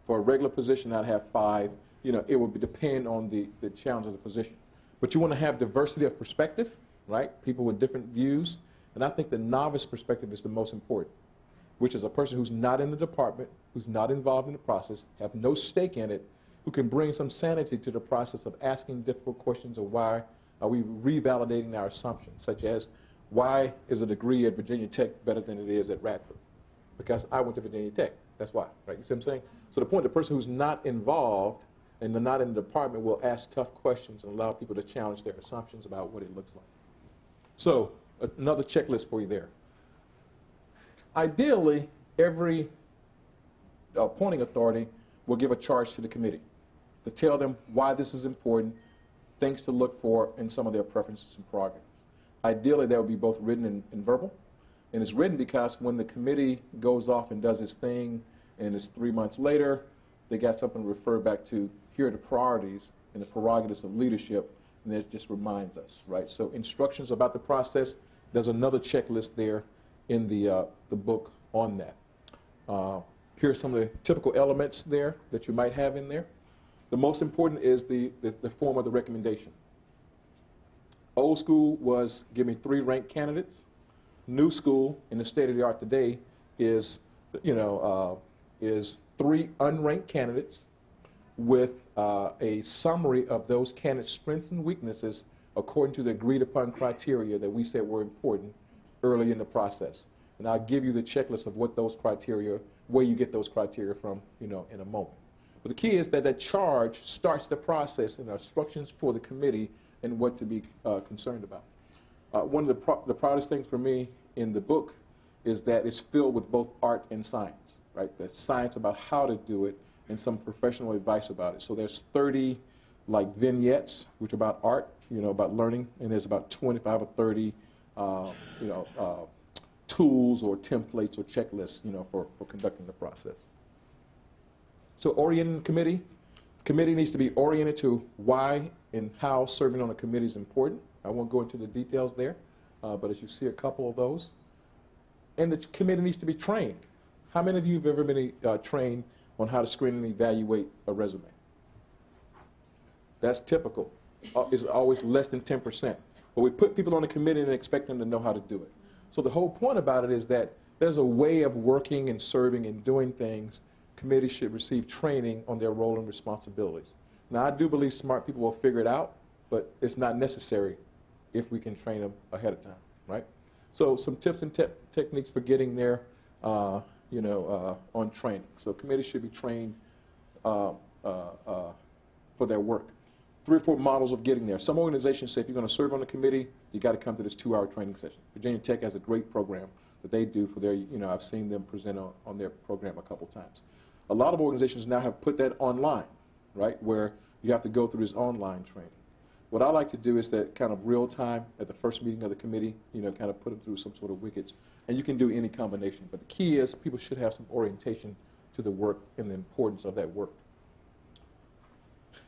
For a regular position, I'd have 5. You know, it would depend on the challenge of the position. But you want to have diversity of perspective, right? People with different views. And I think the novice perspective is the most important, which is a person who's not in the department, who's not involved in the process, have no stake in it, who can bring some sanity to the process of asking difficult questions of why are we revalidating our assumptions, such as why is a degree at Virginia Tech better than it is at Radford? Because I went to Virginia Tech. That's why, right? You see what I'm saying? So the point, the person who's not involved and they're not in the department will ask tough questions and allow people to challenge their assumptions about what it looks like. So another checklist for you there. Ideally, every appointing authority will give a charge to the committee to tell them why this is important, things to look for, and some of their preferences and prerogatives. Ideally, that would be both written and verbal. And it's written because when the committee goes off and does its thing, and it's 3 months later, they got something to refer back to. Here are the priorities and the prerogatives of leadership, and it just reminds us, right? So instructions about the process, there's another checklist there in the book on that. Here are some of the typical elements there that you might have in there. The most important is the form of the recommendation. Old school was give me 3 ranked candidates. New school, in the state of the art today, is, is 3 unranked candidates with a summary of those candidates' strengths and weaknesses according to the agreed upon criteria that we said were important early in the process. And I'll give you the checklist of what those criteria, where you get those criteria from, in a moment. But the key is that that charge starts the process and instructions for the committee and what to be concerned about. One of the proudest things for me in the book is that it's filled with both art and science, right? That's science about how to do it and some professional advice about it. So there's 30 like vignettes, which are about art, about learning, and there's about 25 or 30, tools or templates or checklists, for conducting the process. So orienting the committee. Committee needs to be oriented to why and how serving on a committee is important. I won't go into the details there, but as you see a couple of those. And the committee needs to be trained. How many of you have ever been trained on how to screen and evaluate a resume? That's typical. It's always less than 10%. But we put people on a committee and expect them to know how to do it. So the whole point about it is that there's a way of working and serving and doing things. Committees should receive training on their role and responsibilities. Now, I do believe smart people will figure it out, but it's not necessary if we can train them ahead of time, right? So some tips and techniques for getting there, on training. So committees should be trained for their work. 3 or 4 models of getting there. Some organizations say if you're going to serve on a committee, you got to come to this 2-hour training session. Virginia Tech has a great program that they do for their, I've seen them present on their program a couple times. A lot of organizations now have put that online, right, where you have to go through this online training. What I like to do is that kind of real time at the first meeting of the committee, kind of put them through some sort of wickets. And you can do any combination. But the key is people should have some orientation to the work and the importance of that work.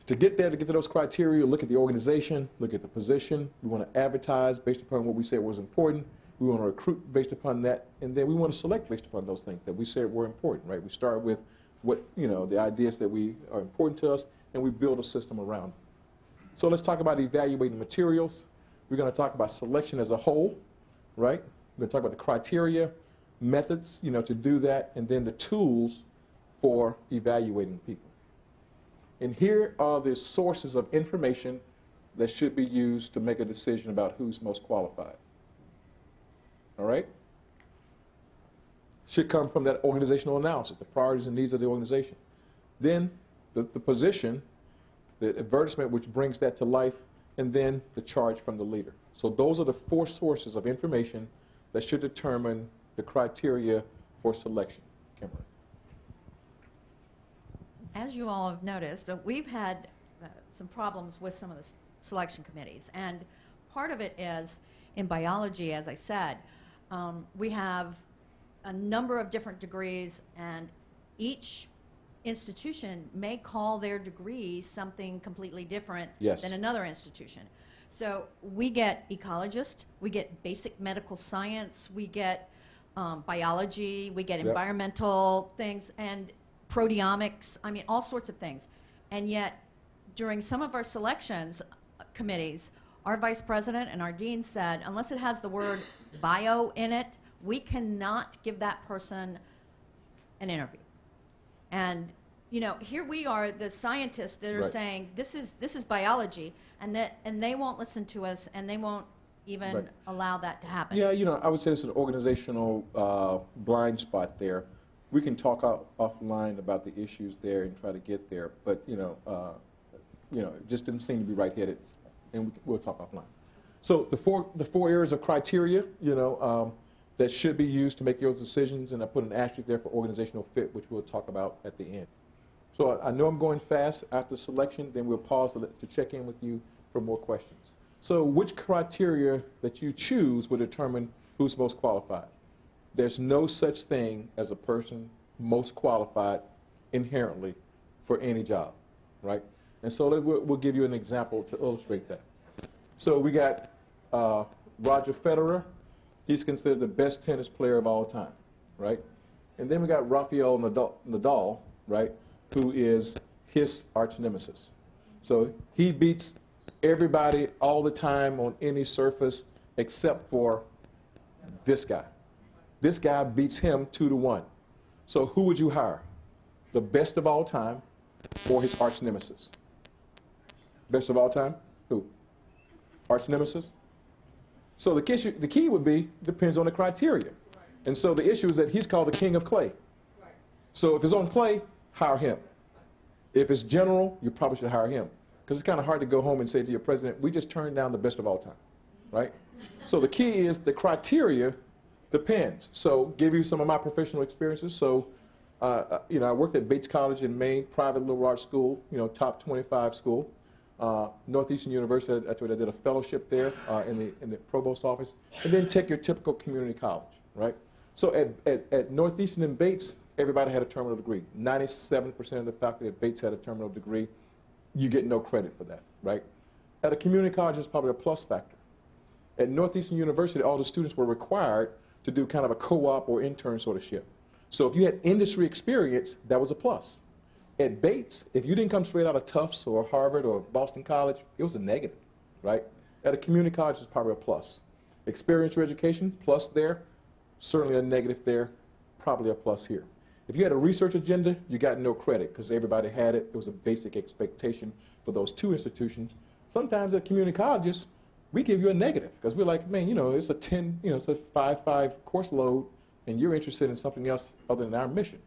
To get there, to get to those criteria, look at the organization, look at the position. We want to advertise based upon what we said was important. We want to recruit based upon that. And then we want to select based upon those things that we said were important, right? We start with what, the ideas that we are important to us, and we build a system around it. So let's talk about evaluating materials. We're going to talk about selection as a whole, right? We're going to talk about the criteria, methods, to do that, and then the tools for evaluating people. And here are the sources of information that should be used to make a decision about who's most qualified. All right? Should come from that organizational analysis, the priorities and needs of the organization. Then the position, the advertisement which brings that to life, and then the charge from the leader. So those are the 4 sources of information that should determine the criteria for selection. Kimberly. As you all have noticed, we've had some problems with some of the selection committees. And part of it is in biology, as I said, we have a number of different degrees, and each institution may call their degree something completely different than another institution. So we get ecologist, we get basic medical science, we get biology, we get environmental things, and proteomics, I mean, all sorts of things. And yet, during some of our selections committees, our vice president and our dean said, unless it has the word bio in it, we cannot give that person an interview. And you know, here we are, the scientists that are Right. saying this is biology, and they won't listen to us, and they won't even Right. allow that to happen. Yeah, you know, I would say it's an organizational blind spot there. We can talk offline about the issues there and try to get there, but you know, it just didn't seem to be right-headed, and we'll talk offline. So the four areas of criteria, you know, that should be used to make those decisions, and I put an asterisk there for organizational fit, which we'll talk about at the end. So I know I'm going fast after selection, then we'll pause to check in with you for more questions. So which criteria that you choose will determine who's most qualified. There's no such thing as a person most qualified inherently for any job, right? And so we'll give you an example to illustrate that. So we got Roger Federer. He's considered the best tennis player of all time, right? And then we got Rafael Nadal, right, who is his arch nemesis. So he beats everybody all the time on any surface except for this guy. This guy beats him 2-1. So who would you hire? The best of all time or his arch nemesis? Best of all time? Who? Arch nemesis? So the key would be, depends on the criteria. And so the issue is that he's called the king of clay. So if it's on clay, hire him. If it's general, you probably should hire him. Because it's kind of hard to go home and say to your president, we just turned down the best of all time, right? So the key is the criteria depends. So give you some of my professional experiences. So, you know, I worked at Bates College in Maine, private liberal arts school, you know, top 25 school. Northeastern University, that's where I did a fellowship there in the provost office. And then take your typical community college, right? So at Northeastern and Bates, everybody had a terminal degree. 97% of the faculty at Bates had a terminal degree. You get no credit for that, right? At a community college, it's probably a plus factor. At Northeastern University, all the students were required to do kind of a co-op or intern sort of ship. So if you had industry experience, that was a plus. At Bates, if you didn't come straight out of Tufts or Harvard or Boston College, it was a negative, right? At a community college, it's probably a plus. Experiential education, plus there, certainly a negative there, probably a plus here. If you had a research agenda, you got no credit because everybody had it. It was a basic expectation for those two institutions. Sometimes at community colleges, we give you a negative because we're like, man, you know, it's a 10, you know, it's a 5-5 course load, and you're interested in something else other than our mission.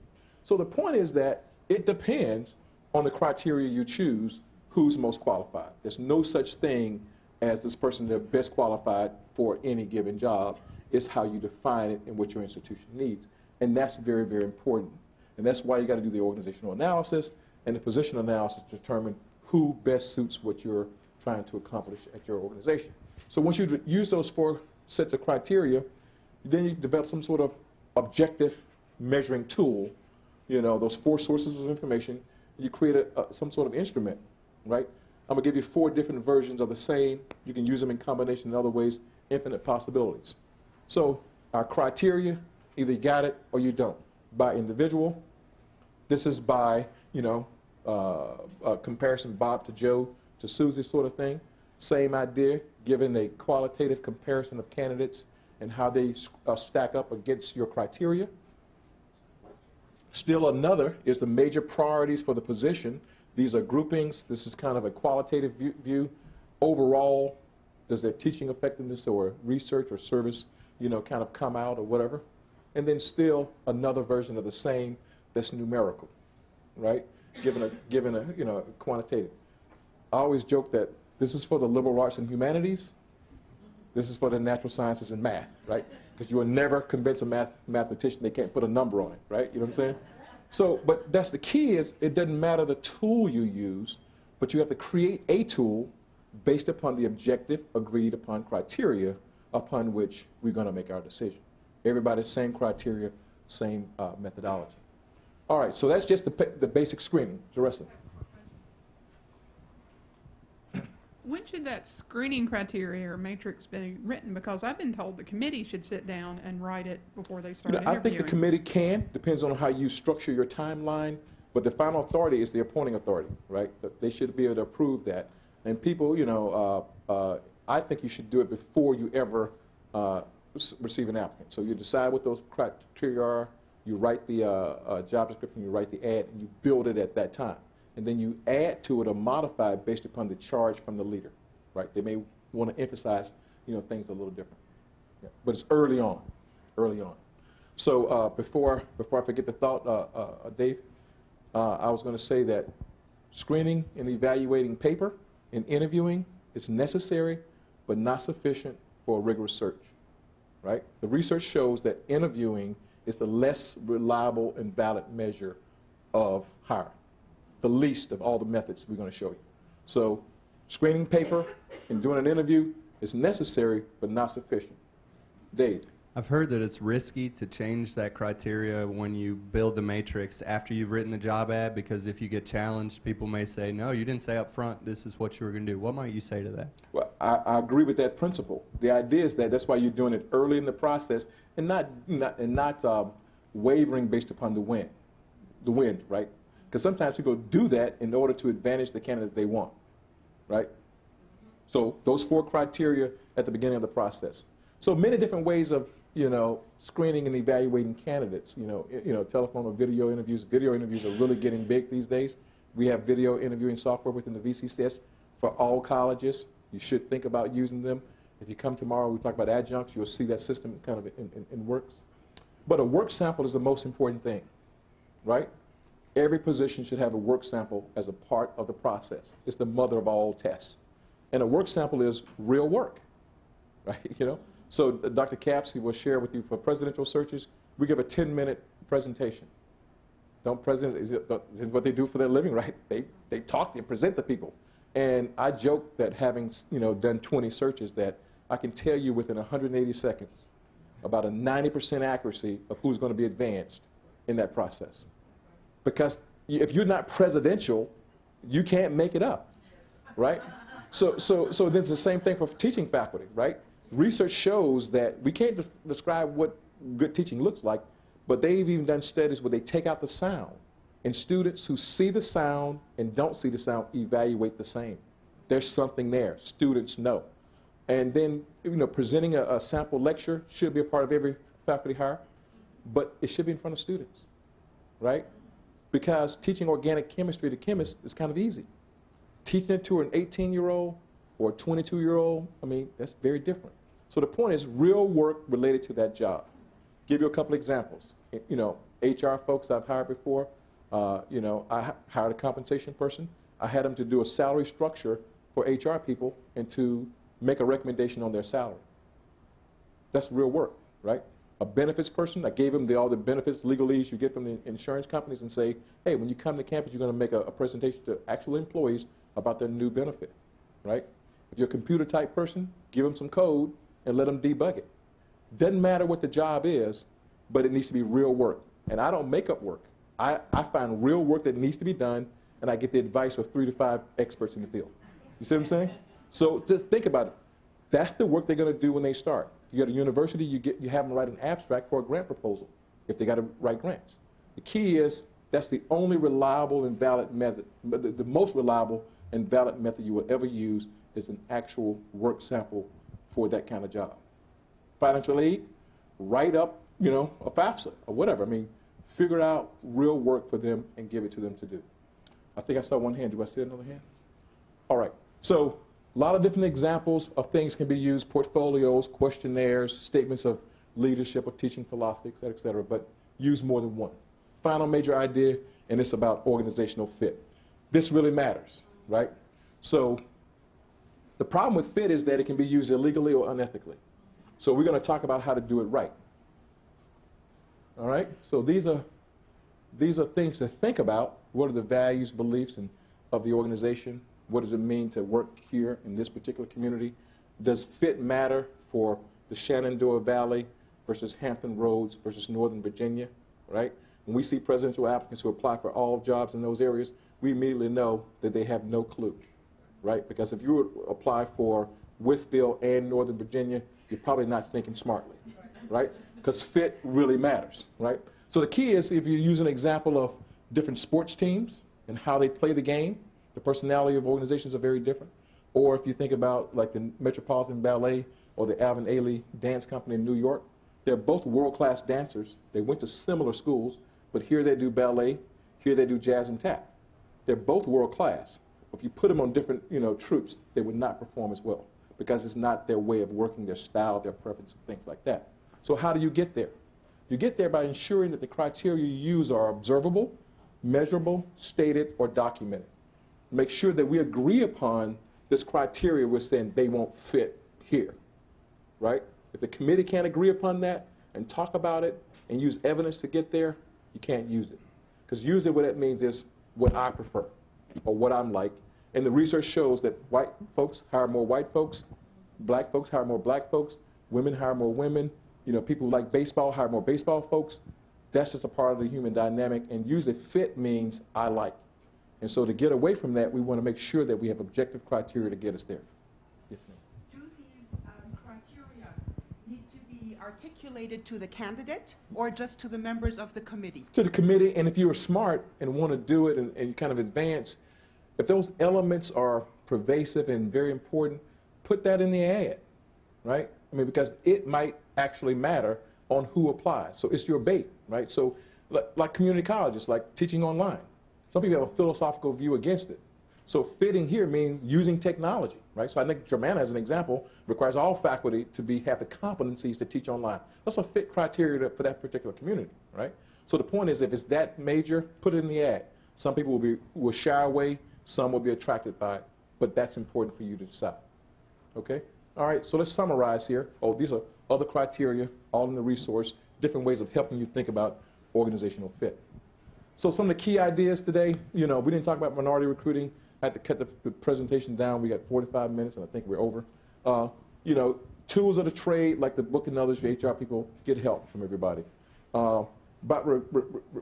So the point is that it depends on the criteria you choose who's most qualified. There's no such thing as this person that's best qualified for any given job. It's how you define it and what your institution needs. And that's very, very important. And that's why you got to do the organizational analysis and the position analysis to determine who best suits what you're trying to accomplish at your organization. So once you use those 4 sets of criteria, then you develop some sort of objective measuring tool, you know, those 4 sources of information. You create some sort of instrument, right? I'm going to give you 4 different versions of the same. You can use them in combination in other ways, infinite possibilities. So our criteria, either you got it or you don't. By individual, this is by, you know, a comparison Bob to Joe to Susie sort of thing. Same idea, given a qualitative comparison of candidates and how they stack up against your criteria. Still another is the major priorities for the position. These are groupings. This is kind of a qualitative view. Overall, does their teaching effectiveness or research or service, you know, kind of come out or whatever? And then still another version of the same that's numerical, right? Given a you know, quantitative. I always joke that this is for the liberal arts and humanities. This is for the natural sciences and math, right? Because you will never convince a mathematician they can't put a number on it, right? You know what I'm saying? So, but that's the key is it doesn't matter the tool you use, but you have to create a tool based upon the objective agreed upon criteria upon which we're going to make our decision. Everybody, same criteria, same methodology. All right, so that's just the basic screening. The rest of it. when should that screening criteria or matrix be written? Because I've been told the committee should sit down and write it before they start interviewing. I think the committee can, depends on how you structure your timeline, but the final authority is the appointing authority, right? They should be able to approve that. And people, I think you should do it before you ever receive an applicant. So you decide what those criteria are, you write the job description, you write the ad, and you build it at that time. And then you add to it or modify it based upon the charge from the leader, right? They may want to emphasize, things a little different. Yeah. But it's early on. So before I forget the thought, Dave, I was going to say that screening and evaluating paper and interviewing is necessary but not sufficient for a rigorous search, right? The research shows that interviewing is the less reliable and valid measure of hiring, the least of all the methods we're going to show you. So screening paper and doing an interview is necessary but not sufficient. Dave? I've heard that it's risky to change that criteria when you build the matrix after you've written the job ad, because if you get challenged, people may say, no, you didn't say up front this is what you were going to do. What might you say to that? Well, I agree with that principle. The idea is that's why you're doing it early in the process and not wavering based upon the wind, right? Because sometimes people do that in order to advantage the candidate they want, right? So those 4 criteria at the beginning of the process. So many different ways of screening and evaluating candidates. Telephone or video interviews. Video interviews are really getting big these days. We have video interviewing software within the VCCS for all colleges. You should think about using them. If you come tomorrow, we talk about adjuncts, you'll see that system kind of in works. But a work sample is the most important thing, right? Every position should have a work sample as a part of the process. It's the mother of all tests. And a work sample is real work, right? So Dr. Capsey will share with you for presidential searches, we give a 10-minute presentation. This is what they do for their living, right? They talk and present to people. And I joke that having done 20 searches that I can tell you within 180 seconds about a 90% accuracy of who's going to be advanced in that process. Because if you're not presidential, you can't make it up, right? So then it's the same thing for teaching faculty, right? Research shows that we can't describe what good teaching looks like, but they've even done studies where they take out the sound, and students who see the sound and don't see the sound evaluate the same. There's something there. Students know. And then, presenting a sample lecture should be a part of every faculty hire, but it should be in front of students, right? Because teaching organic chemistry to chemists is kind of easy. Teaching it to an 18-year-old or a 22-year-old, that's very different. So the point is real work related to that job. Give you a couple examples. HR folks I've hired before, I hired a compensation person. I had them to do a salary structure for HR people and to make a recommendation on their salary. That's real work, right? A benefits person, I gave them all the benefits, legalese you get from the insurance companies and say, hey, when you come to campus, you're going to make a presentation to actual employees about their new benefit, right? If you're a computer type person, give them some code and let them debug it. Doesn't matter what the job is, but it needs to be real work. And I don't make up work. I find real work that needs to be done, and I get the advice of 3 to 5 experts in the field. You see what I'm saying? So just think about it. That's the work they're going to do when they start. You go to university, you have them write an abstract for a grant proposal if they got to write grants. The key is that's the only reliable and valid method, the most reliable and valid method you will ever use is an actual work sample for that kind of job. Financial aid, write up, a FAFSA or whatever. Figure out real work for them and give it to them to do. I think I saw one hand. Do I see another hand? All right. So a lot of different examples of things can be used, portfolios, questionnaires, statements of leadership or teaching philosophy, et cetera, but use more than one. Final major idea, and it's about organizational fit. This really matters, right? So the problem with fit is that it can be used illegally or unethically. So we're going to talk about how to do it right. All right? So these are things to think about. What are the values, beliefs, of the organization? What does it mean to work here in this particular community? Does fit matter for the Shenandoah Valley versus Hampton Roads versus Northern Virginia, right? When we see presidential applicants who apply for all jobs in those areas, we immediately know that they have no clue. right? Because if you would apply for Withfield and Northern Virginia, you're probably not thinking smartly, right? Because fit really matters, right? So the key is if you use an example of different sports teams and how they play the game, the personality of organizations are very different. Or if you think about like the Metropolitan Ballet or the Alvin Ailey Dance Company in New York, they're both world-class dancers. They went to similar schools, but here they do ballet, here they do jazz and tap. They're both world-class. If you put them on different, troupes, they would not perform as well because it's not their way of working, their style, their preference, and things like that. So how do you get there? You get there by ensuring that the criteria you use are observable, measurable, stated, or documented. Make sure that we agree upon this criteria we're saying they won't fit here, right? If the committee can't agree upon that and talk about it and use evidence to get there, you can't use it. Because usually what that means is what I prefer or what I'm like. And the research shows that white folks hire more white folks, black folks hire more black folks, women hire more women, people who like baseball hire more baseball folks. That's just a part of the human dynamic, and usually fit means I like. And so to get away from that, we want to make sure that we have objective criteria to get us there. Yes, ma'am. Do these criteria need to be articulated to the candidate or just to the members of the committee? To the committee, and if you're smart and want to do it and you kind of advance, if those elements are pervasive and very important, put that in the ad, right? I mean, because it might actually matter on who applies. So it's your bait, right? So like community colleges, like teaching online. Some people have a philosophical view against it. So fitting here means using technology, right? So I think Germana, as an example, requires all faculty to have the competencies to teach online. That's a fit criteria for that particular community, right? So the point is, if it's that major, put it in the ad. Some people will shy away, some will be attracted by it, but that's important for you to decide, okay? All right, so let's summarize here. Oh, these are other criteria, all in the resource, different ways of helping you think about organizational fit. So some of the key ideas today, we didn't talk about minority recruiting. I had to cut the presentation down. We got 45 minutes, and I think we're over. Tools of the trade, like the book and others for HR people, get help from everybody. But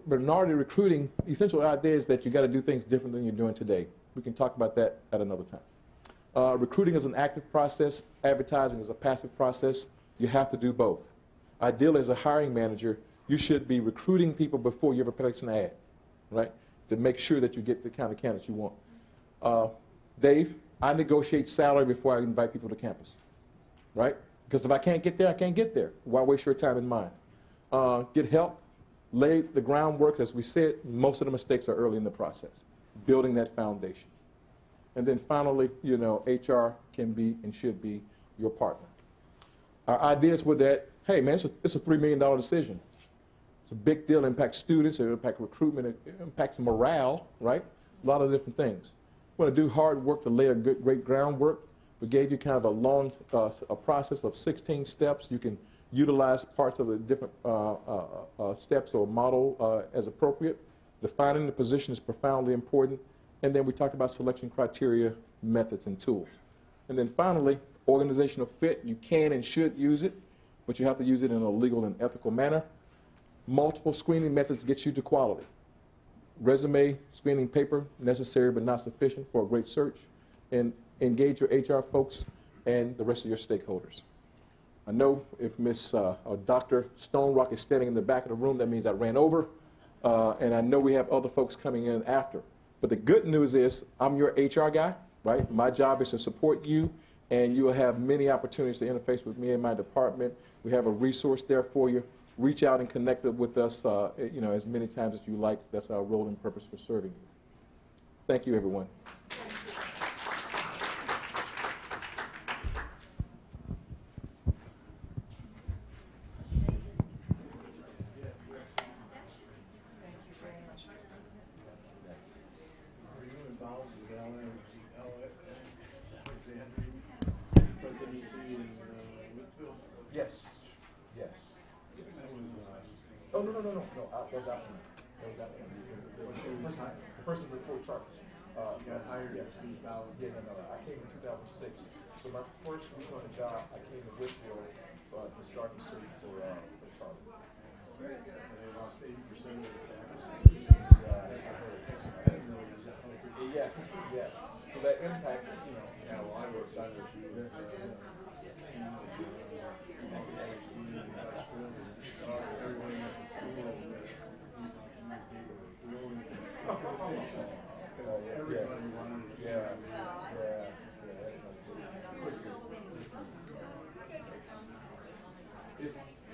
minority recruiting, the essential idea is that you got to do things different than you're doing today. We can talk about that at another time. Recruiting is an active process. Advertising is a passive process. You have to do both. Ideally, as a hiring manager, you should be recruiting people before you ever place an ad, right? To make sure that you get the kind of candidates you want. Dave, I negotiate salary before I invite people to campus, right? Because if I can't get there, I can't get there. Why waste your time and mine? Get help, lay the groundwork. As we said, most of the mistakes are early in the process, building that foundation. And then finally, HR can be and should be your partner. Our ideas were that, hey, man, it's a $3 million decision. It's a big deal. It impacts students. It impacts recruitment. It impacts morale, right? A lot of different things. We want to do hard work to lay a great groundwork. We gave you kind of a long a process of 16 steps. You can utilize parts of the different steps or model as appropriate. Defining the position is profoundly important. And then we talked about selection criteria, methods, and tools. And then finally, organizational fit. You can and should use it, but you have to use it in a legal and ethical manner. Multiple screening methods get you to quality. Resume, screening paper, necessary but not sufficient for a great search. And engage your HR folks and the rest of your stakeholders. I know if Dr. Stonerock is standing in the back of the room, that means I ran over. And I know we have other folks coming in after. But the good news is I'm your HR guy, right? My job is to support you, and you will have many opportunities to interface with me and my department. We have a resource there for you. Reach out and connect with us as many times as you like. That's our role and purpose for serving you. Thank you, everyone. Yes. Yes. Oh, no. Those after me. The person before Charles. Got hired in 2000. I came in 2006. So my first week on the job, I came to Whitfield to start the search for Charles. They lost 80% of the faculty. That's what I heard. 80% Yes, yes. So that impact, you know. Yeah, well, I worked on this. Everybody wanted to. Yeah.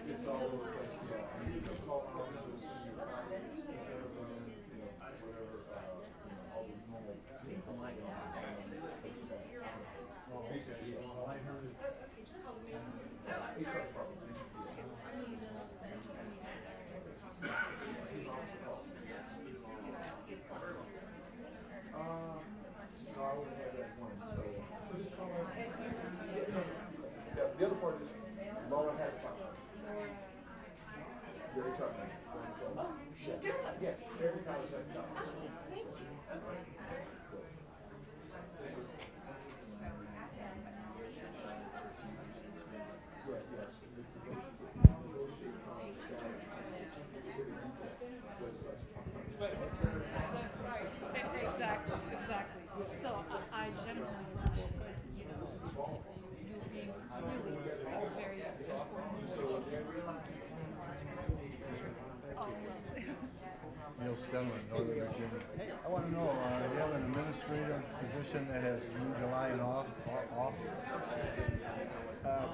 It's all over the place, yeah. I mean, you can call out to the senior whatever, all these normal. VCCS. Well, I heard it. No, I wouldn't have that one, so just call her. Yeah, the other part is Laura has a partner. Your HR manager. Oh, she does? Yes, every college has a partner. Thank you. Exactly. So I generally you know, you being really very Neil Stenman, Northern Virginia. Hey, I want to know, you have an administrative position that has June, July, and off?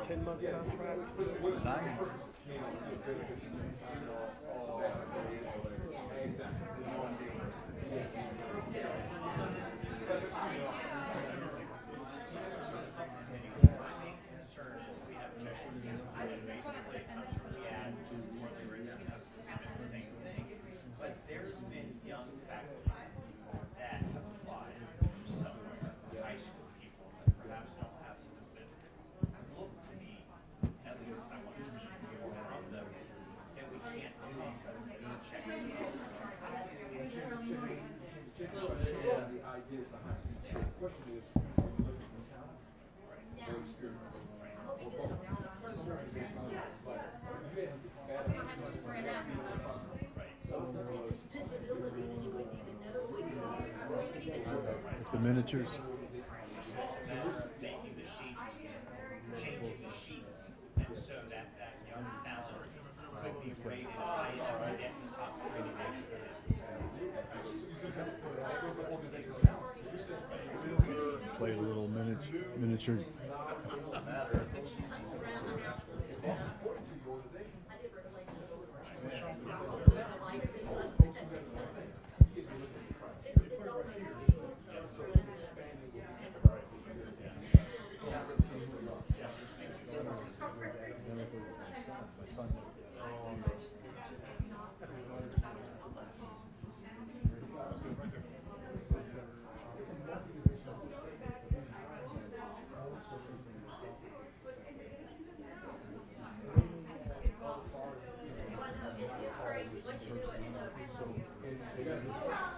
10-month contract? 9. But there's been young faculty that have applied somewhere, high school people that perhaps don't have some of it. Look to me, at least I want to see more from them that we can't do because of this checklist system. Yeah, the ideas behind it. So the question is, are you looking for talent or experience or both? Some organizations are like, you had bad The miniatures. Making the sheet, changing the sheet, and so that young talent could be rated high enough to get in the top 3. Play a little miniature.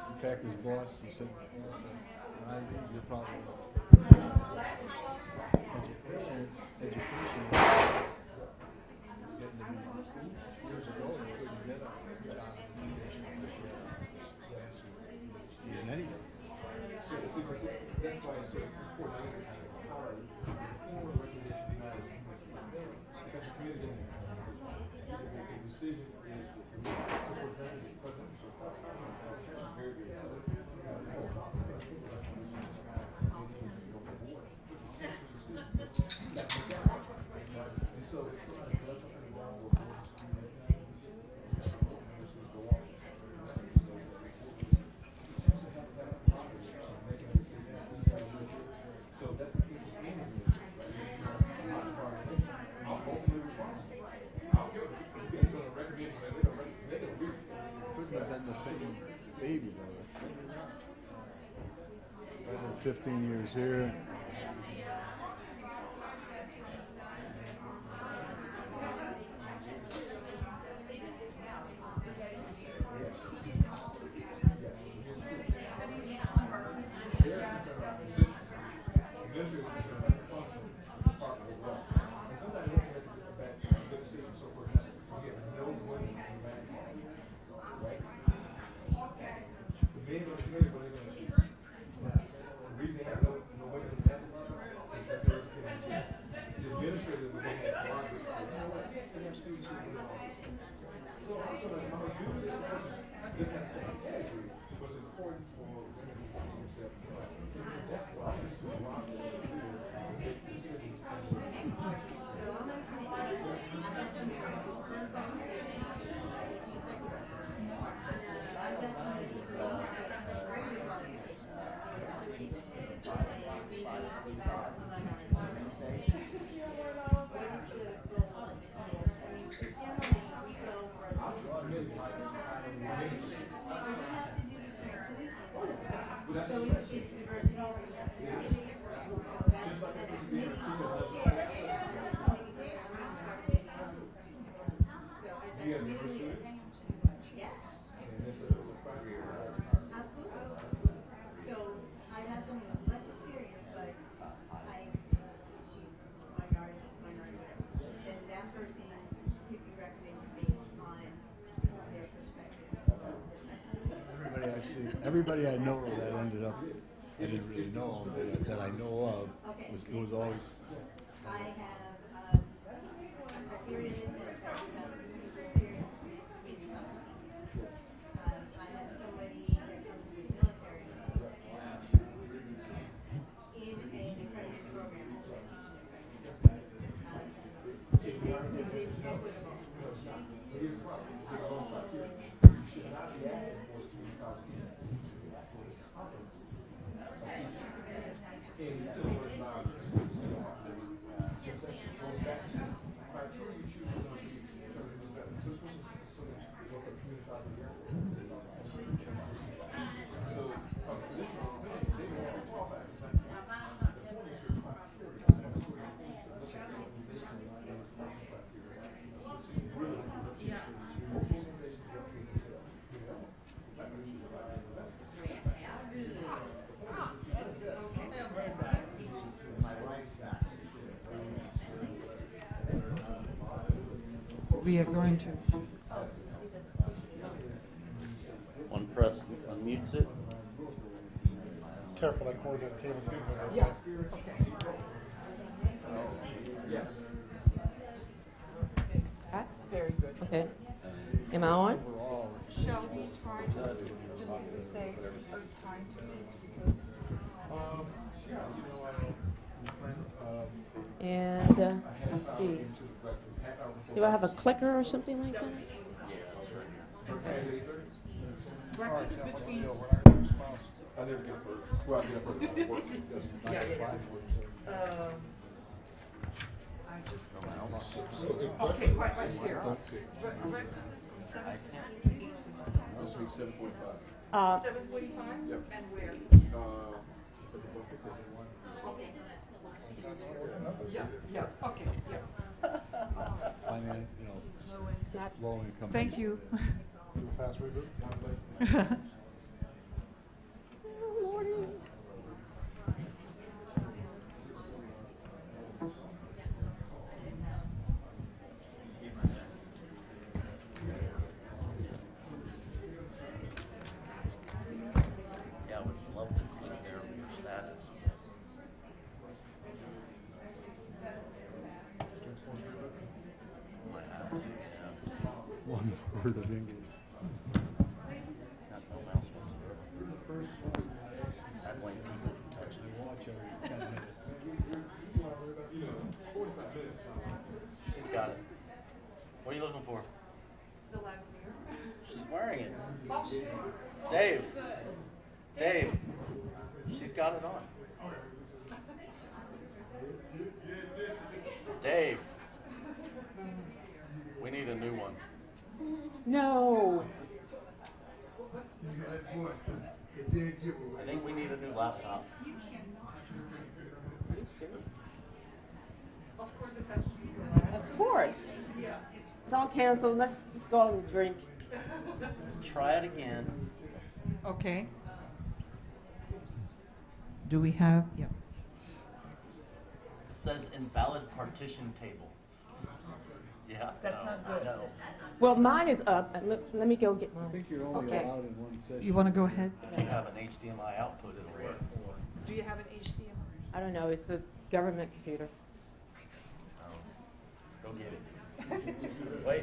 In fact, his boss, he said, you're probably education is getting to be years ago, they couldn't get a job in anything. That's why I said before, before recognition matters, because the community didn't have the decision is very good. And so it's baby, though. 15 years here. Everybody I know that ended up, I didn't really know, but that I know of, it was always. I have criteria that says that you have experience I had somebody that comes from the military in an accredited program that's teaching accredited. Is it equitable? We are going to. One press unmutes it. Careful, that cord that cable's getting over. Yeah. Okay. Yes. That's very good. Okay. Am I on? Shall we try to just say a time to meet because And let's see. Do I have a clicker or something like that? breakfast is between. I never get up early. Well, I get up early to work. That's Yeah. I I just. Okay, right here. Breakfast is from 7:15 to 8:15. This will be 7:45. 7:45. Yep. And where? Okay. Yeah. Okay. Yeah. Finance, low income. Thank you. Do a fast reboot. Yeah, I would love to click there for status. Might have to, yeah. One word of English. Got no mouse whatsoever. I blame people who touch it. Watch every 10 minutes. She's got it. What are you looking for? The lavalier. She's wearing it. Oh, she is. Dave. Dave. She's got it on. Dave. We need a new one. No. I think we need a new laptop. You cannot. Are you serious? Of course it has to be the last. Of course. Yeah. It's all canceled. Let's just go out and drink. Try it again. Okay. Do we have? Yeah. It says invalid partition table. Yeah. That's no, not good. No. Well, mine is up. Let me go get mine. I think you're only Okay. allowed in one session. You want to go ahead? If you have an HDMI output, it'll work. Do you have an HDMI? I don't know. It's the government computer. Go get it. Wait,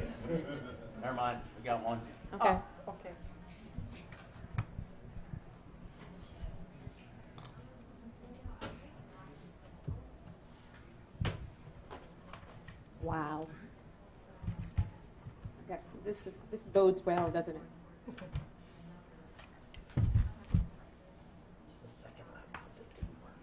never mind, we got one. Okay. Oh, okay. Wow. Okay, this bodes well, doesn't it? The second laptop that didn't work.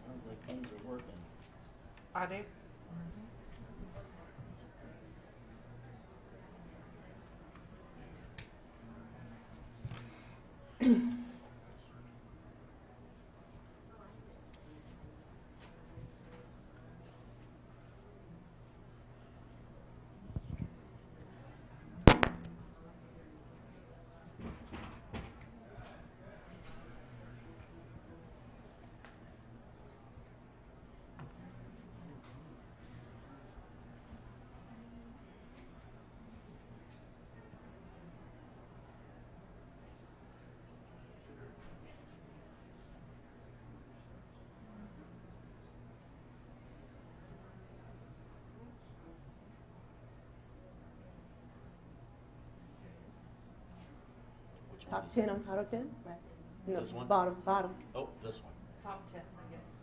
Sounds like things are working. Are they? Top 10 on Title 10? No, This one? bottom. Oh, this one. Top 10, I guess.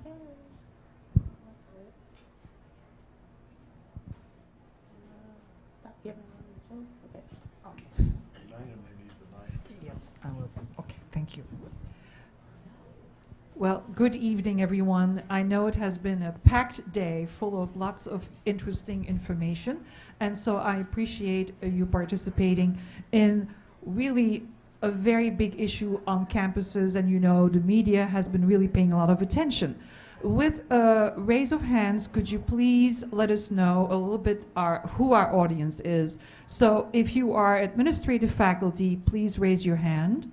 Okay. Stop giving them jokes. Okay. Yes, I will. Okay, thank you. Well, good evening, everyone. I know it has been a packed day full of lots of interesting information, and so I appreciate you participating in really a very big issue on campuses, and you know the media has been really paying a lot of attention. With a raise of hands, could you please let us know a little bit who our audience is? So if you are administrative faculty, please raise your hand.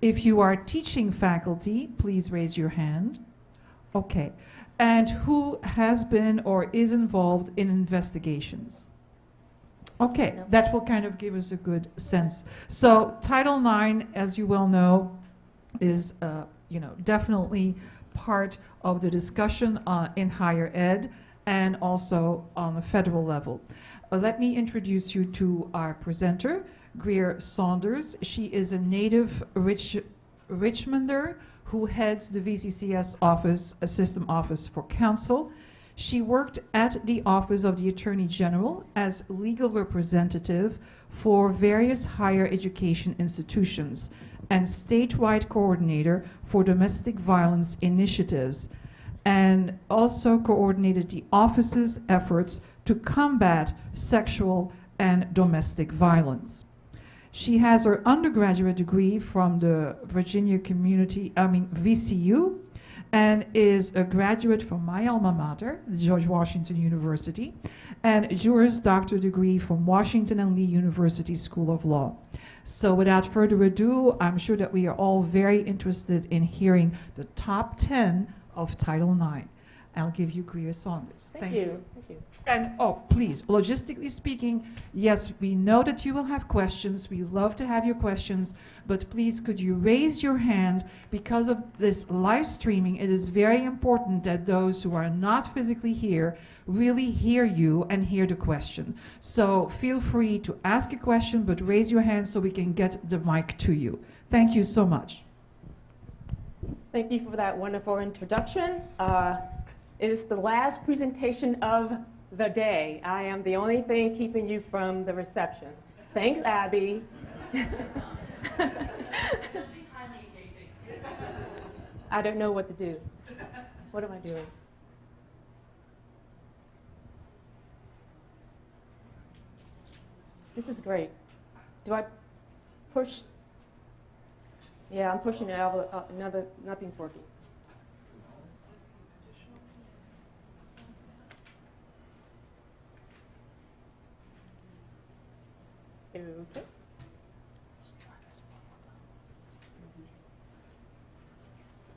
If you are teaching faculty, please raise your hand. Okay. And who has been or is involved in investigations? Okay, that will kind of give us a good sense. So Title IX, as you well know, is definitely part of the discussion in higher ed and also on the federal level. Let me introduce you to our presenter, Greer Saunders. She is a native Richmonder who heads the VCCS office, a system office for counsel. She worked at the Office of the Attorney General as legal representative for various higher education institutions and statewide coordinator for domestic violence initiatives, and also coordinated the office's efforts to combat sexual and domestic violence. She has her undergraduate degree from the Virginia VCU, and is a graduate from my alma mater, George Washington University, and a Juris Doctor degree from Washington and Lee University School of Law. So without further ado, I'm sure that we are all very interested in hearing the top 10 of Title IX. I'll give you Greer Saunders. Thank you. Thank you. And please, logistically speaking, yes, we know that you will have questions. We love to have your questions, but please, could you raise your hand? Because of this live streaming, it is very important that those who are not physically here really hear you and hear the question. So feel free to ask a question, but raise your hand so we can get the mic to you. Thank you so much. Thank you for that wonderful introduction. It is the last presentation of the day. I am the only thing keeping you from the reception. Thanks, Abby. I don't know what to do. What am I doing? This is great. Do I push? Yeah, I'm pushing it out. Nothing's working. Okay.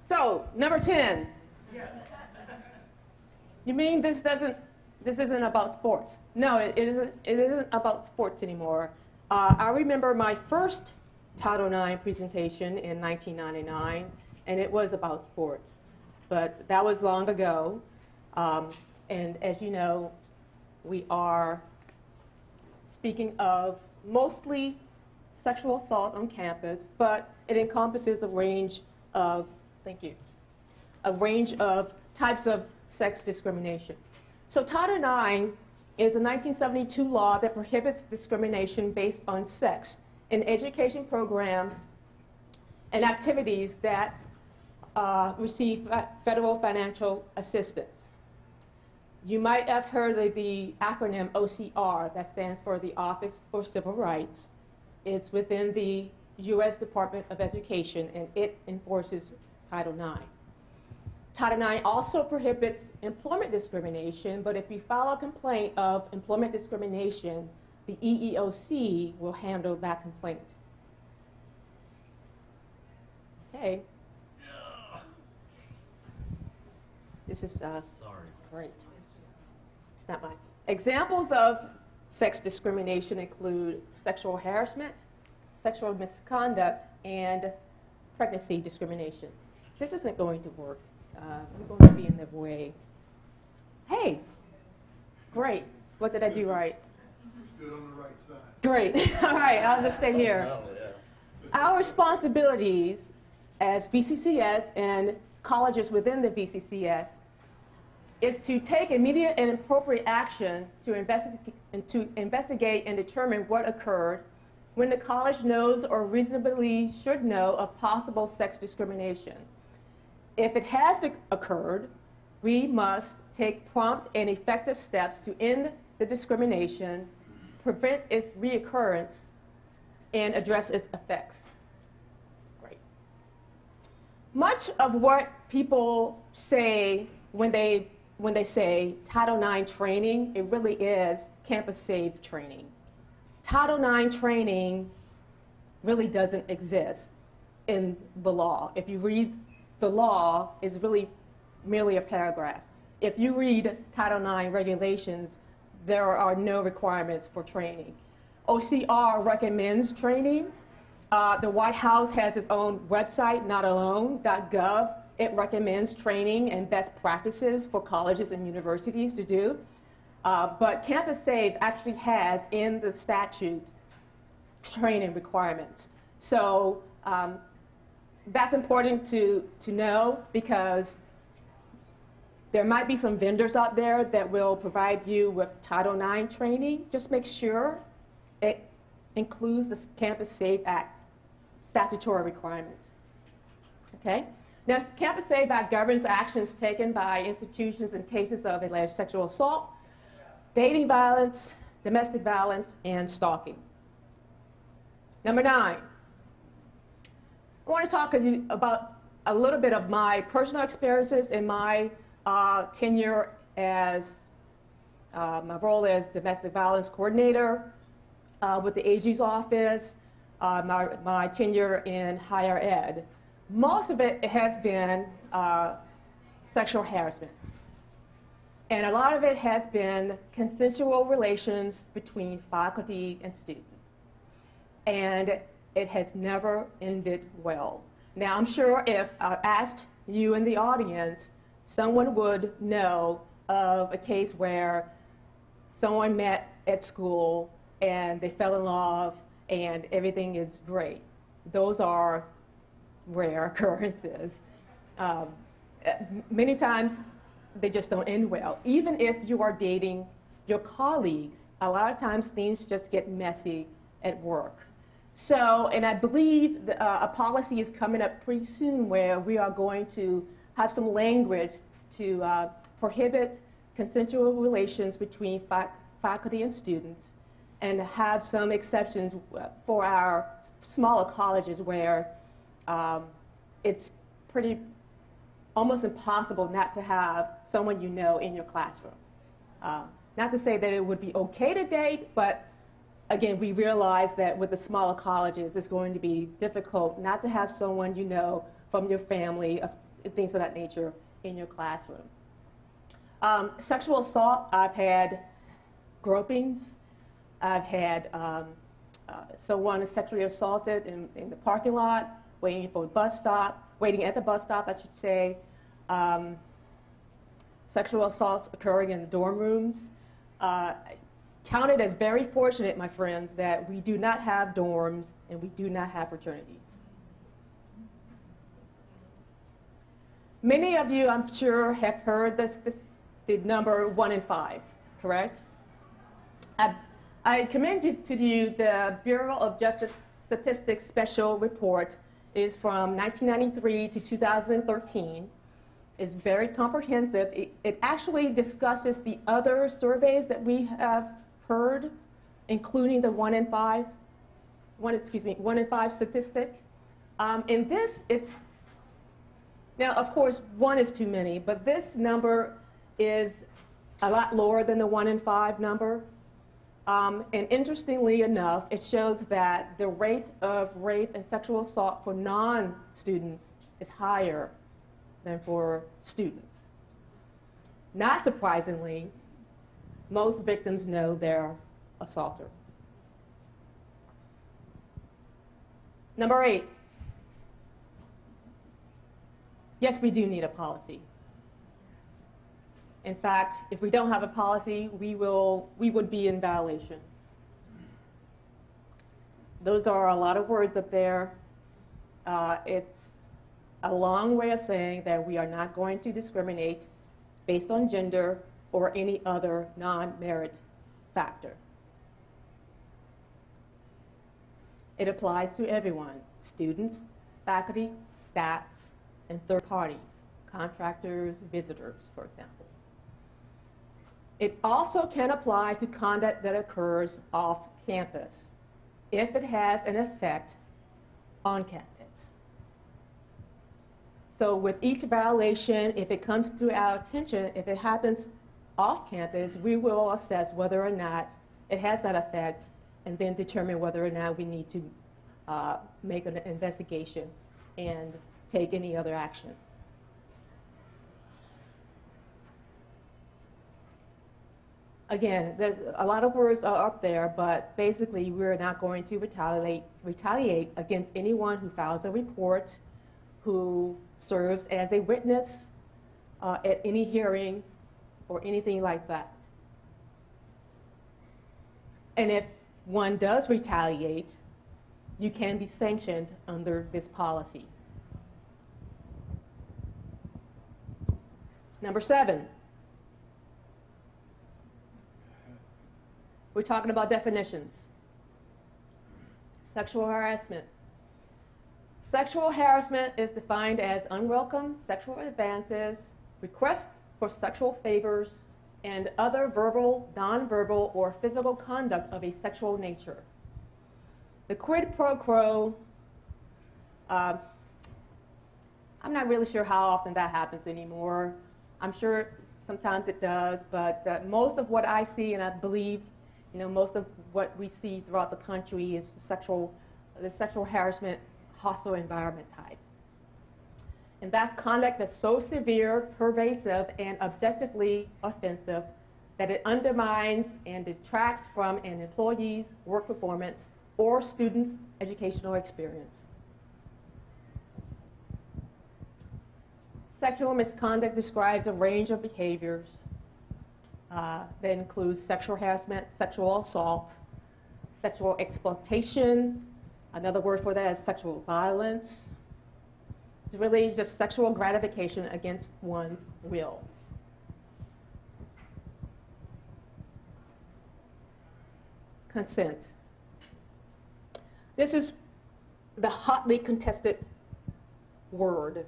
So, number 10. Yes. You mean this isn't about sports? No, it isn't about sports anymore. I remember my first Title IX presentation in 1999, and it was about sports. But that was long ago. And as you know, we are speaking of mostly sexual assault on campus, but it encompasses a range of, a range of types of sex discrimination. So Title IX is a 1972 law that prohibits discrimination based on sex in education programs and activities that receive federal financial assistance. You might have heard of the acronym OCR, that stands for the Office for Civil Rights. It's within the U.S. Department of Education, and it enforces Title IX. Title IX also prohibits employment discrimination, but if you file a complaint of employment discrimination, the EEOC will handle that complaint. Okay. This is great. It's not mine. Examples of sex discrimination include sexual harassment, sexual misconduct, and pregnancy discrimination. This isn't going to work. I'm going to be in the way. Hey, great. What did I do right? You stood on the right side. Great. All right, I'll just stay here. Oh, yeah. Our responsibilities as VCCS and colleges within the VCCS is to take immediate and appropriate action to investigate and determine what occurred when the college knows or reasonably should know of possible sex discrimination. If it has occurred, we must take prompt and effective steps to end the discrimination, prevent its reoccurrence, and address its effects. Great. Much of what people say when they say Title IX training, it really is Campus Save training. Title IX training really doesn't exist in the law. If you read the law, it's really merely a paragraph. If you read Title IX regulations, there are no requirements for training. OCR recommends training. The White House has its own website, notalone.gov. It recommends training and best practices for colleges and universities to do. But Campus Save actually has in the statute training requirements. So that's important to know, because there might be some vendors out there that will provide you with Title IX training. Just make sure it includes the Campus Save Act statutory requirements. Okay? Now, Campus Save Act governs actions taken by institutions in cases of alleged sexual assault, dating violence, domestic violence, and stalking. Number 9. I want to talk about a little bit of my personal experiences in my tenure as my role as domestic violence coordinator with the AG's office, my tenure in higher ed. Most of it has been sexual harassment. And a lot of it has been consensual relations between faculty and student. And it has never ended well. Now, I'm sure if I asked you in the audience, someone would know of a case where someone met at school and they fell in love and everything is great. Those are rare occurrences. Many times they just don't end well. Even if you are dating your colleagues, a lot of times things just get messy at work. So, and I believe a policy is coming up pretty soon where we are going to have some language to prohibit consensual relations between faculty and students, and have some exceptions for our smaller colleges where it's pretty almost impossible not to have someone you know in your classroom. Not to say that it would be okay to date, but again, we realize that with the smaller colleges, it's going to be difficult not to have someone you know from your family, things of that nature in your classroom. Sexual assault, I've had gropings. I've had someone is sexually assaulted in the parking lot, waiting at the bus stop, I should say. Sexual assaults occurring in the dorm rooms. Counted as very fortunate, my friends, that we do not have dorms and we do not have fraternities. Many of you, I'm sure, have heard the number 1 in 5, correct? I commend to you the Bureau of Justice Statistics Special Report. It is from 1993 to 2013. It's very comprehensive. It actually discusses the other surveys that we have heard, including the 1 in 5 statistic. In this, it's, now of course 1 is too many, but this number is a lot lower than the 1 in 5 number. And interestingly enough, it shows that the rate of rape and sexual assault for non-students is higher than for students. Not surprisingly, most victims know their assaulter. Number 8. Yes, we do need a policy. In fact, if we don't have a policy, we would be in violation. Those are a lot of words up there. It's a long way of saying that we are not going to discriminate based on gender or any other non-merit factor. It applies to everyone, students, faculty, staff, and third parties, contractors, visitors, for example. It also can apply to conduct that occurs off campus if it has an effect on campus. So with each violation, if it comes to our attention, if it happens off campus, we will assess whether or not it has that effect and then determine whether or not we need to make an investigation and take any other action. Again, a lot of words are up there, but basically we're not going to retaliate against anyone who files a report, who serves as a witness at any hearing or anything like that. And if one does retaliate, you can be sanctioned under this policy. Number 7. We're talking about definitions. Sexual harassment. Sexual harassment is defined as unwelcome sexual advances, requests for sexual favors, and other verbal, nonverbal, or physical conduct of a sexual nature. The quid pro quo, I'm not really sure how often that happens anymore. I'm sure sometimes it does, but most of what I see, and I believe most of what we see throughout the country is the sexual harassment, hostile environment type. And that's conduct that's so severe, pervasive, and objectively offensive that it undermines and detracts from an employee's work performance or student's educational experience. Sexual misconduct describes a range of behaviors that includes sexual harassment, sexual assault, sexual exploitation. Another word for that is sexual violence. It's really just sexual gratification against one's will. Consent. This is the hotly contested word.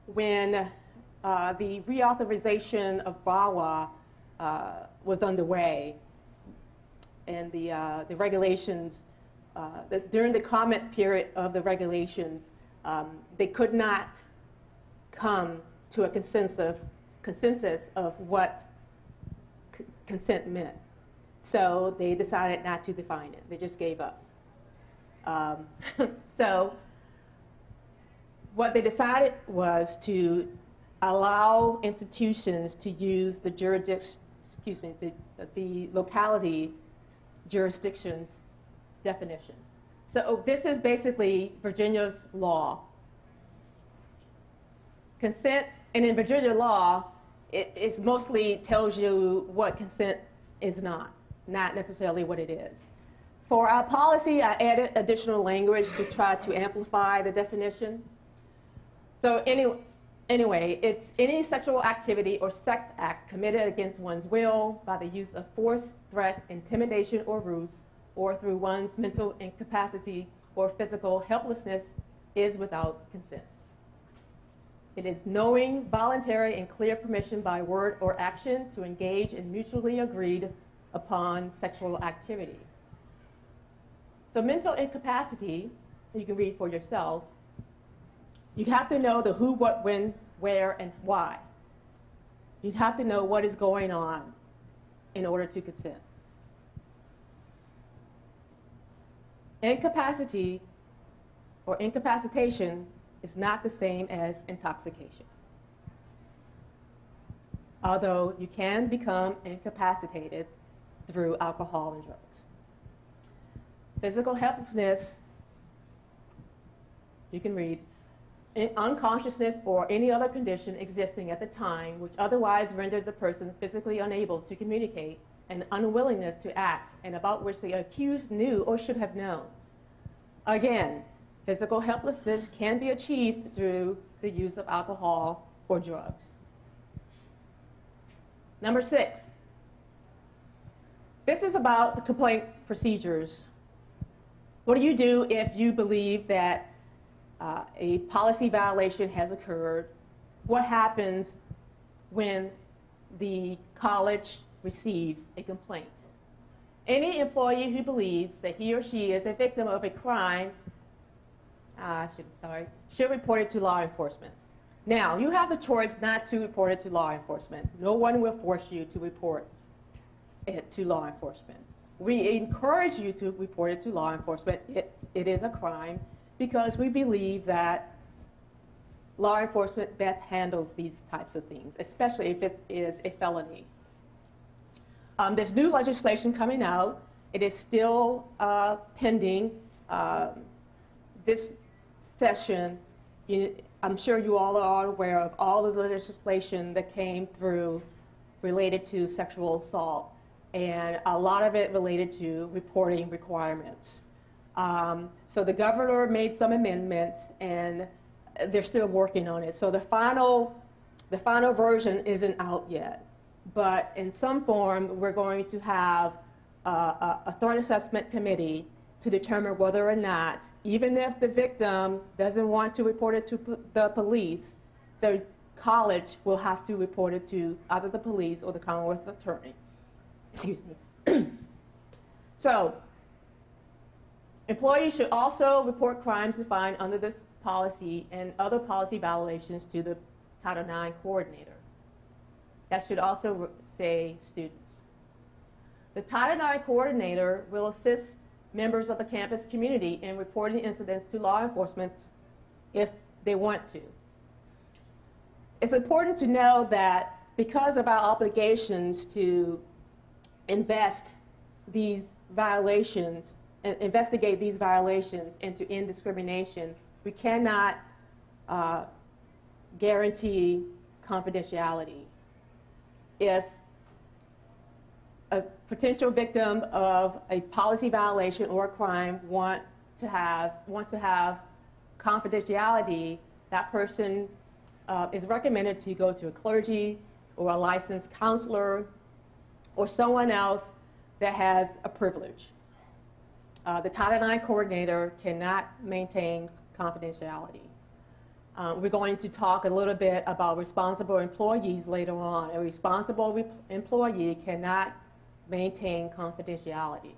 When the reauthorization of VAWA was underway, and the regulations, during the comment period of the regulations, they could not come to a consensus of what consent meant. So they decided not to define it. They just gave up. So what they decided was to allow institutions to use the the locality jurisdiction's definition. So this is basically Virginia's law. Consent, and in Virginia law, it mostly tells you what consent is not necessarily what it is. For our policy, I added additional language to try to amplify the definition. So anyway, it's any sexual activity or sex act committed against one's will by the use of force, threat, intimidation, or ruse, or through one's mental incapacity or physical helplessness is without consent. It is knowing, voluntary, and clear permission by word or action to engage in mutually agreed upon sexual activity. So mental incapacity, you can read for yourself, you have to know the who, what, when, where, and why. You have to know what is going on in order to consent. Incapacity or incapacitation is not the same as intoxication. Although you can become incapacitated through alcohol and drugs. Physical helplessness, you can read, unconsciousness or any other condition existing at the time which otherwise rendered the person physically unable to communicate, and unwillingness to act, and about which the accused knew or should have known. Again, physical helplessness can be achieved through the use of alcohol or drugs. Number 6. This is about the complaint procedures. What do you do if you believe that a policy violation has occurred? What happens when the college receives a complaint? Any employee who believes that he or she is a victim of a crime should report it to law enforcement. Now, you have the choice not to report it to law enforcement. No one will force you to report it to law enforcement. We encourage you to report it to law enforcement. It is a crime because we believe that law enforcement best handles these types of things, especially if it is a felony. There's new legislation coming out. It is still pending. This session, I'm sure you all are aware of all of the legislation that came through related to sexual assault, and a lot of it related to reporting requirements. So the governor made some amendments, and they're still working on it. So the final version isn't out yet. But in some form, we're going to have a threat assessment committee to determine whether or not, even if the victim doesn't want to report it to the police, the college will have to report it to either the police or the Commonwealth attorney. Excuse me. So, employees should also report crimes defined under this policy and other policy violations to the Title IX coordinator. That should also say students. The Title IX coordinator will assist members of the campus community in reporting incidents to law enforcement if they want to. It's important to know that because of our obligations to investigate these violations and to end discrimination, we cannot guarantee confidentiality. If a potential victim of a policy violation or a crime wants to have confidentiality, that person is recommended to go to a clergy or a licensed counselor or someone else that has a privilege. The Title IX coordinator cannot maintain confidentiality. We're going to talk a little bit about responsible employees later on. A responsible employee cannot maintain confidentiality.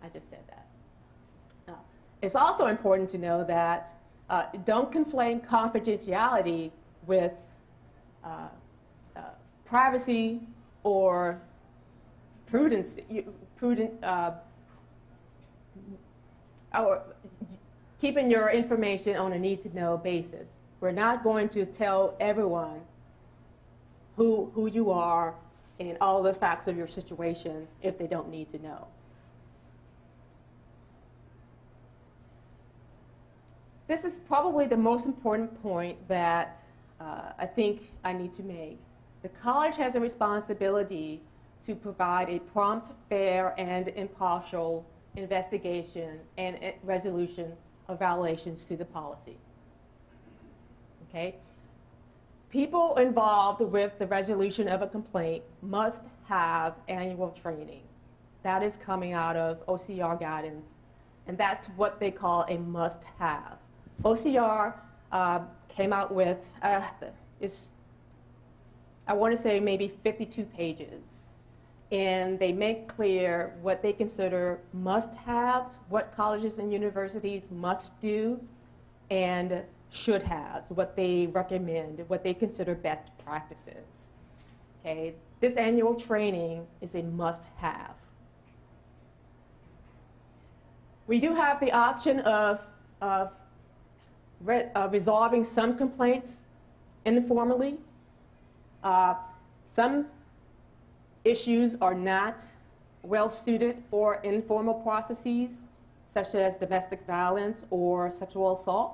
I just said that. It's also important to know that don't conflate confidentiality with privacy or prudence. keeping your information on a need-to-know basis. We're not going to tell everyone who you are and all the facts of your situation if they don't need to know. This is probably the most important point that I think I need to make. The college has a responsibility to provide a prompt, fair, and impartial investigation and resolution of violations to the policy. Okay? People involved with the resolution of a complaint must have annual training. That is coming out of OCR guidance, and that's what they call a must-have. OCR came out with, I want to say maybe 52 pages. And they make clear what they consider must-haves, what colleges and universities must do, and should-haves, what they recommend, what they consider best practices. Okay? This annual training is a must-have. We do have the option of resolving some complaints informally. Some issues are not well suited for informal processes, such as domestic violence or sexual assault.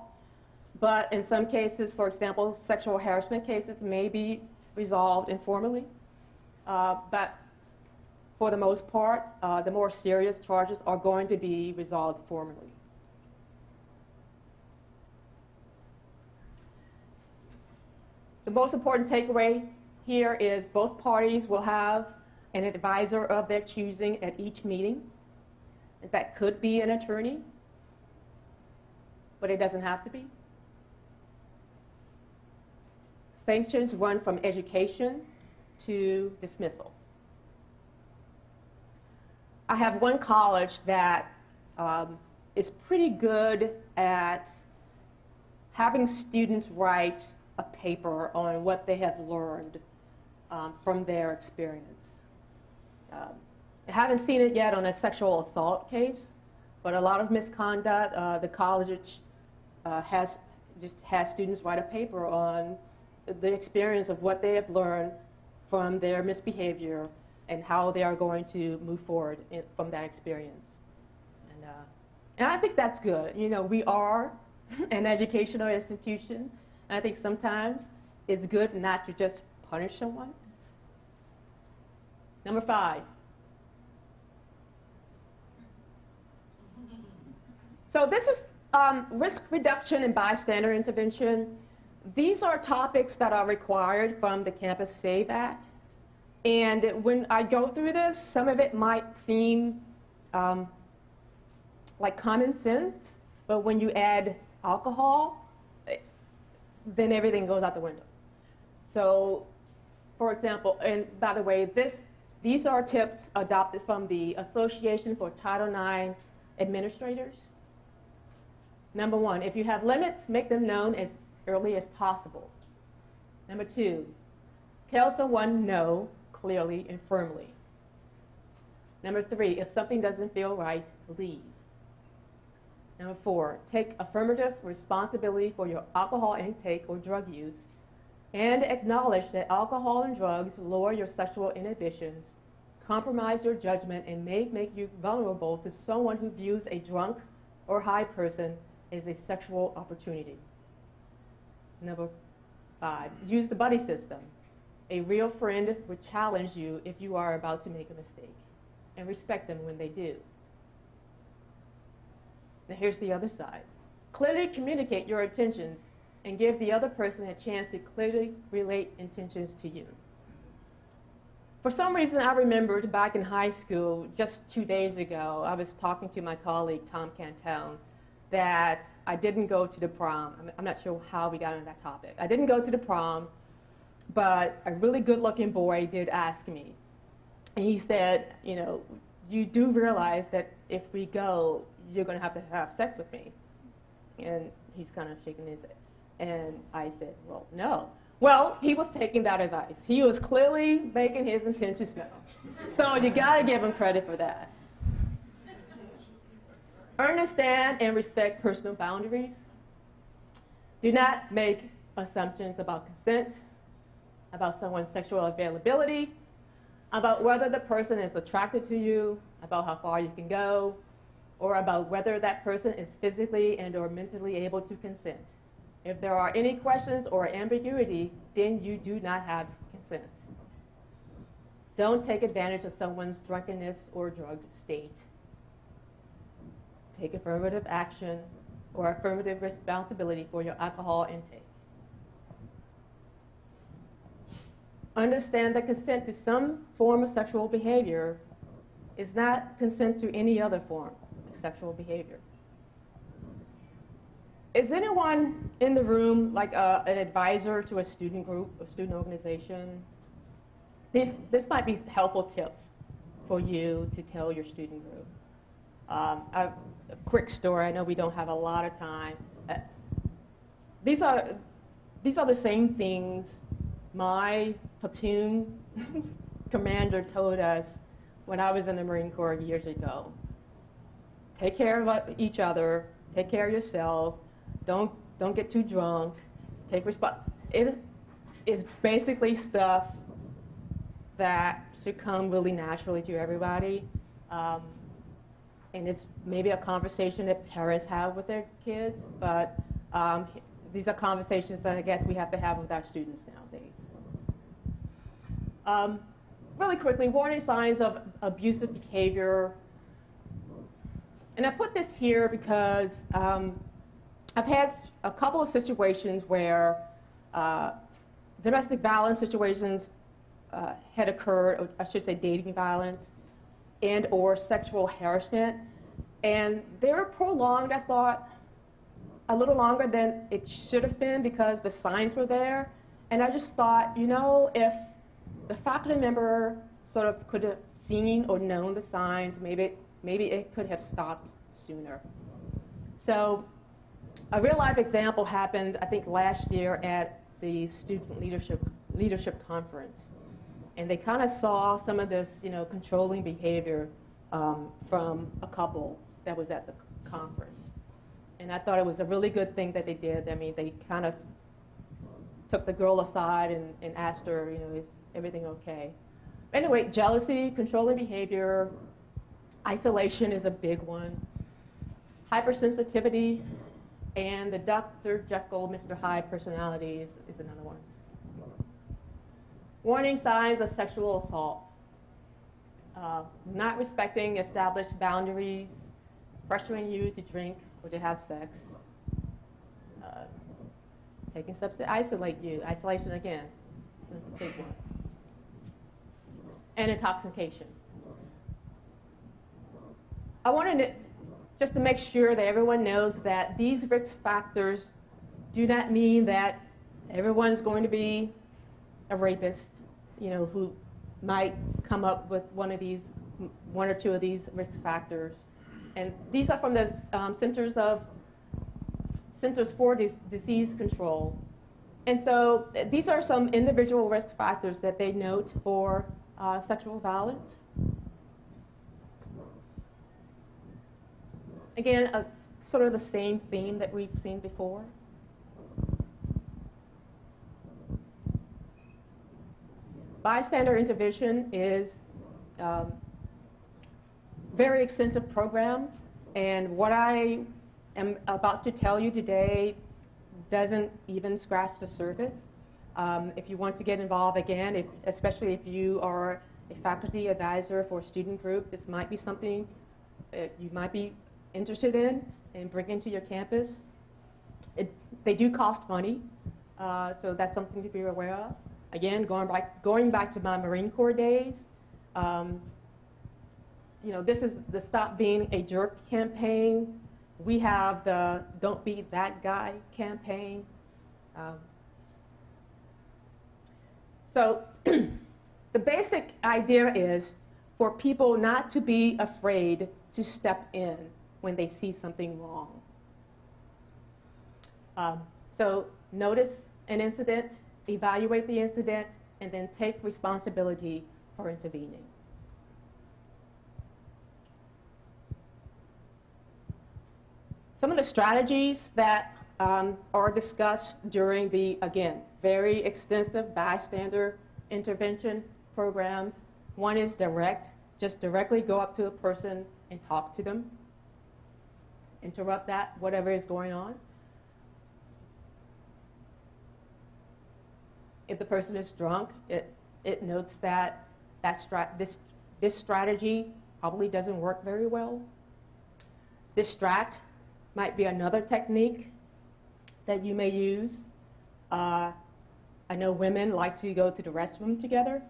But in some cases, for example, sexual harassment cases may be resolved informally. But for the most part, the more serious charges are going to be resolved formally. The most important takeaway here is both parties will have an advisor of their choosing at each meeting. That could be an attorney, but it doesn't have to be. Sanctions run from education to dismissal. I have one college that is pretty good at having students write a paper on what they have learned from their experience. I haven't seen it yet on a sexual assault case, but a lot of misconduct, the college has students write a paper on the experience of what they have learned from their misbehavior and how they are going to move forward from that experience. And I think that's good. You know, we are an educational institution, and I think sometimes it's good not to just punish someone. Number 5. So this is risk reduction and bystander intervention. These are topics that are required from the Campus SAVE Act. And when I go through this, some of it might seem like common sense, but when you add alcohol, then everything goes out the window. So, for example, and by the way, these are tips adopted from the Association for Title IX Administrators. Number 1, if you have limits, make them known as early as possible. Number 2, tell someone no clearly and firmly. Number 3, if something doesn't feel right, leave. Number 4, take affirmative responsibility for your alcohol intake or drug use and acknowledge that alcohol and drugs lower your sexual inhibitions, compromise your judgment, and may make you vulnerable to someone who views a drunk or high person as a sexual opportunity. Number 5, use the buddy system. A real friend would challenge you if you are about to make a mistake, and respect them when they do. Now here's the other side. Clearly communicate your intentions and give the other person a chance to clearly relate intentions to you. For some reason, I remembered back in high school, just 2 days ago, I was talking to my colleague, Tom Cantone, that I didn't go to the prom. I'm not sure how we got on that topic. I didn't go to the prom, but a really good-looking boy did ask me. And he said, you know, you do realize that if we go, you're going to have sex with me. And he's kind of shaking his head. And I said, well, no. Well, he was taking that advice. He was clearly making his intentions known. So you got to give him credit for that. Understand and respect personal boundaries. Do not make assumptions about consent, about someone's sexual availability, about whether the person is attracted to you, about how far you can go, or about whether that person is physically and or mentally able to consent. If there are any questions or ambiguity, then you do not have consent. Don't take advantage of someone's drunkenness or drugged state. Take affirmative action or affirmative responsibility for your alcohol intake. Understand that consent to some form of sexual behavior is not consent to any other form of sexual behavior. Is anyone in the room like an advisor to a student group or student organization? This might be helpful tips for you to tell your student group. A quick story. I know we don't have a lot of time. These are the same things my platoon commander told us when I was in the Marine Corps years ago. Take care of each other. Take care of yourself. Don't get too drunk. Take It is basically stuff that should come really naturally to everybody. And it's maybe a conversation that parents have with their kids, but these are conversations that I guess we have to have with our students nowadays. Really quickly, warning signs of abusive behavior. And I put this here because I've had a couple of situations where domestic violence situations had occurred, or I should say dating violence, and or sexual harassment. And they were prolonged, I thought, a little longer than it should have been because the signs were there. And I just thought, you know, if the faculty member sort of could have seen or known the signs, maybe it could have stopped sooner. So a real life example happened, I think, last year at the student leadership conference. And they kind of saw some of this, controlling behavior from a couple that was at the conference. And I thought it was a really good thing that they did. I mean, they kind of took the girl aside and asked her, is everything okay? Anyway, jealousy, controlling behavior, isolation is a big one. Hypersensitivity, and the Dr. Jekyll, Mr. Hyde personality is another one. Warning signs of sexual assault. Not respecting established boundaries, pressuring you to drink or to have sex, taking steps to isolate you. Isolation, again, is a big one. And intoxication. I wanted just to make sure that everyone knows that these risk factors do not mean that everyone's going to be a rapist, who might come up with one or two of these risk factors. And these are from the Centers for Disease Control. And so these are some individual risk factors that they note for sexual violence. Again, sort of the same theme that we've seen before. Bystander intervention is a very extensive program, and what I am about to tell you today doesn't even scratch the surface. If you want to get involved again, especially if you are a faculty advisor for a student group, this might be something you might be interested in and bring into your campus. They do cost money, so that's something to be aware of. Again, going back to my Marine Corps days, this is the Stop Being a Jerk campaign. We have the Don't Be That Guy campaign. So the basic idea is for people not to be afraid to step in when they see something wrong. So notice an incident, evaluate the incident, and then take responsibility for intervening. the strategies that are discussed during the, again, very extensive bystander intervention programs. One is direct, just directly go up to a person and talk to them. Interrupt that, whatever is going on. If the person is drunk, it notes that this strategy probably doesn't work very well. Distract might be another technique that you may use. I know women like to go to the restroom together.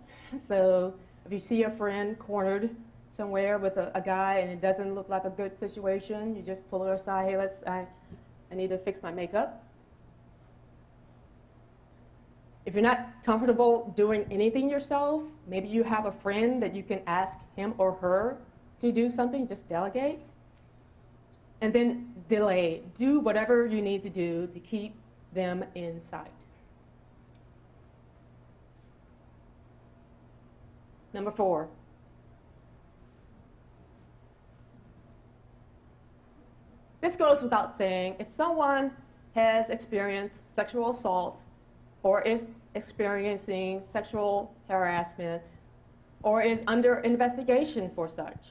So if you see a friend cornered somewhere with a guy and it doesn't look like a good situation, you just pull her aside, hey, I need to fix my makeup. If you're not comfortable doing anything yourself, maybe you have a friend that you can ask him or her to do something, just delegate. And then delay. Do whatever you need to do to keep them in sight. Number 4. This goes without saying, if someone has experienced sexual assault or is experiencing sexual harassment or is under investigation for such,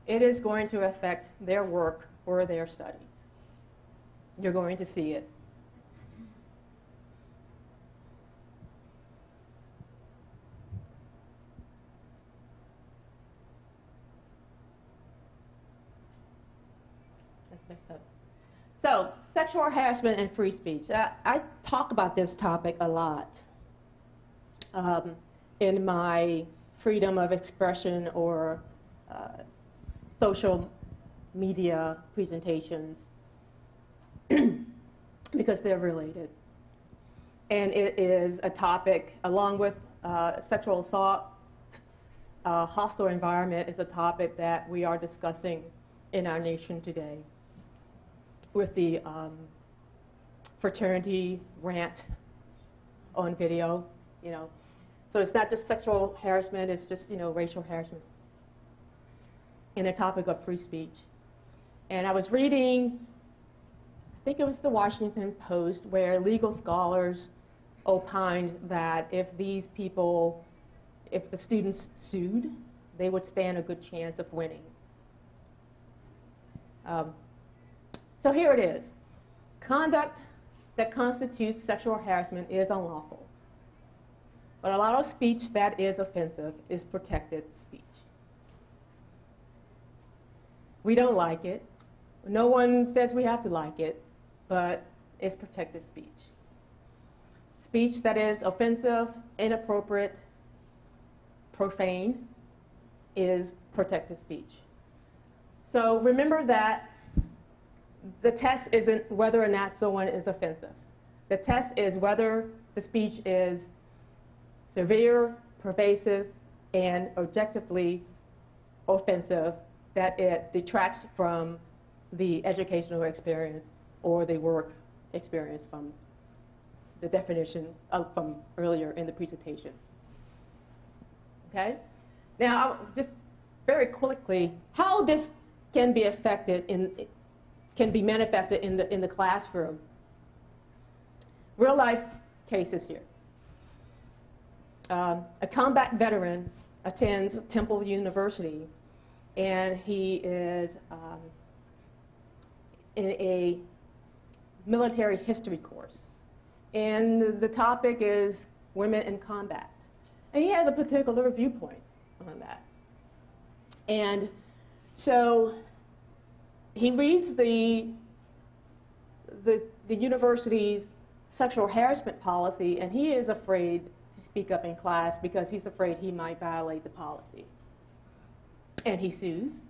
it is going to affect their work or their studies. You're going to see it. So, sexual harassment and free speech. I talk about this topic a lot in my freedom of expression or social media presentations because they're related. And it is a topic, along with sexual assault, hostile environment is a topic that we are discussing in our nation today with the fraternity rant on video, you know. So it's not just sexual harassment, it's just, you know, racial harassment. And the topic of free speech. And I was reading, I think it was the Washington Post, where legal scholars opined that if these people, if the students sued, they would stand a good chance of winning. So here it is. Conduct that constitutes sexual harassment is unlawful. But a lot of speech that is offensive is protected speech. We don't like it. No one says we have to like it, but it's protected speech. Speech that is offensive, inappropriate, profane is protected speech. So remember that the test isn't whether or not someone is offensive. The test is whether the speech is severe, pervasive, and objectively offensive, that it detracts from the educational experience or the work experience from the definition from earlier in the presentation. Okay? Now, just very quickly, how this can be affected can be manifested in the classroom. Real life cases here. A combat veteran attends Temple University, and he is in a military history course. And the topic is women in combat. And he has a particular viewpoint on that. And so he reads the university's sexual harassment policy, and he is afraid to speak up in class because he's afraid he might violate the policy. And he sues,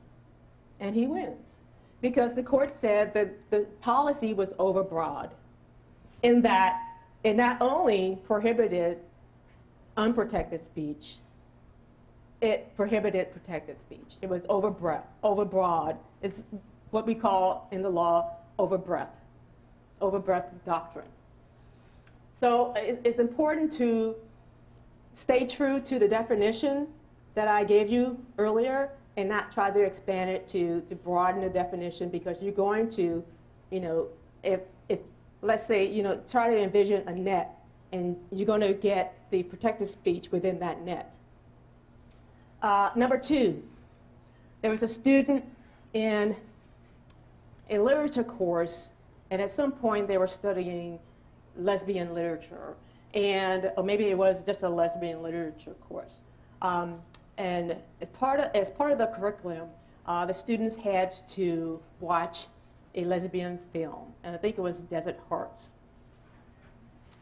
and he wins. Because the court said that the policy was overbroad in that it not only prohibited unprotected speech, it prohibited protected speech. It was overbroad. It's what we call in the law overbreadth doctrine. So it's important to stay true to the definition that I gave you earlier and not try to expand it to broaden the definition, because you're going to you know, if let's say, you know, try to envision a net, and you're going to get the protected speech within that net. Number 2, there was a student in a literature course, and at some point they were studying lesbian literature, or maybe it was just a lesbian literature course. And as part of the curriculum, the students had to watch a lesbian film, and I think it was Desert Hearts.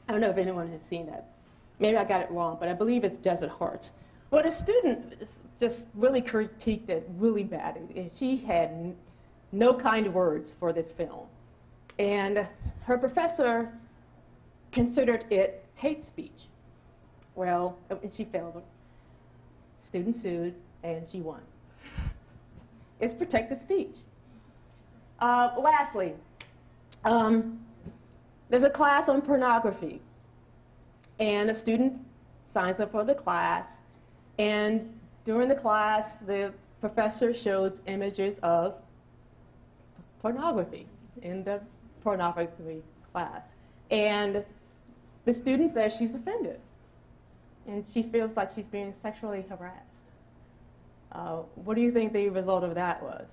I don't know if anyone has seen that. Maybe I got it wrong, but I believe it's Desert Hearts. Well, the student just really critiqued it really bad, and she had no kind words for this film. And her professor considered it hate speech. Well, and she failed. Student sued, and she won. It's protected speech. Lastly, there's a class on pornography, and a student signs up for the class, and during the class, the professor shows images of pornography in the pornography class. And the student says she's offended, and she feels like she's being sexually harassed. What do you think the result of that was?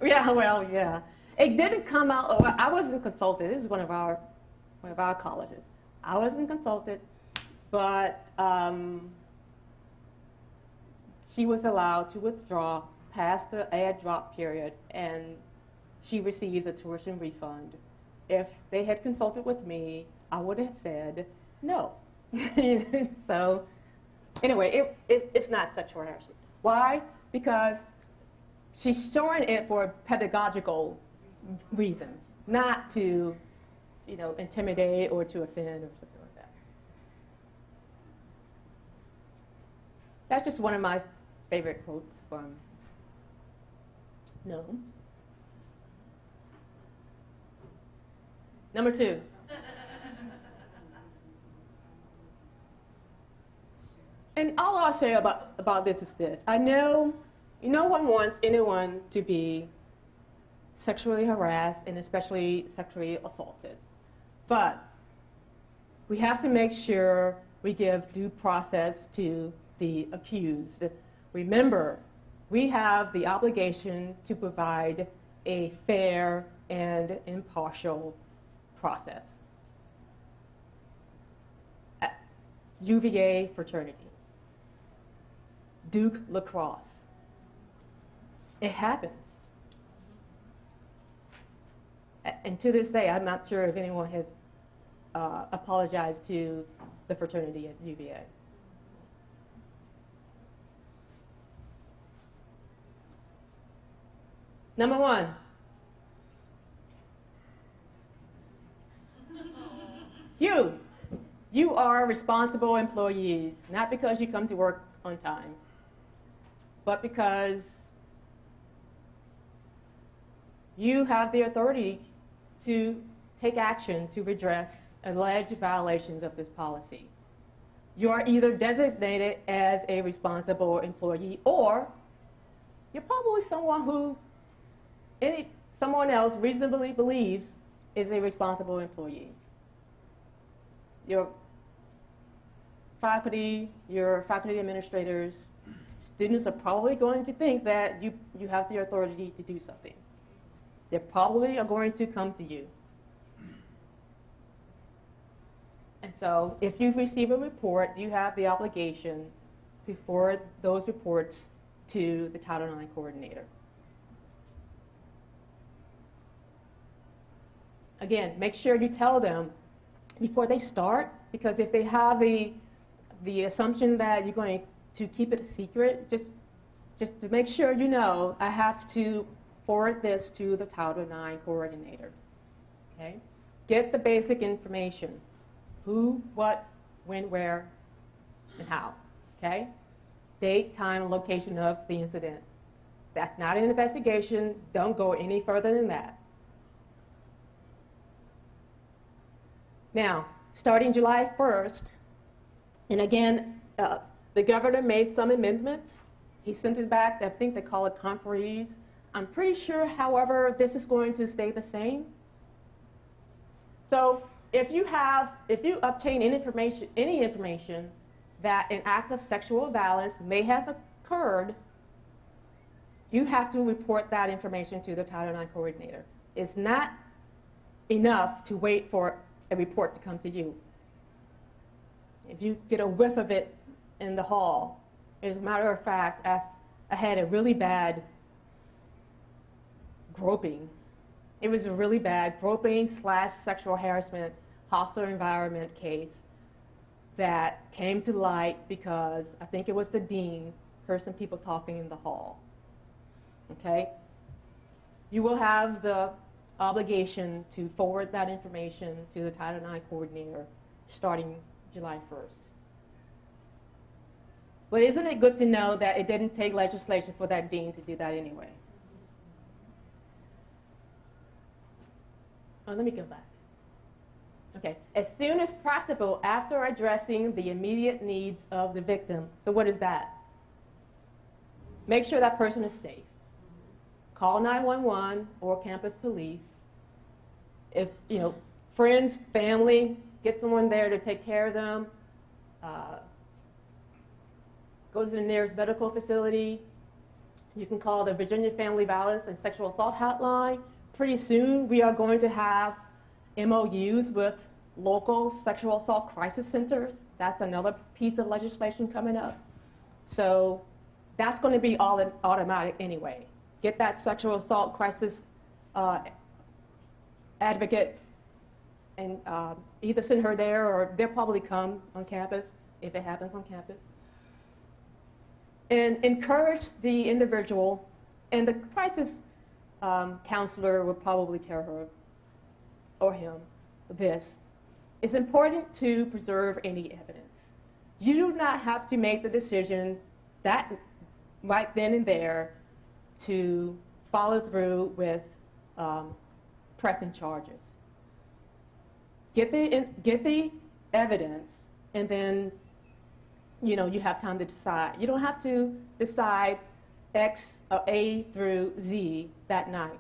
Yeah, well, yeah. It didn't come out. I wasn't consulted. This is one of our colleges. I wasn't consulted, but she was allowed to withdraw past the ad drop period, and she received a tuition refund. If they had consulted with me, I would have said no. So, anyway, it's not sexual harassment. Why? Because she's showing it for a pedagogical reason, not to, you know, intimidate or to offend or something like that. That's just one of my favorite quotes from No. Number 2. And all I'll say about this is this. I know no one wants anyone to be sexually harassed and especially sexually assaulted. But we have to make sure we give due process to the accused. Remember, we have the obligation to provide a fair and impartial process. UVA fraternity. Duke lacrosse. It happens. And to this day, I'm not sure if anyone has apologized to the fraternity at UVA. Number 1. You are responsible employees, not because you come to work on time, but because you have the authority to take action to redress alleged violations of this policy. You are either designated as a responsible employee, or you're probably someone who someone else reasonably believes is a responsible employee. Your faculty administrators, students are probably going to think that you have the authority to do something. They probably are going to come to you. And so if you receive a report, you have the obligation to forward those reports to the Title IX coordinator. Again, make sure you tell them before they start, because if they have the assumption that you're going to keep it a secret, just to make sure you know, I have to forward this to the Title IX coordinator. Okay? Get the basic information. Who, what, when, where, and how. Okay? Date, time, location of the incident. That's not an investigation. Don't go any further than that. Now, starting July 1st, and again, the governor made some amendments, He sent it back. I think they call it conferees. I'm pretty sure, however, this is going to stay the same. So if you obtain any information that an act of sexual violence may have occurred, you have to report that information to the Title IX coordinator. It's not enough to wait for a report to come to you. If you get a whiff of it in the hall, as a matter of fact, I had a really bad groping. It was a really bad groping / sexual harassment, hostile environment case that came to light because I think it was the dean heard some people talking in the hall. Okay? You will have the obligation to forward that information to the Title IX coordinator starting July 1st. But isn't it good to know that it didn't take legislation for that dean to do that anyway? Oh, let me go back. Okay, as soon as practical after addressing the immediate needs of the victim. So what is that? Make sure that person is safe. Call 911 or campus police. If, friends, family, get someone there to take care of them. Go to the nearest medical facility. You can call the Virginia Family Violence and Sexual Assault Hotline. Pretty soon, we are going to have MOUs with local sexual assault crisis centers. That's another piece of legislation coming up. So that's going to be all automatic anyway. Get that sexual assault crisis advocate and either send her there or they'll probably come on campus if it happens on campus. And encourage the individual, and the crisis counselor will probably tell her or him this. It's important to preserve any evidence. You do not have to make the decision that right then and there to follow through with pressing charges. Get the evidence, and then you have time to decide. You don't have to decide X or A through Z that night.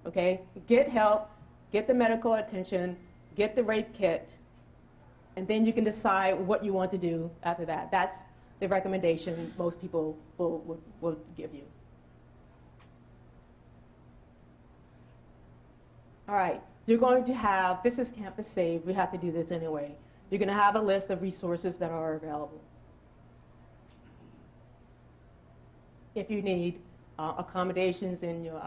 Okay? Get help, get the medical attention, get the rape kit, and then you can decide what you want to do after that. That's the recommendation most people will give you. All right, you're going to have, this is Campus Save, we have to do this anyway. You're going to have a list of resources that are available. If you need accommodations in your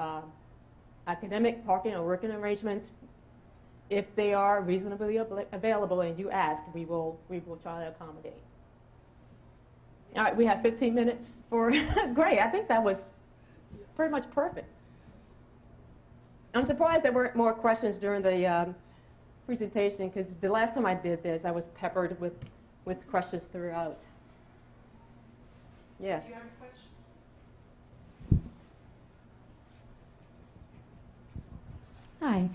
academic, parking, or working arrangements, if they are reasonably available and you ask, we will try to accommodate. All right, we have 15 minutes for, great, I think that was pretty much perfect. I'm surprised there weren't more questions during the presentation, because the last time I did this, I was peppered with questions throughout. Yes? Do you have a question? Hi.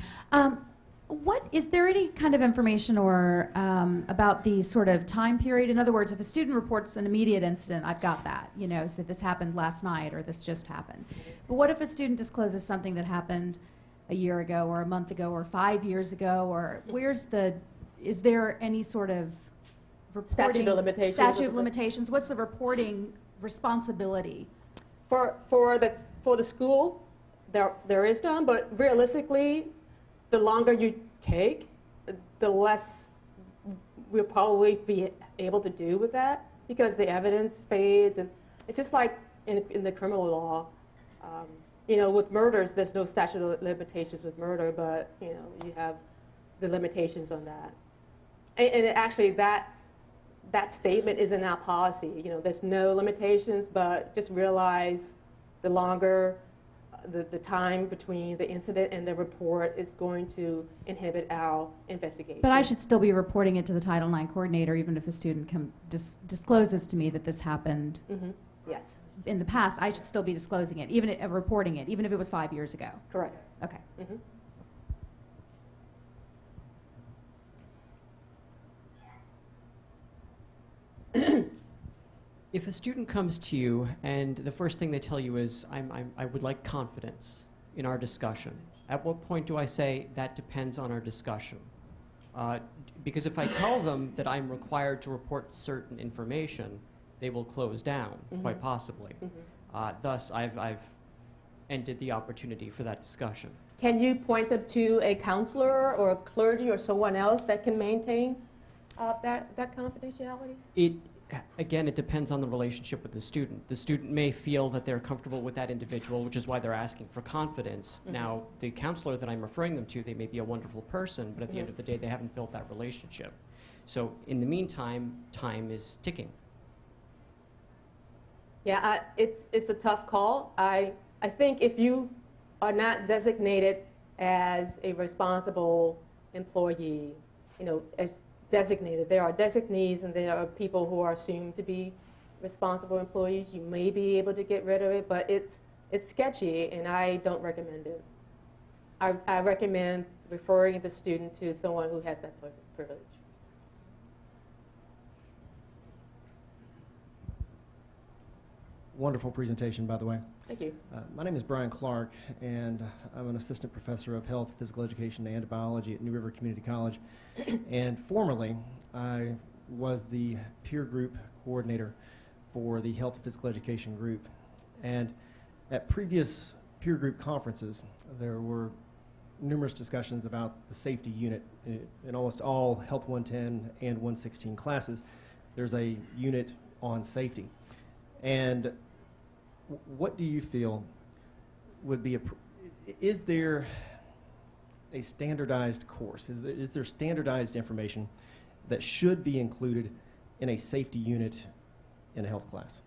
Is there any kind of information or about the sort of time period? In other words, if a student reports an immediate incident, I've got that, so this happened last night or this just happened. But what if a student discloses something that happened a year ago or a month ago or 5 years ago, or is there any sort of reporting? Statute of limitations. Statute of limitations. What's the reporting responsibility? For the school, there is none, but realistically, the longer you take, the less we'll probably be able to do with that, because the evidence fades, and it's just like in the criminal law. With murders, there's no statute of limitations with murder, but you have the limitations on that. And actually, that statement is in our policy. There's no limitations, but just realize the longer the time between the incident and the report is going to inhibit our investigation. But I should still be reporting it to the Title IX coordinator, even if a student discloses to me that this happened. Mm-hmm. Yes. In the past, I should still be disclosing it, even reporting it, even if it was 5 years ago. Correct. Okay. Mm-hmm. If a student comes to you and the first thing they tell you is, I would like confidence in our discussion, at what point do I say that depends on our discussion? Because if I tell them that I'm required to report certain information, they will close down, quite possibly. Thus, I've ended the opportunity for that discussion. Can you point them to a counselor or a clergy or someone else that can maintain that confidentiality? Again, it depends on the relationship with the student. The student may feel that they're comfortable with that individual, which is why they're asking for confidence. Now, the counselor that I'm referring them to, they may be a wonderful person, but at the end of the day, they haven't built that relationship. So in the meantime, time is ticking. Yeah, it's a tough call. I think if you are not designated as a responsible employee, as designated, there are designees and there are people who are assumed to be responsible employees. You may be able to get rid of it, but it's sketchy, and I don't recommend it. I recommend referring the student to someone who has that privilege. Wonderful presentation, by the way. Thank you. My name is Brian Clark, and I'm an assistant professor of health, physical education, and biology at New River Community College. And formerly, I was the peer group coordinator for the health and physical education group. And at previous peer group conferences, there were numerous discussions about the safety unit. In almost all Health 110 and 116 classes, there's a unit on safety. And what do you feel would be is there a standardized course? Is there standardized information that should be included in a safety unit in a health class?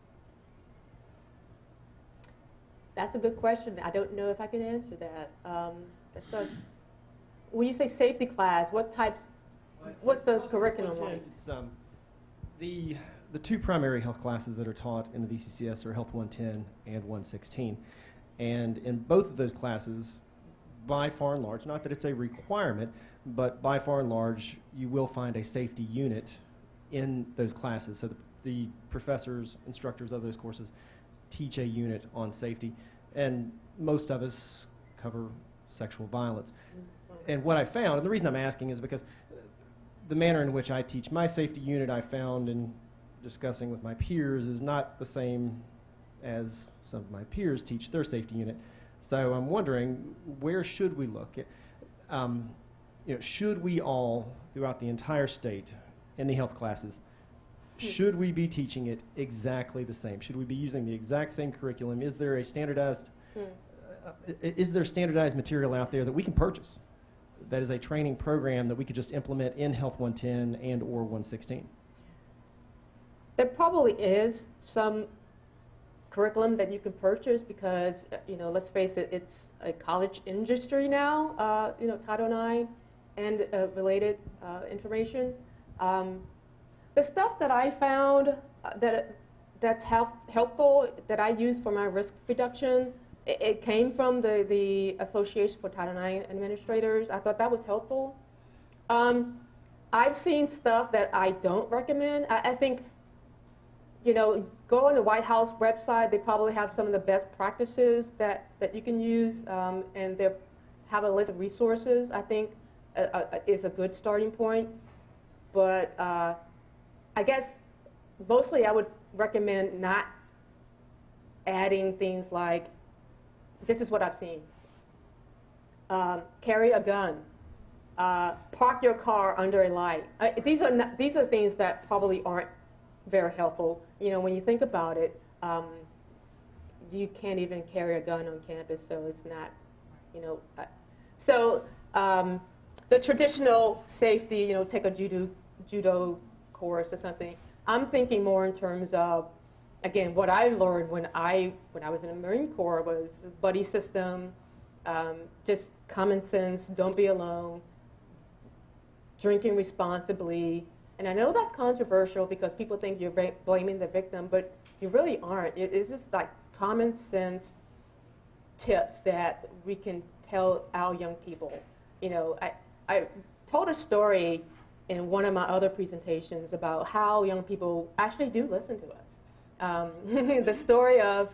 That's a good question. I don't know if I can answer that. When you say safety class, what types? What's the curriculum like? The two primary health classes that are taught in the VCCS are Health 110 and 116. And in both of those classes, by far and large, not that it's a requirement, but by far and large, you will find a safety unit in those classes. So the professors, instructors of those courses teach a unit on safety. And most of us cover sexual violence. And what I found, and the reason I'm asking is because the manner in which I teach my safety unit, I found in discussing with my peers, is not the same as some of my peers teach their safety unit. So I'm wondering, where should we look? Should we all, throughout the entire state, in the health classes, should we be teaching it exactly the same? Should we be using the exact same curriculum? Is there a standardized, is there standardized material out there that we can purchase that is a training program that we could just implement in Health 110 and or 116? There probably is some curriculum that you can purchase because, let's face it, it's a college industry now, Title IX and related information. The stuff that I found that's helpful, that I use for my risk reduction, it came from the Association for Title IX Administrators. I thought that was helpful. I've seen stuff that I don't recommend. I think, go on the White House website. They probably have some of the best practices that you can use, and they have a list of resources, I think, is a good starting point. But I guess mostly I would recommend not adding things like, this is what I've seen. Carry a gun. Park your car under a light. These are things that probably aren't very helpful. When you think about it, you can't even carry a gun on campus, so it's not, the traditional safety, take a judo course or something. I'm thinking more in terms of, again, what I learned when I was in the Marine Corps was buddy system, just common sense, don't be alone, drinking responsibly. And I know that's controversial because people think you're blaming the victim, but you really aren't. It's just like common sense tips that we can tell our young people. I told a story in one of my other presentations about how young people actually do listen to us. The story of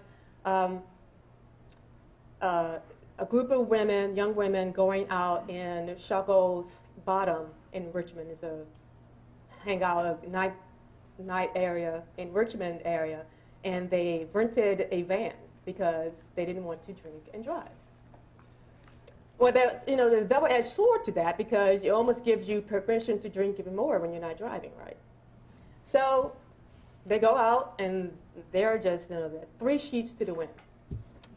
a group of women, young women, going out in Shuckle's Bottom in Richmond. It's a hangout, a night area in Richmond area, and they rented a van because they didn't want to drink and drive. Well, there's a double-edged sword to that because it almost gives you permission to drink even more when you're not driving, right? So they go out and they're just, they're 3 sheets to the wind.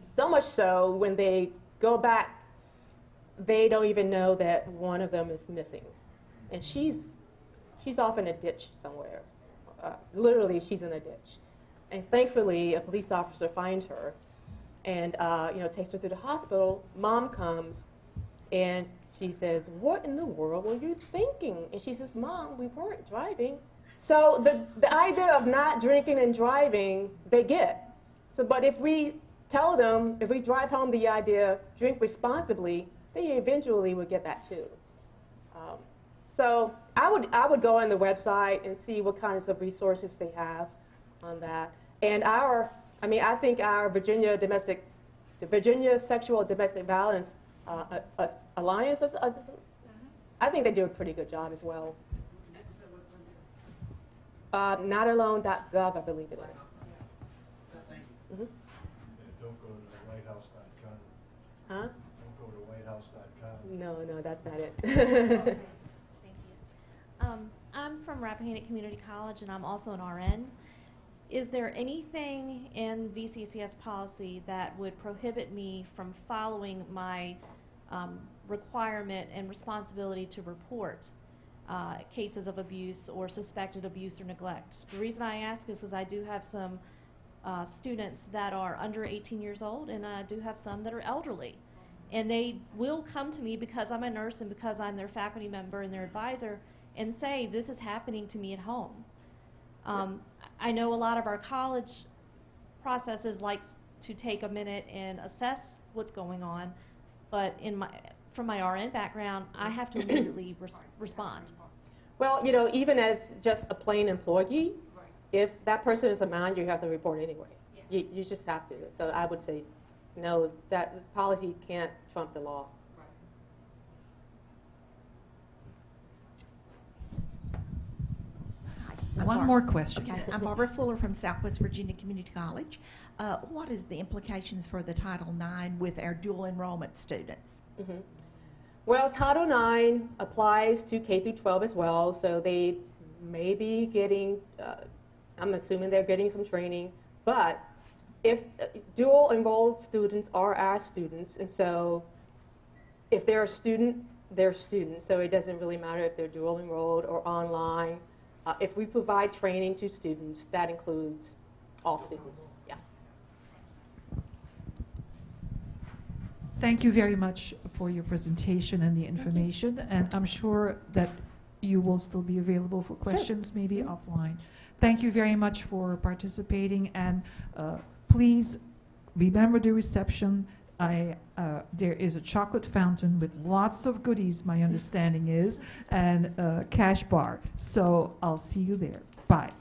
So much so, when they go back, they don't even know that one of them is missing. And she's off in a ditch somewhere. Literally, she's in a ditch. And thankfully, a police officer finds her and takes her to the hospital. Mom comes, and she says, "What in the world were you thinking?" And she says, "Mom, we weren't driving." So the idea of not drinking and driving, they get. So, but if we tell them, if we drive home the idea, drink responsibly, they eventually would get that too. So I would go on the website and see what kinds of resources they have on that. And I think our Virginia Sexual Domestic Violence Alliance, I think they do a pretty good job as well. Notalone.gov, I believe it is. Mm-hmm. Don't go to thewhitehouse.com. Huh? Don't go to whitehouse.com. No, that's not it. Thank you. I'm from Rappahannock Community College, and I'm also an RN. Is there anything in VCCS policy that would prohibit me from following my requirement and responsibility to report cases of abuse or suspected abuse or neglect? The reason I ask is because I do have some students that are under 18 years old, and I do have some that are elderly. And they will come to me because I'm a nurse and because I'm their faculty member and their advisor and say, "This is happening to me at home." I know a lot of our college processes likes to take a minute and assess what's going on, but from my RN background, I have to immediately respond. Well, even as just a plain employee, if that person is a man, you have to report anyway. Yeah. You just have to. So I would say, no, that policy can't trump the law. One more question. Okay. I'm Barbara Fuller from Southwest Virginia Community College. What is the implications for the Title IX with our dual enrollment students? Mm-hmm. Well, Title IX applies to K through 12 as well, so they may be getting, I'm assuming they're getting some training, but if dual enrolled students are our students, and so if they're a student, they're students, so it doesn't really matter if they're dual enrolled or online. If we provide training to students, that includes all students. Yeah. Thank you very much for your presentation and the information, and I'm sure that you will still be available for questions, maybe offline. Thank you very much for participating, and please remember the reception. There is a chocolate fountain with lots of goodies, my understanding is, and a cash bar. So I'll see you there. Bye.